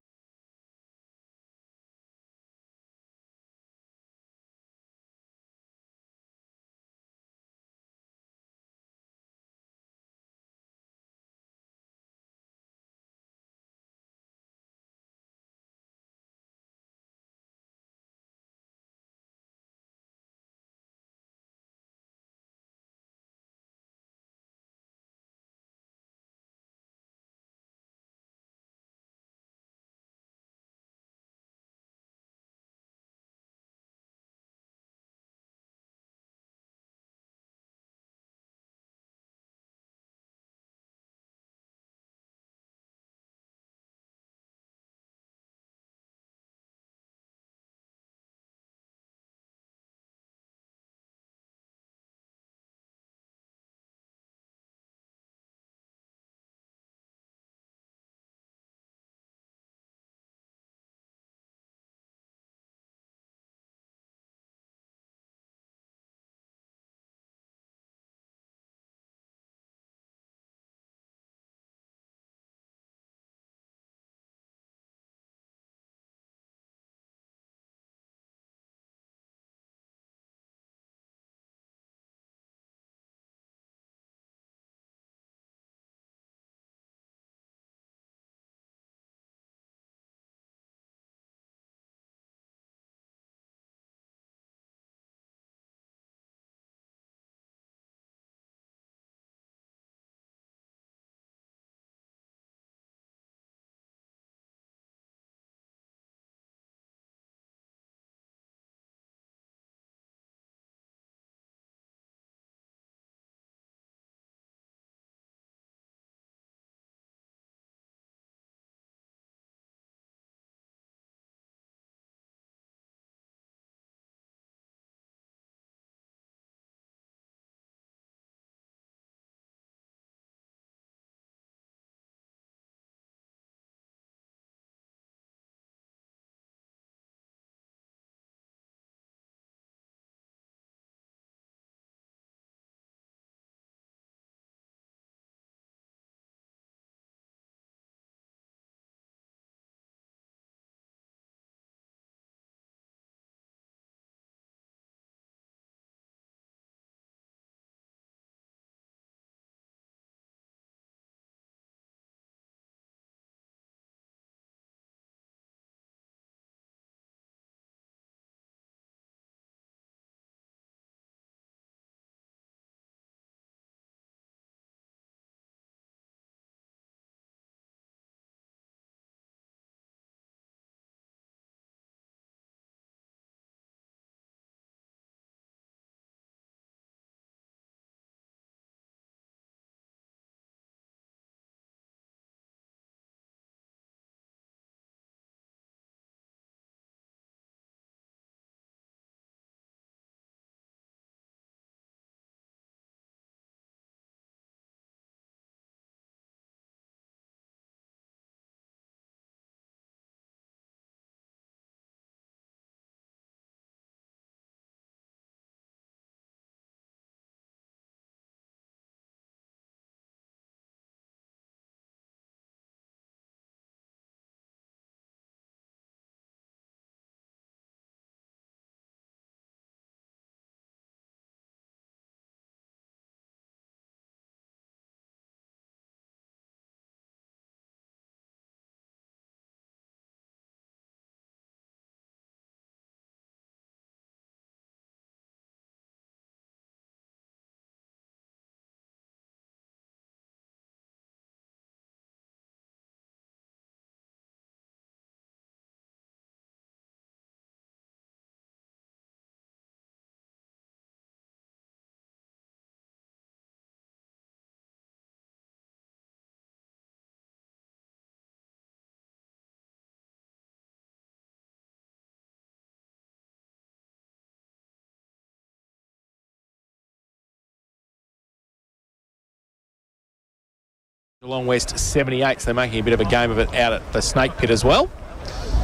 Geelong West 78, so they're making a bit of a game of it out at the Snake Pit as well.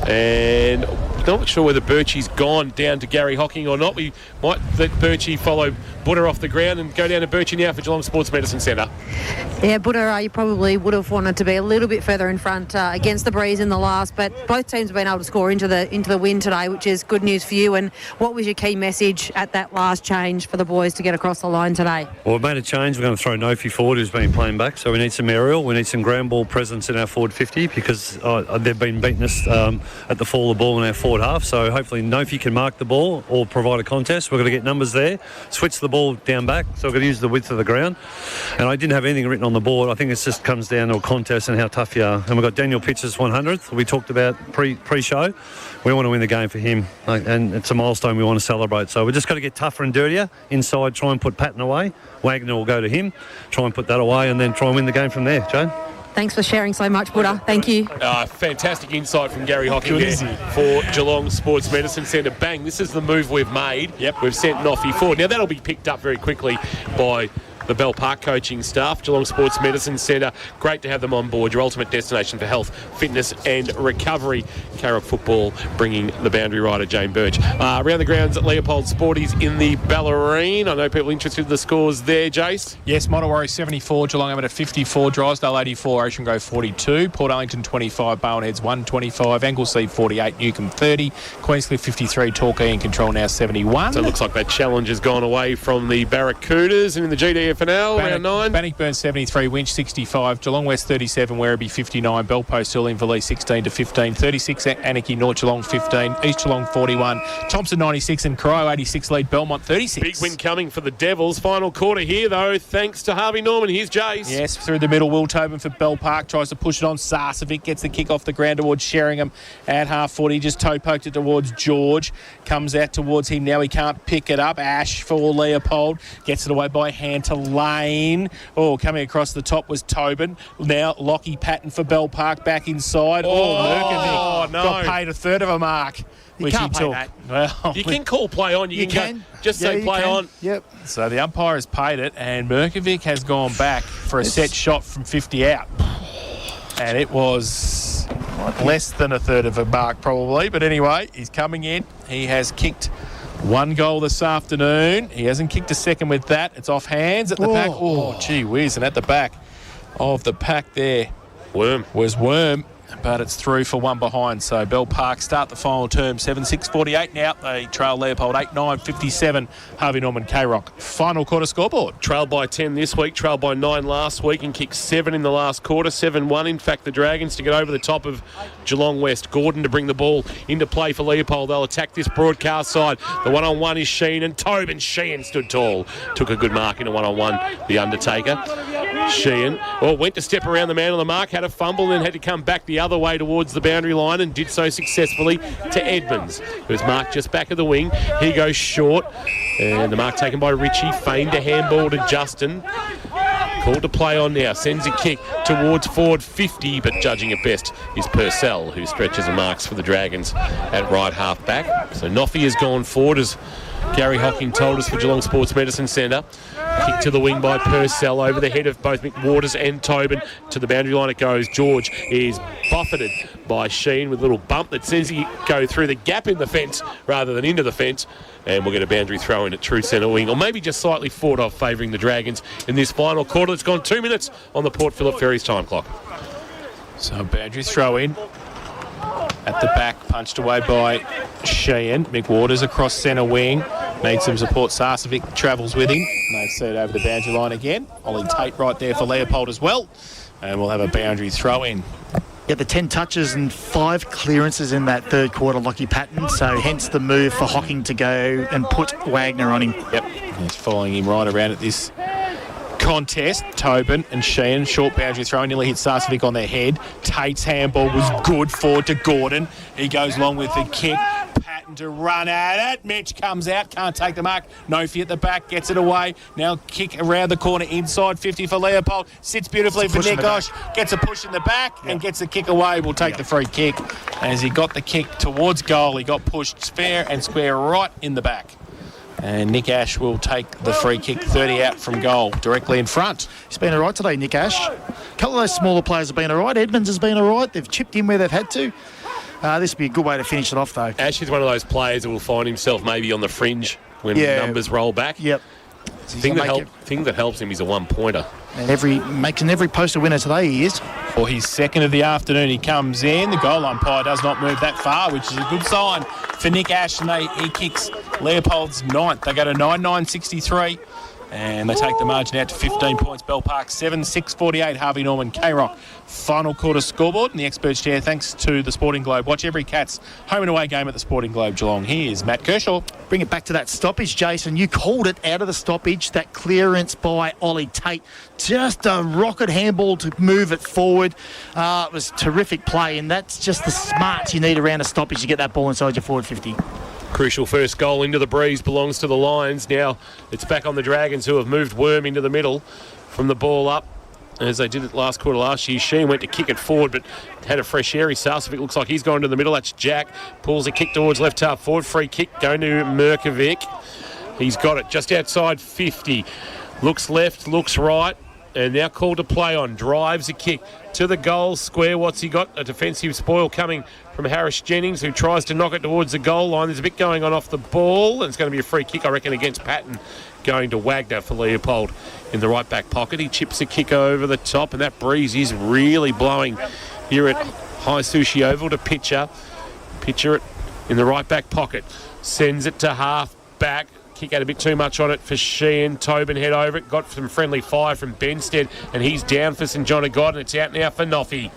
And not sure whether Birchie's gone down to Gary Hocking or not. We might let Birchie follow Butter off the ground and go down to Birchie now for Geelong Sports Medicine Centre. Yeah, Butter, you probably would have wanted to be a little bit further in front against the breeze in the last, but both teams have been able to score into the win today, which is good news for you. And what was your key message at that last change for the boys to get across the line today? Well, we've made a change. We're going to throw Nofi forward, who's been playing back, so we need some aerial. We need some ground ball presence in our forward 50 because they've been beating us at the fall of the ball in our forward half, so hopefully Nofi can mark the ball or provide a contest. We're going to get numbers there, switch the ball down back, so we're going to use the width of the ground. And I didn't have anything written on the board. I think it just comes down to a contest and how tough you are. And we've got Daniel Pitcher's 100th. We talked about pre-show. We want to win the game for him, and it's a milestone we want to celebrate. So we've just got to get tougher and dirtier inside, try and put Patton away. Wagner will go to him, try and put that away, and then try and win the game from there. Jane? Thanks for sharing so much, Buddha. Thank you. Fantastic insight from Gary Hocking there for Geelong Sports Medicine Centre. Bang, this is the move we've made. Yep. We've sent Noffy forward. Now, that'll be picked up very quickly by the Bell Park coaching staff. Geelong Sports Medicine Centre, great to have them on board. Your ultimate destination for health, fitness and recovery. Carrock football bringing the boundary rider, Jane Birch. Around the grounds at Leopold Sporties in the Ballerine. I know people interested in the scores there, Jace. Yes, Model Warrior 74, Geelong Abbott 54, Drysdale 84, Ocean Grove 42, Port Ellington 25, Bowenheads 125, Anglesea 48, Newcombe 30, Queenscliff 53, Torquay in control now 71. So it looks like that challenge has gone away from the Barracudas, and in the GDFNL, round 9. Bannockburn 73, Winch 65, Geelong West 37, Werribee 59, Belpost Hill Inverleigh 16 to 15, 36 Anarchy, North Geelong 15, East Geelong 41, Thompson 96 and Cryo 86 lead Belmont 36. Big win coming for the Devils. Final quarter here, though, thanks to Harvey Norman. Here's Jace. Yes, through the middle, Will Tobin for Bell Park, tries to push it on. Sarcevic gets the kick off the ground towards Sheringham at half foot. He just toe poked it towards George, comes out towards him. Now he can't pick it up. Ash for Leopold, gets it away by hand to Lane. Oh, coming across the top was Tobin. Now Lockie Patton for Bell Park back inside. Merkovic got paid a third of a mark. You which can't he pay took. that. Well, You can call play on. You can just say play on. Yep. so the umpire has paid it, and Merkovic has gone back for a set shot from 50 out. And it was less than a third of a mark probably. But anyway, he's coming in. He has kicked one goal this afternoon. He hasn't kicked a second with that. It's off hands at the back. Oh, gee whiz. And at the back of the pack there was Worm. But it's through for one behind. So Bell Park start the final term 7-6-48 now. They trail Leopold 8-9-57. Harvey Norman K-Rock. Final quarter scoreboard. Trailed by 10 this week, trailed by 9 last week, and kicked 7 in the last quarter. 7-1. In fact, the Dragons to get over the top of Geelong West. Gordon to bring the ball into play for Leopold. They'll attack this broadcast side. The one-on-one is Sheen and Tobin. Sheehan stood tall. Took a good mark in a one-on-one. The Undertaker. Sheehan, went to step around the man on the mark, had a fumble, and then had to come back the other way towards the boundary line, and did so successfully to Edmonds, who's marked just back of the wing. He goes short, and the mark taken by Richie. Feigned a handball to Justin. Called to play on now. Sends a kick towards forward 50, but judging it best is Purcell, who stretches and marks for the Dragons at right half back. So Noffy has gone forward, as Gary Hocking told us, for Geelong Sports Medicine Centre. Kick to the wing by Purcell over the head of both McWaters and Tobin. To the boundary line it goes. George is buffeted by Sheen with a little bump that sends he go through the gap in the fence rather than into the fence. And we'll get a boundary throw in at true centre wing, or maybe just slightly forward off, favouring the Dragons in this final quarter. It's gone 2 minutes on the Port Phillip Ferries time clock. So boundary throw in. At the back, punched away by Sheehan. McWaters across centre wing. Needs some support. Sarcevic travels with him. They see it over the boundary line again. Ollie Tate right there for Leopold as well. And we'll have a boundary throw in. Yeah, the 10 touches and 5 clearances in that third quarter, Lockie Patton. So hence the move for Hocking to go and put Wagner on him. Yep, he's following him right around at this contest. Tobin and Sheehan, short boundary throw, nearly hit Sarcevic on their head. Tate's handball was good forward to Gordon. He goes long with the kick. Patton to run at it. Mitch comes out, can't take the mark. Nofi at the back, gets it away. Now kick around the corner, inside 50 for Leopold. Sits beautifully for Nikosh. Gets a push in the back and gets the kick away. Will take the free kick. As he got the kick towards goal, he got pushed fair and square right in the back. And Nick Ash will take the free kick 30 out from goal, directly in front. He's been all right today, Nick Ash. A couple of those smaller players have been all right. Edmonds has been all right. They've chipped in where they've had to. This would be a good way to finish it off, though. Ash is one of those players that will find himself maybe on the fringe when numbers roll back. Yep. Thing that helps him is a one-pointer. And making every post a winner today, he is. For his second of the afternoon, he comes in. The goal umpire does not move that far, which is a good sign for Nick Ash, and he kicks Leopold's ninth. They go to 9-9-63, and they take the margin out to 15 points. Bell Park 7-6-48. Harvey Norman, K-Rock. Final quarter scoreboard and the experts chair thanks to the Sporting Globe. Watch every Cats home and away game at the Sporting Globe Geelong. Here's Matt Kershaw. Bring it back to that stoppage, Jason. You called it out of the stoppage. That clearance by Ollie Tate. Just a rocket handball to move it forward. It was terrific play, and that's just the smarts you need around a stoppage to get that ball inside your forward 50. Crucial first goal into the breeze belongs to the Lions. Now it's back on the Dragons, who have moved Worm into the middle from the ball up, as they did it last quarter last year. Sheen went to kick it forward, but had a fresh airy. Sarcevic looks like he's gone to the middle. That's Jack. Pulls a kick towards left half forward. Free kick going to Merkovic. He's got it just outside 50. Looks left, looks right, and now called to play on. Drives a kick to the goal square. What's he got? A defensive spoil coming from Harris Jennings, who tries to knock it towards the goal line. There's a bit going on off the ball, and it's going to be a free kick, I reckon, against Patton, going to Wagner for Leopold in the right back pocket. He chips a kick over the top, and that breeze is really blowing here at High Sushi Oval to Pitcher. Pitcher it in the right back pocket. Sends it to half back. Kick out a bit too much on it for Sheehan. Tobin head over it. Got some friendly fire from Benstead, and he's down for St John of God, and it's out now for Noffy.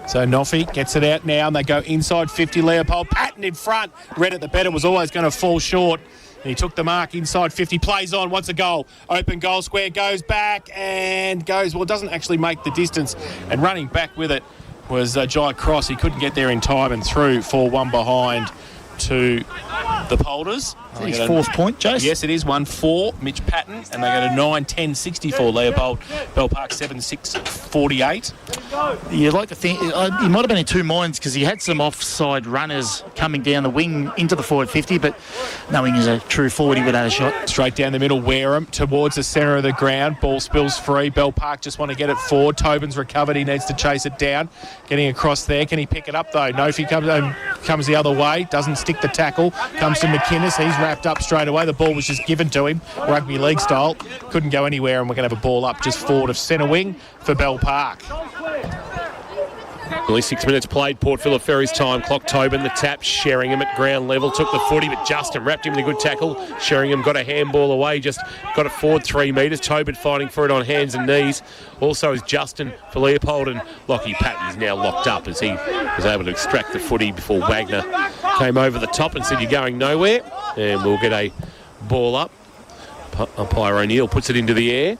So Noffy gets it out now, and they go inside 50. Leopold, Patton in front. Read it the better, was always going to fall short. And he took the mark inside 50, plays on, wants a goal. Open goal square, goes back and goes, well, doesn't actually make the distance. And running back with it was Jai Cross. He couldn't get there in time and through 4-1 behind to the Polders. His fourth point, Jace? Yes, it is 1-4, Mitch Patton, and they go to 9-10-64, Leopold. Bell Park 7-6-48. You'd like to think he might have been in two minds, because he had some offside runners coming down the wing into the forward 50, but knowing he's a true forward, he would have had a shot. Straight down the middle, Wareham towards the centre of the ground. Ball spills free. Bell Park just want to get it forward. Tobin's recovered. He needs to chase it down. Getting across there. Can he pick it up, though? Nofi comes the other way. Doesn't stick the tackle. Comes to McInnes. He's wrapped up straight away. The ball was just given to him, rugby league style. Couldn't go anywhere, and we're going to have a ball up just forward of centre wing for Bell Park. Only 6 minutes played. Port Phillip Ferry's time clock. Tobin the tap. Sheringham at ground level. Took the footy, but Justin wrapped him in a good tackle. Sheringham got a handball away. Just got it forward 3 metres. Tobin fighting for it on hands and knees. Also is Justin for Leopold, and Lockie Patton's now locked up as he was able to extract the footy before Wagner came over the top and said, "You're going nowhere." And we'll get a ball up. Umpire O'Neill puts it into the air.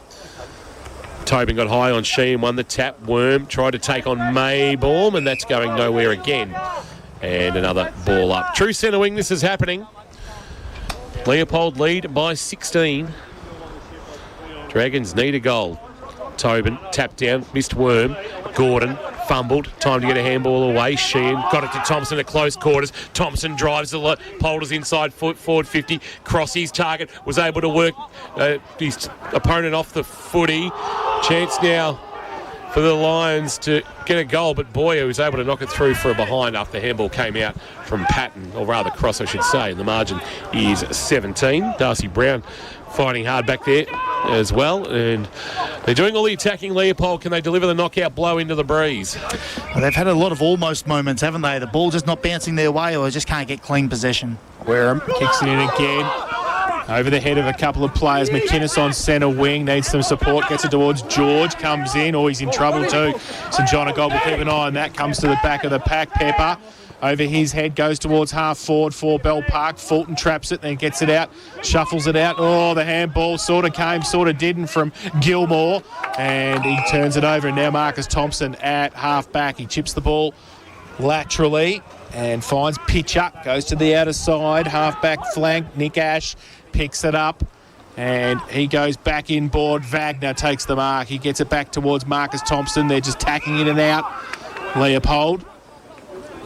Tobin got high on Sheehan, won the tap. Worm tried to take on Maybaum, and that's going nowhere again. And another ball up. True centre wing, this is happening. Leopold lead by 16. Dragons need a goal. Tobin tapped down, missed Worm. Gordon fumbled, time to get a handball away. Sheehan got it to Thompson at close quarters. Thompson drives the Polders inside forward 50. Crossy's target, was able to work his opponent off the footy. Chance now for the Lions to get a goal, but Boyer was able to knock it through for a behind after the handball came out from Patton, or rather Cross I should say. The margin is 17. Darcy Brown fighting hard back there as well, and they're doing all the attacking. Leopold, can they deliver the knockout blow into the breeze? Well, they've had a lot of almost moments, haven't they? The ball just not bouncing their way, or they just can't get clean possession. Wareham kicks it in again. Over the head of a couple of players. McInnes on centre wing, needs some support, gets it towards George, comes in, he's in trouble too. St John of God will keep an eye on that, comes to the back of the pack. Pepper over his head, goes towards half forward for Bell Park. Fulton traps it, then gets it out, shuffles it out. Oh, the handball sort of came, sort of didn't from Gilmore, and he turns it over, and now Marcus Thompson at half back. He chips the ball laterally and finds Pitcher, goes to the outer side, half back flank. Nick Ash picks it up and he goes back inboard. Wagner takes the mark. He gets it back towards Marcus Thompson. They're just tacking in and out. Leopold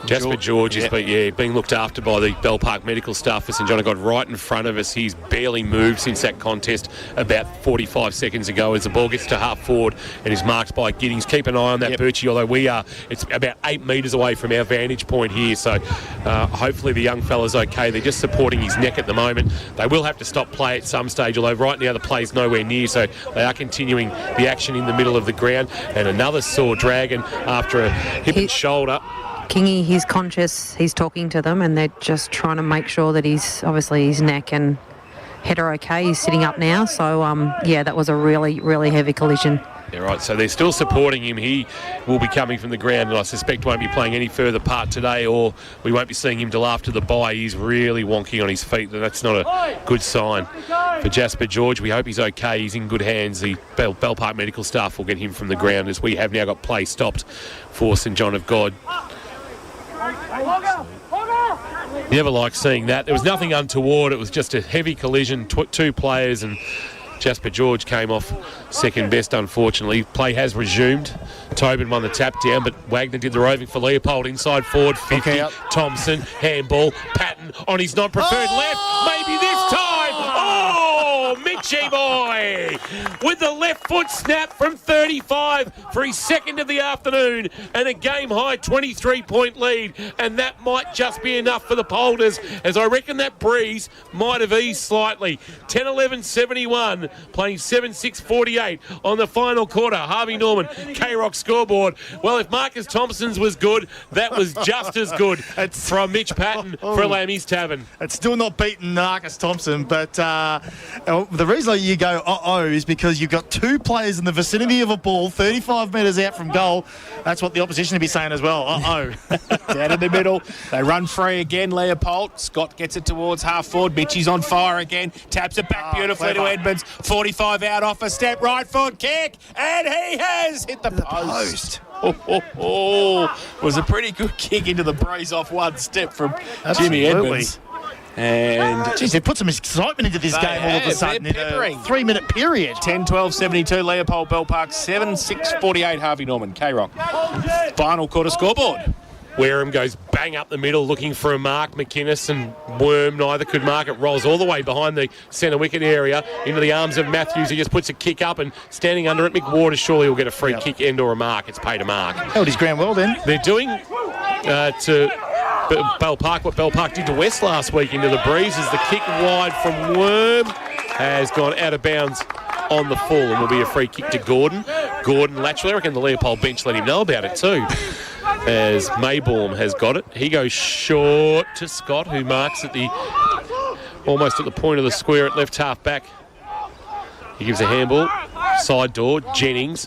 Jasper George is being looked after by the Bell Park medical staff for St John of God right in front of us. He's barely moved since that contest about 45 seconds ago as the ball gets to half forward and is marked by Giddings. Keep an eye on that, Birchie, although it's about 8 metres away from our vantage point here, so hopefully the young fella's okay. They're just supporting his neck at the moment. They will have to stop play at some stage, although right now the play's nowhere near, so they are continuing the action in the middle of the ground. And another sore Dragon after a hip and shoulder. Kingy, he's conscious, he's talking to them, and they're just trying to make sure that obviously his neck and head are okay. He's sitting up now, so that was a really, really heavy collision. Yeah, right, so they're still supporting him. He will be coming from the ground and I suspect won't be playing any further part today, or we won't be seeing him till after the bye. He's really wonky on his feet. That's not a good sign for Jasper George. We hope he's okay. He's in good hands. The Bell Park medical staff will get him from the ground as we have now got play stopped for St John of God. Never like seeing that. There was nothing untoward. It was just a heavy collision, two players, and Jasper George came off second best, unfortunately. Play has resumed. Tobin won the tap down, but Wagner did the roving for Leopold. Inside forward, 50. Thompson, handball. Patton on his non-preferred left. Maybe this time. Oh, Mitchie boy with the left foot snap from 35 for his second of the afternoon and a game-high 23-point lead. And that might just be enough for the Polders, as I reckon that breeze might have eased slightly. 10-11-71, playing 7-6-48 on the final quarter. Harvey Norman, K-Rock scoreboard. Well, if Marcus Thompson's was good, that was just as good from Mitch Patton for Lammy's Tavern. It's still not beating Marcus Thompson, but the reason you go uh-oh is because you've got two players in the vicinity of a ball 35 metres out from goal. That's what the opposition would be saying as well. Uh-oh. Down in the middle. They run free again, Leopold. Scott gets it towards half forward. Mitchie's on fire again. Taps it back beautifully to Edmonds. 45 out off a step. Right foot kick. And he has hit the post. Was a pretty good kick into the breeze off one step from Jimmy Edmonds. And they put some excitement into this game all of a sudden in a 3-minute period. 10-12-72 Leopold Bell Park, 7-6-48 Harvey Norman. K-Rock. Final quarter scoreboard. Wareham goes bang up the middle looking for a mark. McInnes and Worm neither could mark it. Rolls all the way behind the centre wicket area into the arms of Matthews. He just puts a kick up and standing under it, McWater surely will get a free kick end or a mark. It's paid a mark. Held his ground well then. They're doing to Bell Park what Bell Park did to West last week into the breeze as the kick wide from Worm has gone out of bounds on the full and will be a free kick to Gordon. Gordon laterally, I reckon the Leopold bench let him know about it too. As Maybaum has got it. He goes short to Scott, who marks at almost at the point of the square at left half back. He gives a handball, side door, Jennings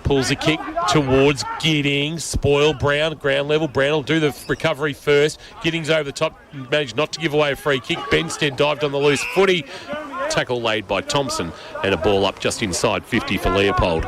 pulls the kick towards Giddings. Spoil Brown, ground level. Brown will do the recovery first. Giddings over the top, managed not to give away a free kick. Benstead dived on the loose footy. Tackle laid by Thompson and a ball up just inside 50 for Leopold.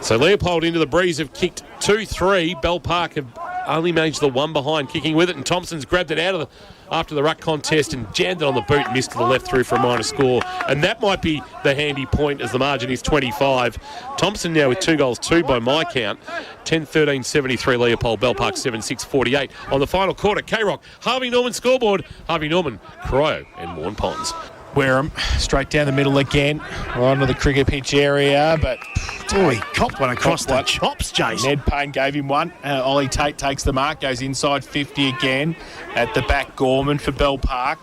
So Leopold into the breeze have kicked 2-3. Bell Park have only managed the one behind kicking with it, and Thompson's grabbed it out of after the ruck contest and jammed it on the boot, missed to the left through for a minor score. And that might be the handy point as the margin is 25. Thompson now with 2 goals, 2 by my count. 10-13-73 Leopold, Bell Park 7-6-48 on the final quarter. K-Rock, Harvey Norman scoreboard. Harvey Norman, Cryo and Morn Ponds. Wareham straight down the middle again, right onto the cricket pitch area, but he copped one across the chops, Jason. Ned Payne gave him one. Ollie Tate takes the mark, goes inside 50 again at the back. Gorman for Bell Park.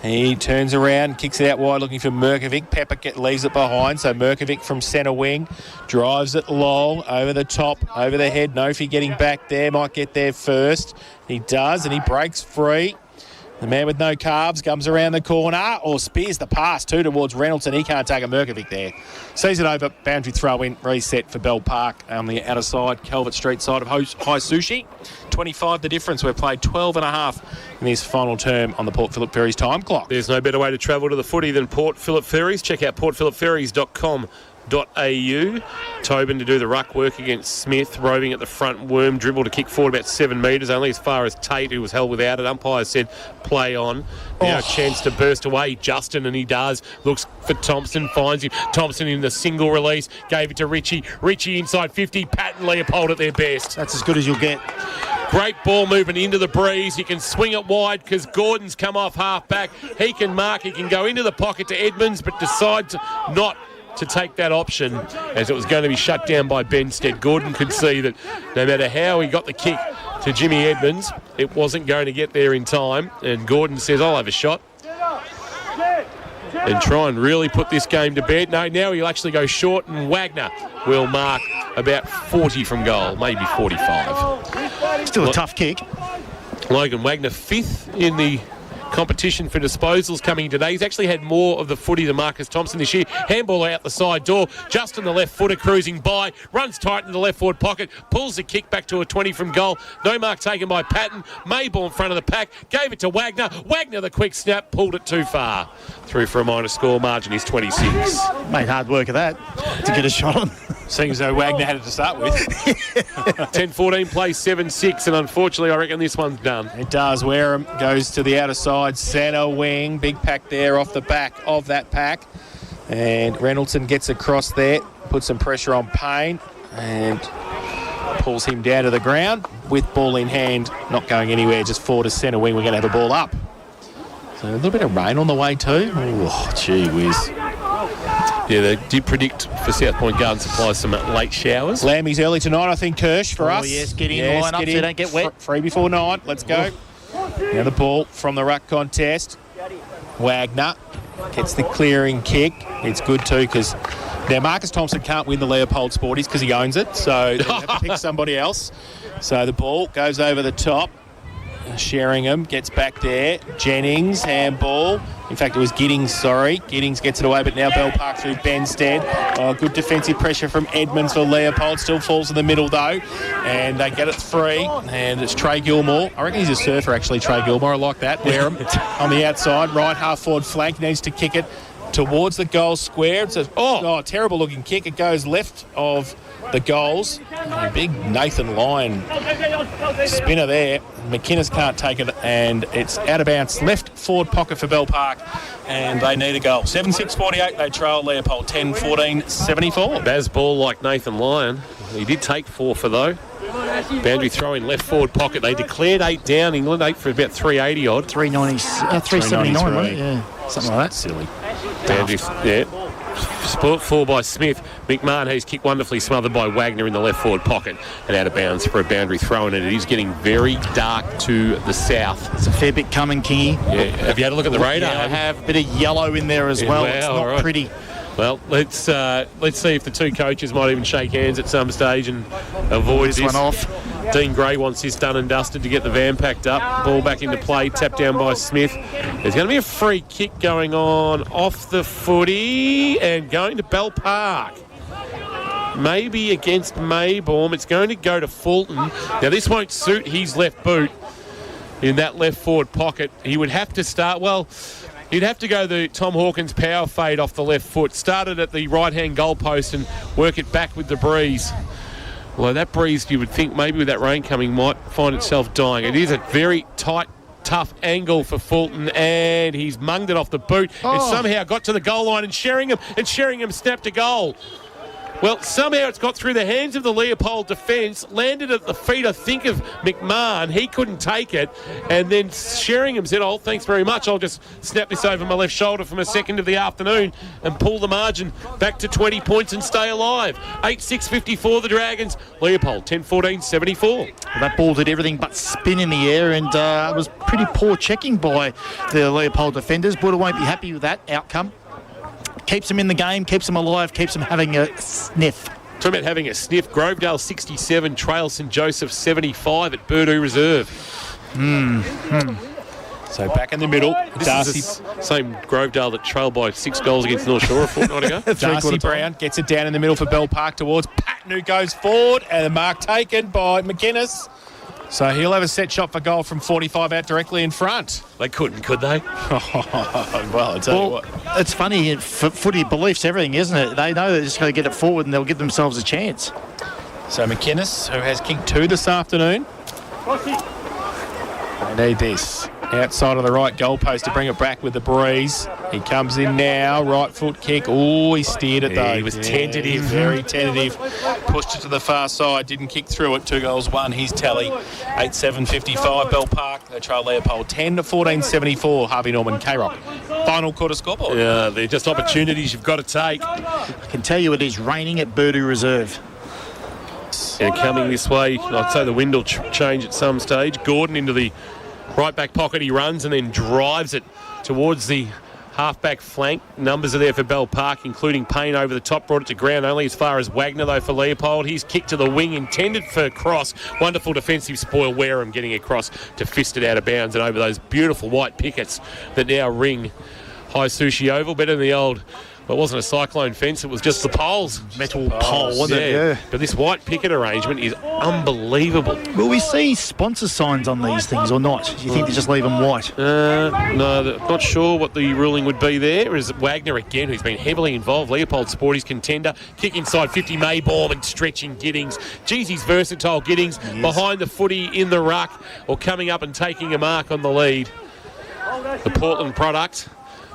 He turns around, kicks it out wide looking for Merkovic. Pepper leaves it behind, so Merkovic from centre wing drives it long, over the top, over the head. Nofi getting back there, might get there first. He does, and he breaks free. The man with no calves comes around the corner or spears the pass towards Reynolds, and he can't take a Merkovic there. Sees it over, boundary throw in, reset for Bell Park on the outer side, Calvert Street side of High Sushi. 25 the difference. We've played 12 and a half in this final term on the Port Phillip Ferries time clock. There's no better way to travel to the footy than Port Phillip Ferries. Check out portphillipferries.com.au. Tobin to do the ruck work against Smith, roving at the front. Worm dribble to kick forward about 7 metres, only as far as Tate, who was held without it. Umpire said play on. Now a chance to burst away. Justin, and he does. Looks for Thompson, finds him. Thompson in the single release, gave it to Richie. Richie inside 50. Patton, Leopold at their best. That's as good as you'll get. Great ball movement into the breeze. He can swing it wide because Gordon's come off half back. He can mark. He can go into the pocket to Edmonds, but decides not to take that option as it was going to be shut down by Benstead. Gordon could see that no matter how he got the kick to Jimmy Edmonds, it wasn't going to get there in time. And Gordon says, I'll have a shot and try and really put this game to bed. No, now he'll actually go short, and Wagner will mark about 40 from goal, maybe 45. Still a tough kick. Logan Wagner, 5th in the competition for disposals coming today. He's actually had more of the footy than Marcus Thompson this year. Handball out the side door, just on the left footer, cruising by, runs tight in the left forward pocket, pulls the kick back to a 20 from goal. No mark taken by Patton. Mayball in front of the pack, gave it to Wagner. Wagner, the quick snap, pulled it too far. Through for a minor score margin is 26. Made hard work of that to get a shot on. Seems though Wagner had it to start with. 10-14 plays 7-6, and unfortunately I reckon this one's done. It does. Wareham goes to the outer side, centre wing. Big pack there off the back of that pack. And Reynoldson gets across there, puts some pressure on Payne and pulls him down to the ground with ball in hand, not going anywhere, just forward to centre wing. We're going to have a ball up. So a little bit of rain on the way too. Oh, gee whiz. Yeah, they did predict for South Point Garden Supply some late showers. Lammy's early tonight, I think, Kirsch, for us. Oh, yes, get in, line up so don't get wet. 3 before 9. Let's go. Now the ball from the ruck contest. Wagner gets the clearing kick. It's good too because now Marcus Thompson can't win the Leopold Sporties because he owns it, so they have to pick somebody else. So the ball goes over the top. Sheringham gets back there. Jennings, handball. In fact, it was Giddings, sorry. Giddings gets it away, but now Bell Park through Benstead. Oh, good defensive pressure from Edmonds for Leopold. Still falls in the middle, though. And they get it free. And it's Trey Gilmore. I reckon he's a surfer, actually, Trey Gilmore. I like that. Wareham on the outside. Right half forward flank. Needs to kick it towards the goal square. It's a terrible-looking kick. It goes left of the goals. Big Nathan Lyon spinner there. McInnes can't take it, and it's out of bounds. Left forward pocket for Bell Park, and they need a goal. 7-6-48, they trail Leopold. 10-14-74. Baz ball like Nathan Lyon. He did take 4 for, though. Boundary throw in left forward pocket. They declared 8 down, England, 8 for about 380 odd. 379, right? Yeah, something like that. Silly. Boundary, yeah. Sport 4 by Smith. McMahon has kicked wonderfully, smothered by Wagner in the left forward pocket and out of bounds for a boundary throw, and it is getting very dark to the south. It's a fair bit coming, Kingy. Yeah. Have you had a look at the radar? Yeah, I have. A bit of yellow in there as well. It's not right. Pretty. Well, let's see if the two coaches might even shake hands at some stage and avoid this one off. Dean Gray wants this done and dusted to get the van packed up. Ball back into play, tapped down by Smith. There's going to be a free kick going on off the footy and going to Bell Park. Maybe against Maybaum. It's going to go to Fulton. Now, this won't suit his left boot in that left forward pocket. He would have to start, well, he'd have to go the Tom Hawkins power fade off the left foot. Started at the right-hand goalpost and work it back with the breeze. Well, that breeze, you would think maybe with that rain coming, might find itself dying. It is a very tight, tough angle for Fulton, and he's munged it off the boot. It somehow got to the goal line, and Sheringham snapped a goal. Well, somehow it's got through the hands of the Leopold defence, landed at the feet, I think, of McMahon. He couldn't take it. And then Sheringham said, oh, thanks very much. I'll just snap this over my left shoulder from a second of the afternoon and pull the margin back to 20 points and stay alive. 8-6-54 the Dragons. Leopold, 10-14-74. Well, that ball did everything but spin in the air, and it was pretty poor checking by the Leopold defenders. Buddha won't be happy with that outcome. Keeps them in the game, keeps them alive, keeps them having a sniff. Talking about having a sniff, Grovedale 67, Trail St Joseph 75 at Purdue Reserve. So back in the middle, Darcy. Same Grovedale that trailed by 6 goals against North Shore a fortnight ago. Darcy Brown gets it down in the middle for Bell Park towards Patton, who goes forward, and the mark taken by McInnes. So he'll have a set shot for goal from 45 out directly in front. They couldn't, could they? Well, I tell you what. It's funny, footy beliefs everything, isn't it? They know they're just going to get it forward and they'll give themselves a chance. So McInnes, who has kicked 2 this afternoon. They need this. outside of the right goalpost to bring it back with the breeze. He comes in now, right foot kick. Oh, he steered it though. He was tentative. Very tentative. Pushed it to the far side, didn't kick through it. 2 goals, 1. His tally. 8-7-55, Bell Park. They trail Leopold 10-14-74. Harvey Norman, K-Rock. Final quarter scoreboard. Yeah, they're just opportunities you've got to take. I can tell you it is raining at Birdoo Reserve. And coming this way, I'd say the wind will change at some stage. Gordon into the right back pocket, he runs and then drives it towards the half-back flank. Numbers are there for Bell Park, including Payne over the top. Brought it to ground only as far as Wagner, though, for Leopold. He's kicked to the wing, intended for cross. Wonderful defensive spoil. Wareham getting across to fist it out of bounds and over those beautiful white pickets that now ring High Sushi Oval. Better than the old... Well, it wasn't a cyclone fence, it was just the poles. Metal pole, wasn't it? Yeah. But this white picket arrangement is unbelievable. Will we see sponsor signs on these things or not? Do you think they just leave them white? No, not sure what the ruling would be there. Is it Wagner again, who's been heavily involved? Leopold Sporty's contender. Kick inside 50, Maybaum and stretching Giddings. Geez, he's versatile, Giddings. Behind the footy in the ruck or coming up and taking a mark on the lead. The Portland product.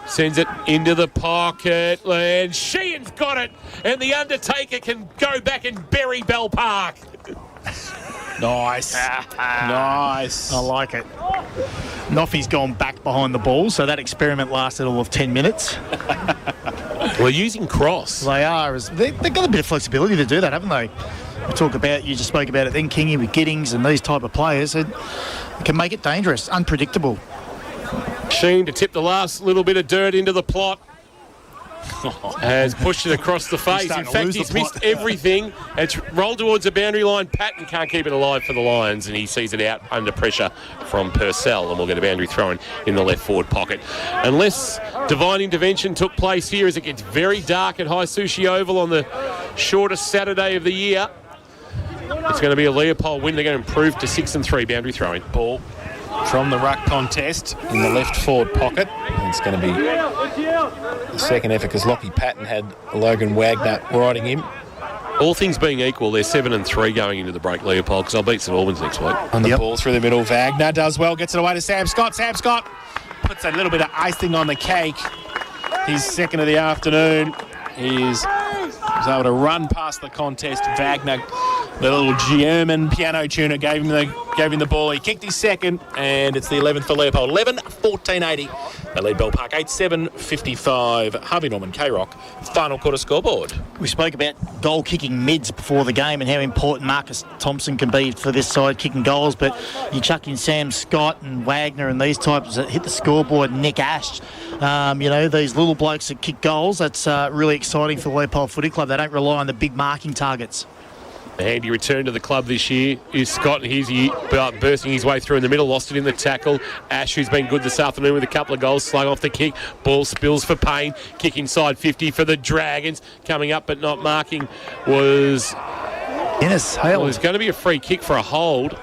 Sends it into the pocket, and Sheehan's got it, and the Undertaker can go back and bury Bell Park. Nice. Nice. I like it. Noffy's gone back behind the ball, so that experiment lasted all of 10 minutes. We're using cross. They are. They've got a bit of flexibility to do that, haven't they? You just spoke about it then, Kingy, with Giddings and these type of players. It can make it dangerous, unpredictable. Sheen to tip the last little bit of dirt into the plot. Has pushed it across the face. In fact, he's missed everything. It's rolled towards the boundary line. Patton can't keep it alive for the Lions, and he sees it out under pressure from Purcell, and we'll get a boundary thrown in the left forward pocket. Unless divine intervention took place here as it gets very dark at High Sushi Oval on the shortest Saturday of the year, it's going to be a Leopold win. They're going to improve to 6-3 boundary throwing. Ball from the ruck contest in the left forward pocket. It's going to be the second effort because Lockie Patton had Logan Wagner riding him. All things being equal, they're 7-3 going into the break, Leopold, because I'll beat St Albans next week. On the ball through the middle, Wagner does well, gets it away to Sam Scott. Sam Scott puts a little bit of icing on the cake. His second of the afternoon. He's able to run past the contest. Wagner, the little German piano tuner, gave him the ball. He kicked his second, and it's the 11th for Leopold. 11-14-80. They lead Bell Park 8-7-55. Harvey Norman, K-Rock. Final quarter scoreboard. We spoke about goal-kicking mids before the game and how important Marcus Thompson can be for this side kicking goals, but you chuck in Sam Scott and Wagner and these types that hit the scoreboard, Nick Ash, these little blokes that kick goals. That's really exciting for the Leopold Footy Club. They don't rely on the big marking targets. A handy return to the club this year is Scott. He's bursting his way through in the middle, lost it in the tackle. Ash, who's been good this afternoon with a couple of goals, slung off the kick. Ball spills for Payne. Kick inside 50 for the Dragons. Coming up but not marking was... Innes Hale. Well, there's going to be a free kick for a hold.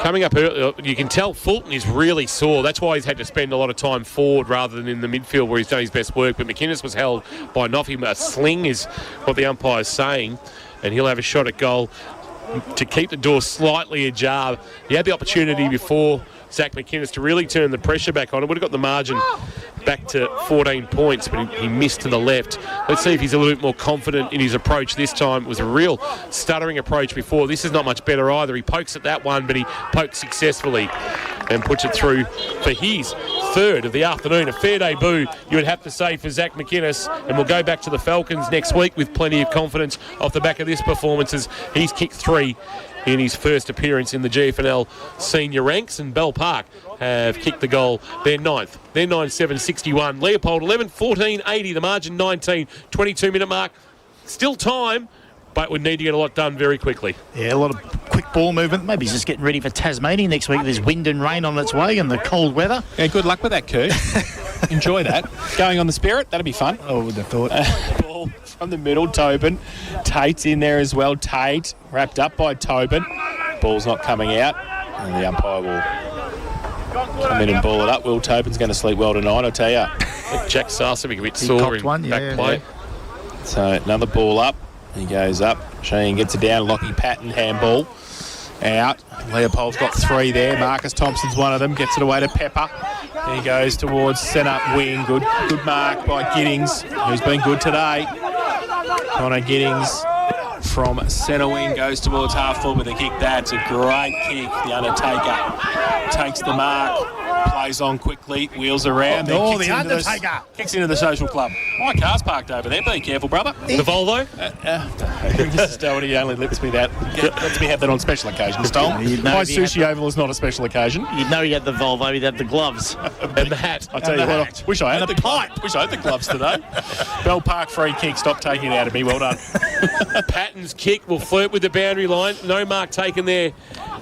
Coming up early, you can tell Fulton is really sore. That's why he's had to spend a lot of time forward rather than in the midfield where he's done his best work. But McInnes was held by Noffy. A sling is what the umpire's saying. And he'll have a shot at goal to keep the door slightly ajar. He had the opportunity before Zach McInnes to really turn the pressure back on. It would have got the margin back to 14 points, but he missed to the left. Let's see if he's a little bit more confident in his approach this time. It was a real stuttering approach before. This is not much better either. He pokes at that one, but he pokes successfully and puts it through for his third of the afternoon. A fair debut, you would have to say, for Zach McInnes. And we'll go back to the Falcons next week with plenty of confidence off the back of this performance, as he's kicked 3 in his first appearance in the GFNL senior ranks, and Bell Park have kicked the goal. They're 9th. They're 9-7-61. Leopold 11-14-80. The margin 19. 22-minute mark. Still time, but we need to get a lot done very quickly. Yeah, a lot of quick ball movement. Maybe he's just getting ready for Tasmania next week. There's wind and rain on its way and the cold weather. Yeah, good luck with that, Kurt. Enjoy that. Going on the Spirit, that'd be fun. I would have thought. Ball from the middle, Tobin. Tate's in there as well. Tate wrapped up by Tobin. Ball's not coming out, and the umpire will come in and ball it up. Will Tobin's going to sleep well tonight, I tell you. Jack Sarcevic a bit sore in back play. So another ball up. He goes up. Shane gets it down. Lockie Patton, handball. out. Leopold's got 3 there. Marcus Thompson's one of them. Gets it away to Pepper. He goes towards centre wing. Good mark by Giddings, who's been good today. Connor Giddings from centre wing goes towards half full with a kick. That's a great kick. The Undertaker takes the mark. Plays on quickly, wheels around. Oh, the Undertaker! Kicks into the social club. My car's parked over there. Be careful, brother. The Volvo? Mrs. Doherty only lets me have that on special occasions, Tom. My sushi oval is not a special occasion. You'd know you had the Volvo, you'd have the gloves. And the hat. I tell you what, I wish I had the pipe. Wish I had the gloves today. Bell Park free kick. Stop taking it out of me. Well done. Patton's kick will flirt with the boundary line. No mark taken there.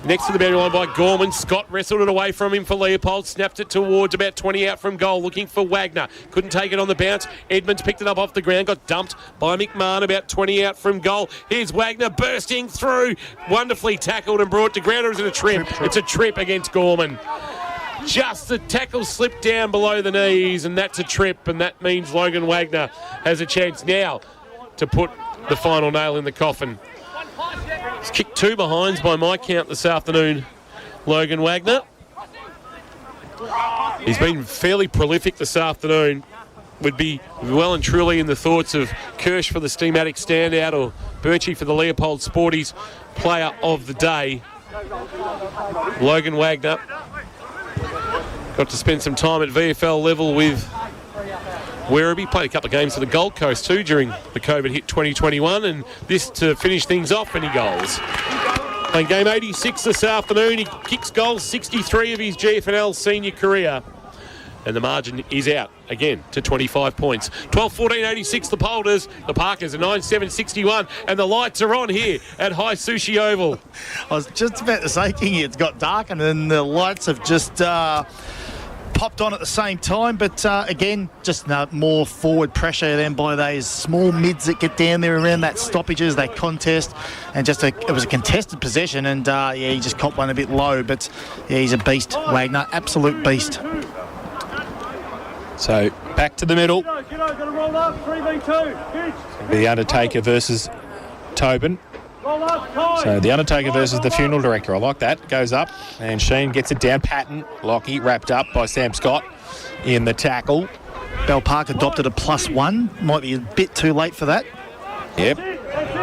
Next to the boundary line by Gorman. Scott wrestled it away from him for Leopold. Snapped it towards about 20 out from goal. Looking for Wagner. Couldn't take it on the bounce. Edmonds picked it up off the ground. Got dumped by McMahon about 20 out from goal. Here's Wagner bursting through. Wonderfully tackled and brought to ground. Or is it a trip? It's a trip against Gorman. Just the tackle slipped down below the knees, and that's a trip, and that means Logan Wagner has a chance now to put the final nail in the coffin. He's kicked 2 behinds by my count this afternoon, Logan Wagner. He's been fairly prolific this afternoon. Would be well and truly in the thoughts of Kirsch for the Steamatic standout or Birchie for the Leopold Sporties player of the day. Logan Wagner got to spend some time at VFL level with Werribee. Played a couple of games for the Gold Coast too during the COVID hit 2021, and this to finish things off, and he goals. Playing game 86 this afternoon. He kicks goals 63 of his GFNL senior career. And the margin is out again to 25 points. 12-14-86 the Polders. The Parkers are 9-7-61. And the lights are on here at High Sushi Oval. I was just about to say, Kingy, it's got dark and then the lights have just popped on at the same time. But again, just more forward pressure than by those small mids that get down there around that stoppages, that contest. And just it was a contested possession, and he just copped one a bit low. But yeah, he's a beast, Wagner. Absolute beast. So back to the middle. The Undertaker versus Tobin. So the Undertaker versus the funeral director. I like that. Goes up and Sheen gets it down. Patton, Lockie, wrapped up by Sam Scott in the tackle. Bell Park adopted a +1. Might be a bit too late for that. Yep.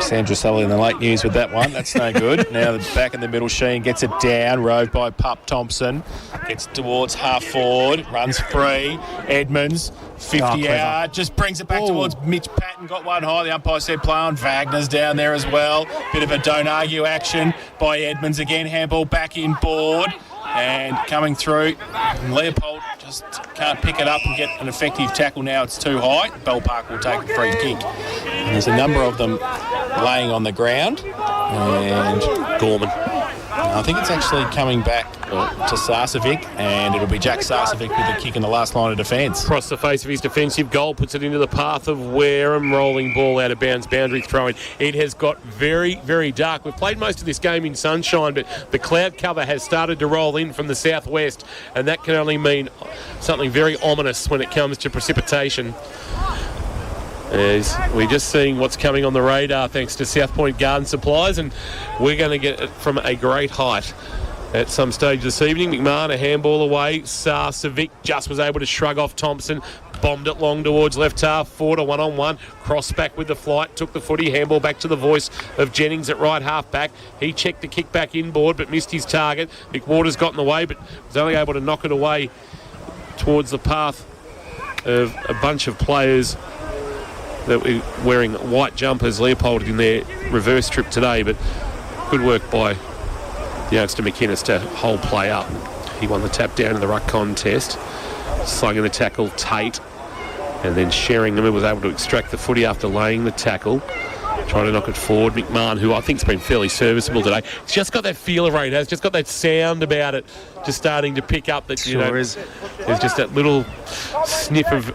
Sandra Sully in the late news with that one. That's no good. Now back in the middle, Sheen gets it down. Rove by Pup Thompson. Gets towards half forward. Runs free. Edmonds, 50 out. Just brings it back towards Mitch Patton. Got one high. The umpire said play on. Wagner's down there as well. Bit of a don't argue action by Edmonds again. Handball back in board. And coming through. And Leopold just can't pick it up and get an effective tackle now. It's too high. Bell Park will take the free kick. And there's a number of them laying on the ground. And Gorman. I think it's actually coming back to Sarcevic, and it'll be Jack Sarcevic with the kick in the last line of defence. Across the face of his defensive goal, puts it into the path of Wareham. Rolling ball out of bounds, boundary throwing. It has got very, very dark. We've played most of this game in sunshine, but the cloud cover has started to roll in from the southwest, and that can only mean something very ominous when it comes to precipitation. As we're just seeing what's coming on the radar thanks to South Point Garden Supplies, and we're going to get it from a great height at some stage this evening. McMahon a handball away. Sarcevic just was able to shrug off Thompson. Bombed it long towards left half forward, a one-on-one. Cross back with the flight, took the footy. Handball back to the voice of Jennings at right half back. He checked the kick back inboard but missed his target. McWaters got in the way but was only able to knock it away towards the path of a bunch of players that were wearing white jumpers. Leopold in their reverse trip today, but good work by the youngster McInnes to hold play up. He won the tap down in the ruck contest. Slugging the tackle, Tate, and then Sheringham was able to extract the footy after laying the tackle. Trying to knock it forward. McMahon, who I think's been fairly serviceable today, he's just got that feel of rain, has just got that sound about it, just starting to pick up that, there's just that little sniff of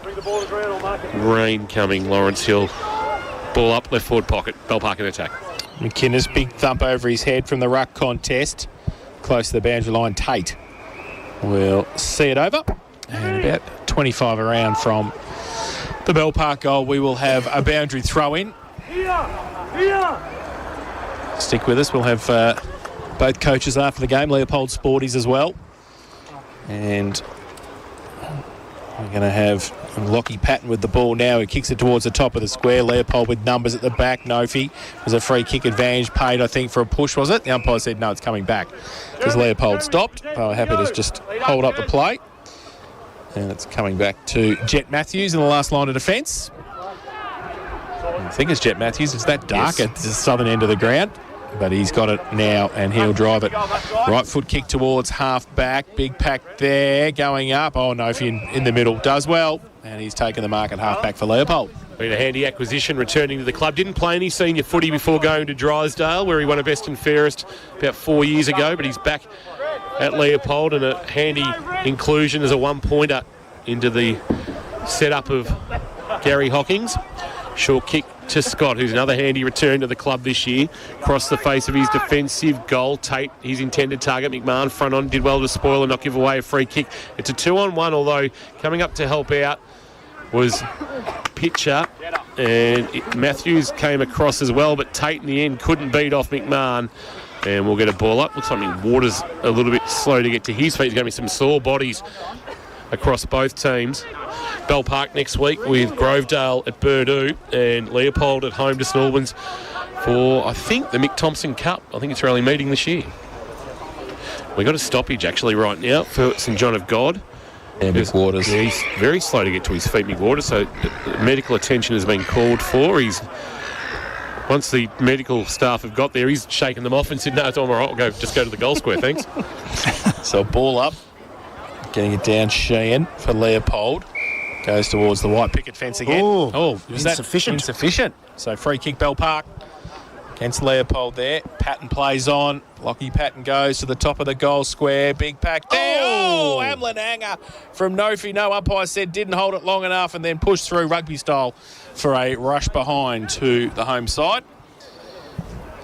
rain coming. Lawrence Hill, ball up, left forward pocket, Bell Park in attack. McInnes, big thump over his head from the ruck contest. Close to the boundary line, Tate will see it over. And about 25 around from the Bell Park goal, we will have a boundary throw in. Stick with us. We'll have both coaches after the game, Leopold Sporties as well. And we're going to have Lockie Patton with the ball now. He kicks it towards the top of the square. Leopold with numbers at the back. Nofi was a free kick advantage paid, I think, for a push, was it? The umpire said no, it's coming back because Leopold stopped. They were happy to just hold up the play. And it's coming back to Jet Matthews in the last line of defence. I think it's Jet Matthews. It's that dark at the southern end of the ground. But he's got it now and he'll drive it. Right foot kick towards half back. Big pack there going up. Oh, Nofi in the middle does well. And he's taken the mark at half back for Leopold. Been a handy acquisition returning to the club. Didn't play any senior footy before going to Drysdale, where he won a best and fairest about 4 years ago. But he's back at Leopold and a handy inclusion as a one-pointer into the setup of Gary Hockings. Short kick to Scott, who's another handy return to the club this year. Across the face of his defensive goal. Tate, his intended target. McMahon front on, did well to spoil and not give away a free kick. It's a 2-on-1, although coming up to help out was Pitcher. And Matthews came across as well, but Tate in the end couldn't beat off McMahon. And we'll get a ball up. Looks like Waters a little bit slow to get to his feet. There's going to be some sore bodies across both teams. Bell Park next week with Grovedale at Burdoo and Leopold at home to St Albans for, I think, the Mick Thompson Cup. I think it's their only meeting this year. We got a stoppage actually right now for St John of God. And Mick Waters. Yeah, he's very slow to get to his feet, Mick Waters, so medical attention has been called for. Once the medical staff have got there, he's shaken them off and said, no, it's all right, just go to the goal square, thanks. So ball up. Getting it down, Sheehan for Leopold. Goes towards the white picket fence again. Was insufficient. Insufficient. So free kick, Bell Park against Leopold there. Patton plays on. Lockie Patton goes to the top of the goal square. Big pack there. Oh, Hamlin hanger from Nofi. No umpire said didn't hold it long enough and then pushed through rugby style for a rush behind to the home side.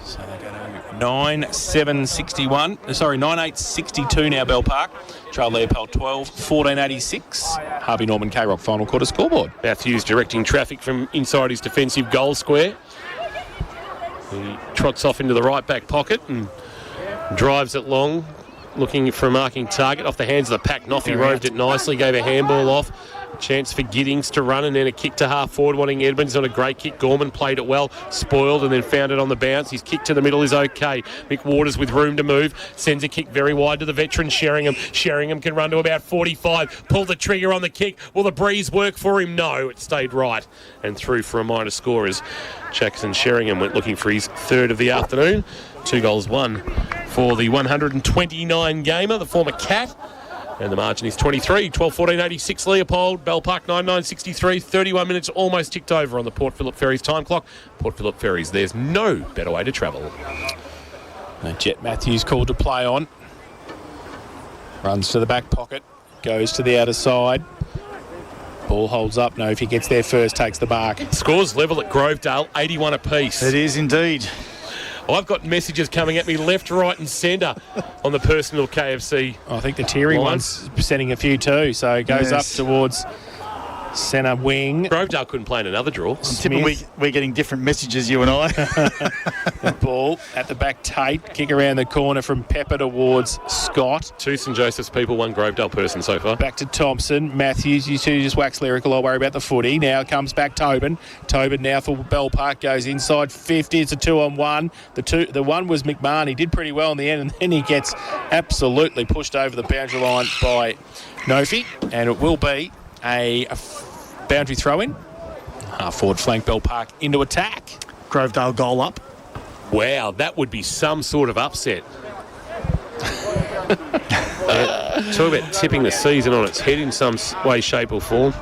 So they go to 9-8-62 now, Bell Park. Trail Leopold 12, 14-86. Harvey Norman K-Rock final quarter scoreboard. Matthews directing traffic from inside his defensive goal square. He trots off into the right back pocket and drives it long, looking for a marking target. Off the hands of the pack, Noffy roved it nicely, gave a handball off. Chance for Giddings to run and then a kick to half forward, wanting Edmonds on a great kick. Gorman played it well, spoiled and then found it on the bounce. His kick to the middle is okay. Mick Waters with room to move, sends a kick very wide to the veteran Sheringham. Sheringham can run to about 45, pull the trigger on the kick. Will the breeze work for him? No, it stayed right and through for a minor score as Jackson Sheringham went looking for his third of the afternoon. 2 goals, 1 for the 129 gamer, the former Cat. And the margin is 23, 12-14-86 Leopold, Bell Park 9-9-63, 31 minutes almost ticked over on the Port Phillip Ferries time clock. Port Phillip Ferries, there's no better way to travel. Jet Matthews called to play on. Runs to the back pocket, goes to the outer side. Ball holds up, no, if he gets there first, takes the mark. Scores level at Grovedale, 81 apiece. It is indeed. I've got messages coming at me left, right and centre on the personal KFC. I think the Teary one's sending a few too, so it goes up towards centre wing. Grovedale couldn't play in another draw. We're getting different messages, you and I. The ball at the back, Tate. Kick around the corner from Pepper towards Scott. 2 St Joseph's people, 1 Grovedale person so far. Back to Thompson. Matthews, you two just wax lyrical. I'll worry about the footy. Now comes back Tobin. Tobin now for Bell Park goes inside 50. It's a 2-on-1. The one was McMahon. He did pretty well in the end, and then he gets absolutely pushed over the boundary line by Nofi, and it will be a boundary throw-in. Half forward flank, Bell Park into attack. Grovedale goal up. Wow, that would be some sort of upset. Talk about tipping the season on its head in some way, shape or form.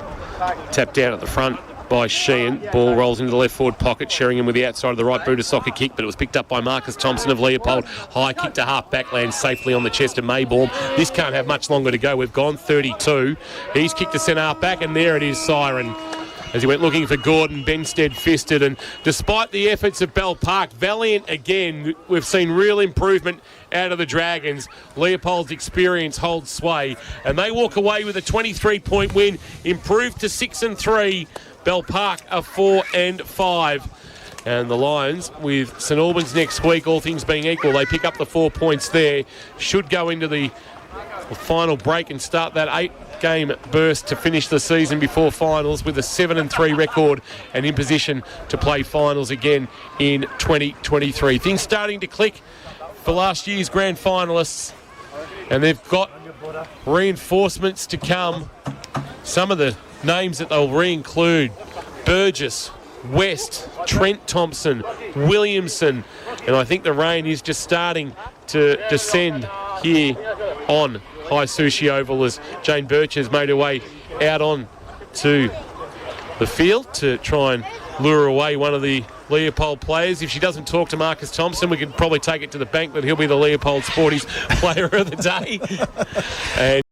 Tapped out at the front by Sheehan. Ball rolls into the left forward pocket. Sheringham with the outside of the right boot, a soccer kick, but it was picked up by Marcus Thompson of Leopold. High kick to half back, lands safely on the chest of Maybaum. This can't have much longer to go. We've gone 32. He's kicked to centre half back, and there it is, Siren. As he went looking for Gordon, Benstead fisted, and despite the efforts of Bell Park, valiant again, we've seen real improvement out of the Dragons. Leopold's experience holds sway, and they walk away with a 23-point win, improved to 6-3. Bell Park are 4-5. And the Lions, with St Albans next week, all things being equal, they pick up the 4 points there. Should go into the final break and start that 8-game burst to finish the season before finals with a 7-3 record and in position to play finals again in 2023. Things starting to click for last year's grand finalists, and they've got reinforcements to come. Some of the names that they'll re-include: Burgess, West, Trent Thompson, Williamson, and I think the rain is just starting to descend here on High Sushi Oval as Jane Birch has made her way out on to the field to try and lure away one of the Leopold players. If she doesn't talk to Marcus Thompson, we could probably take it to the bank that he'll be the Leopold Sporties player of the day. And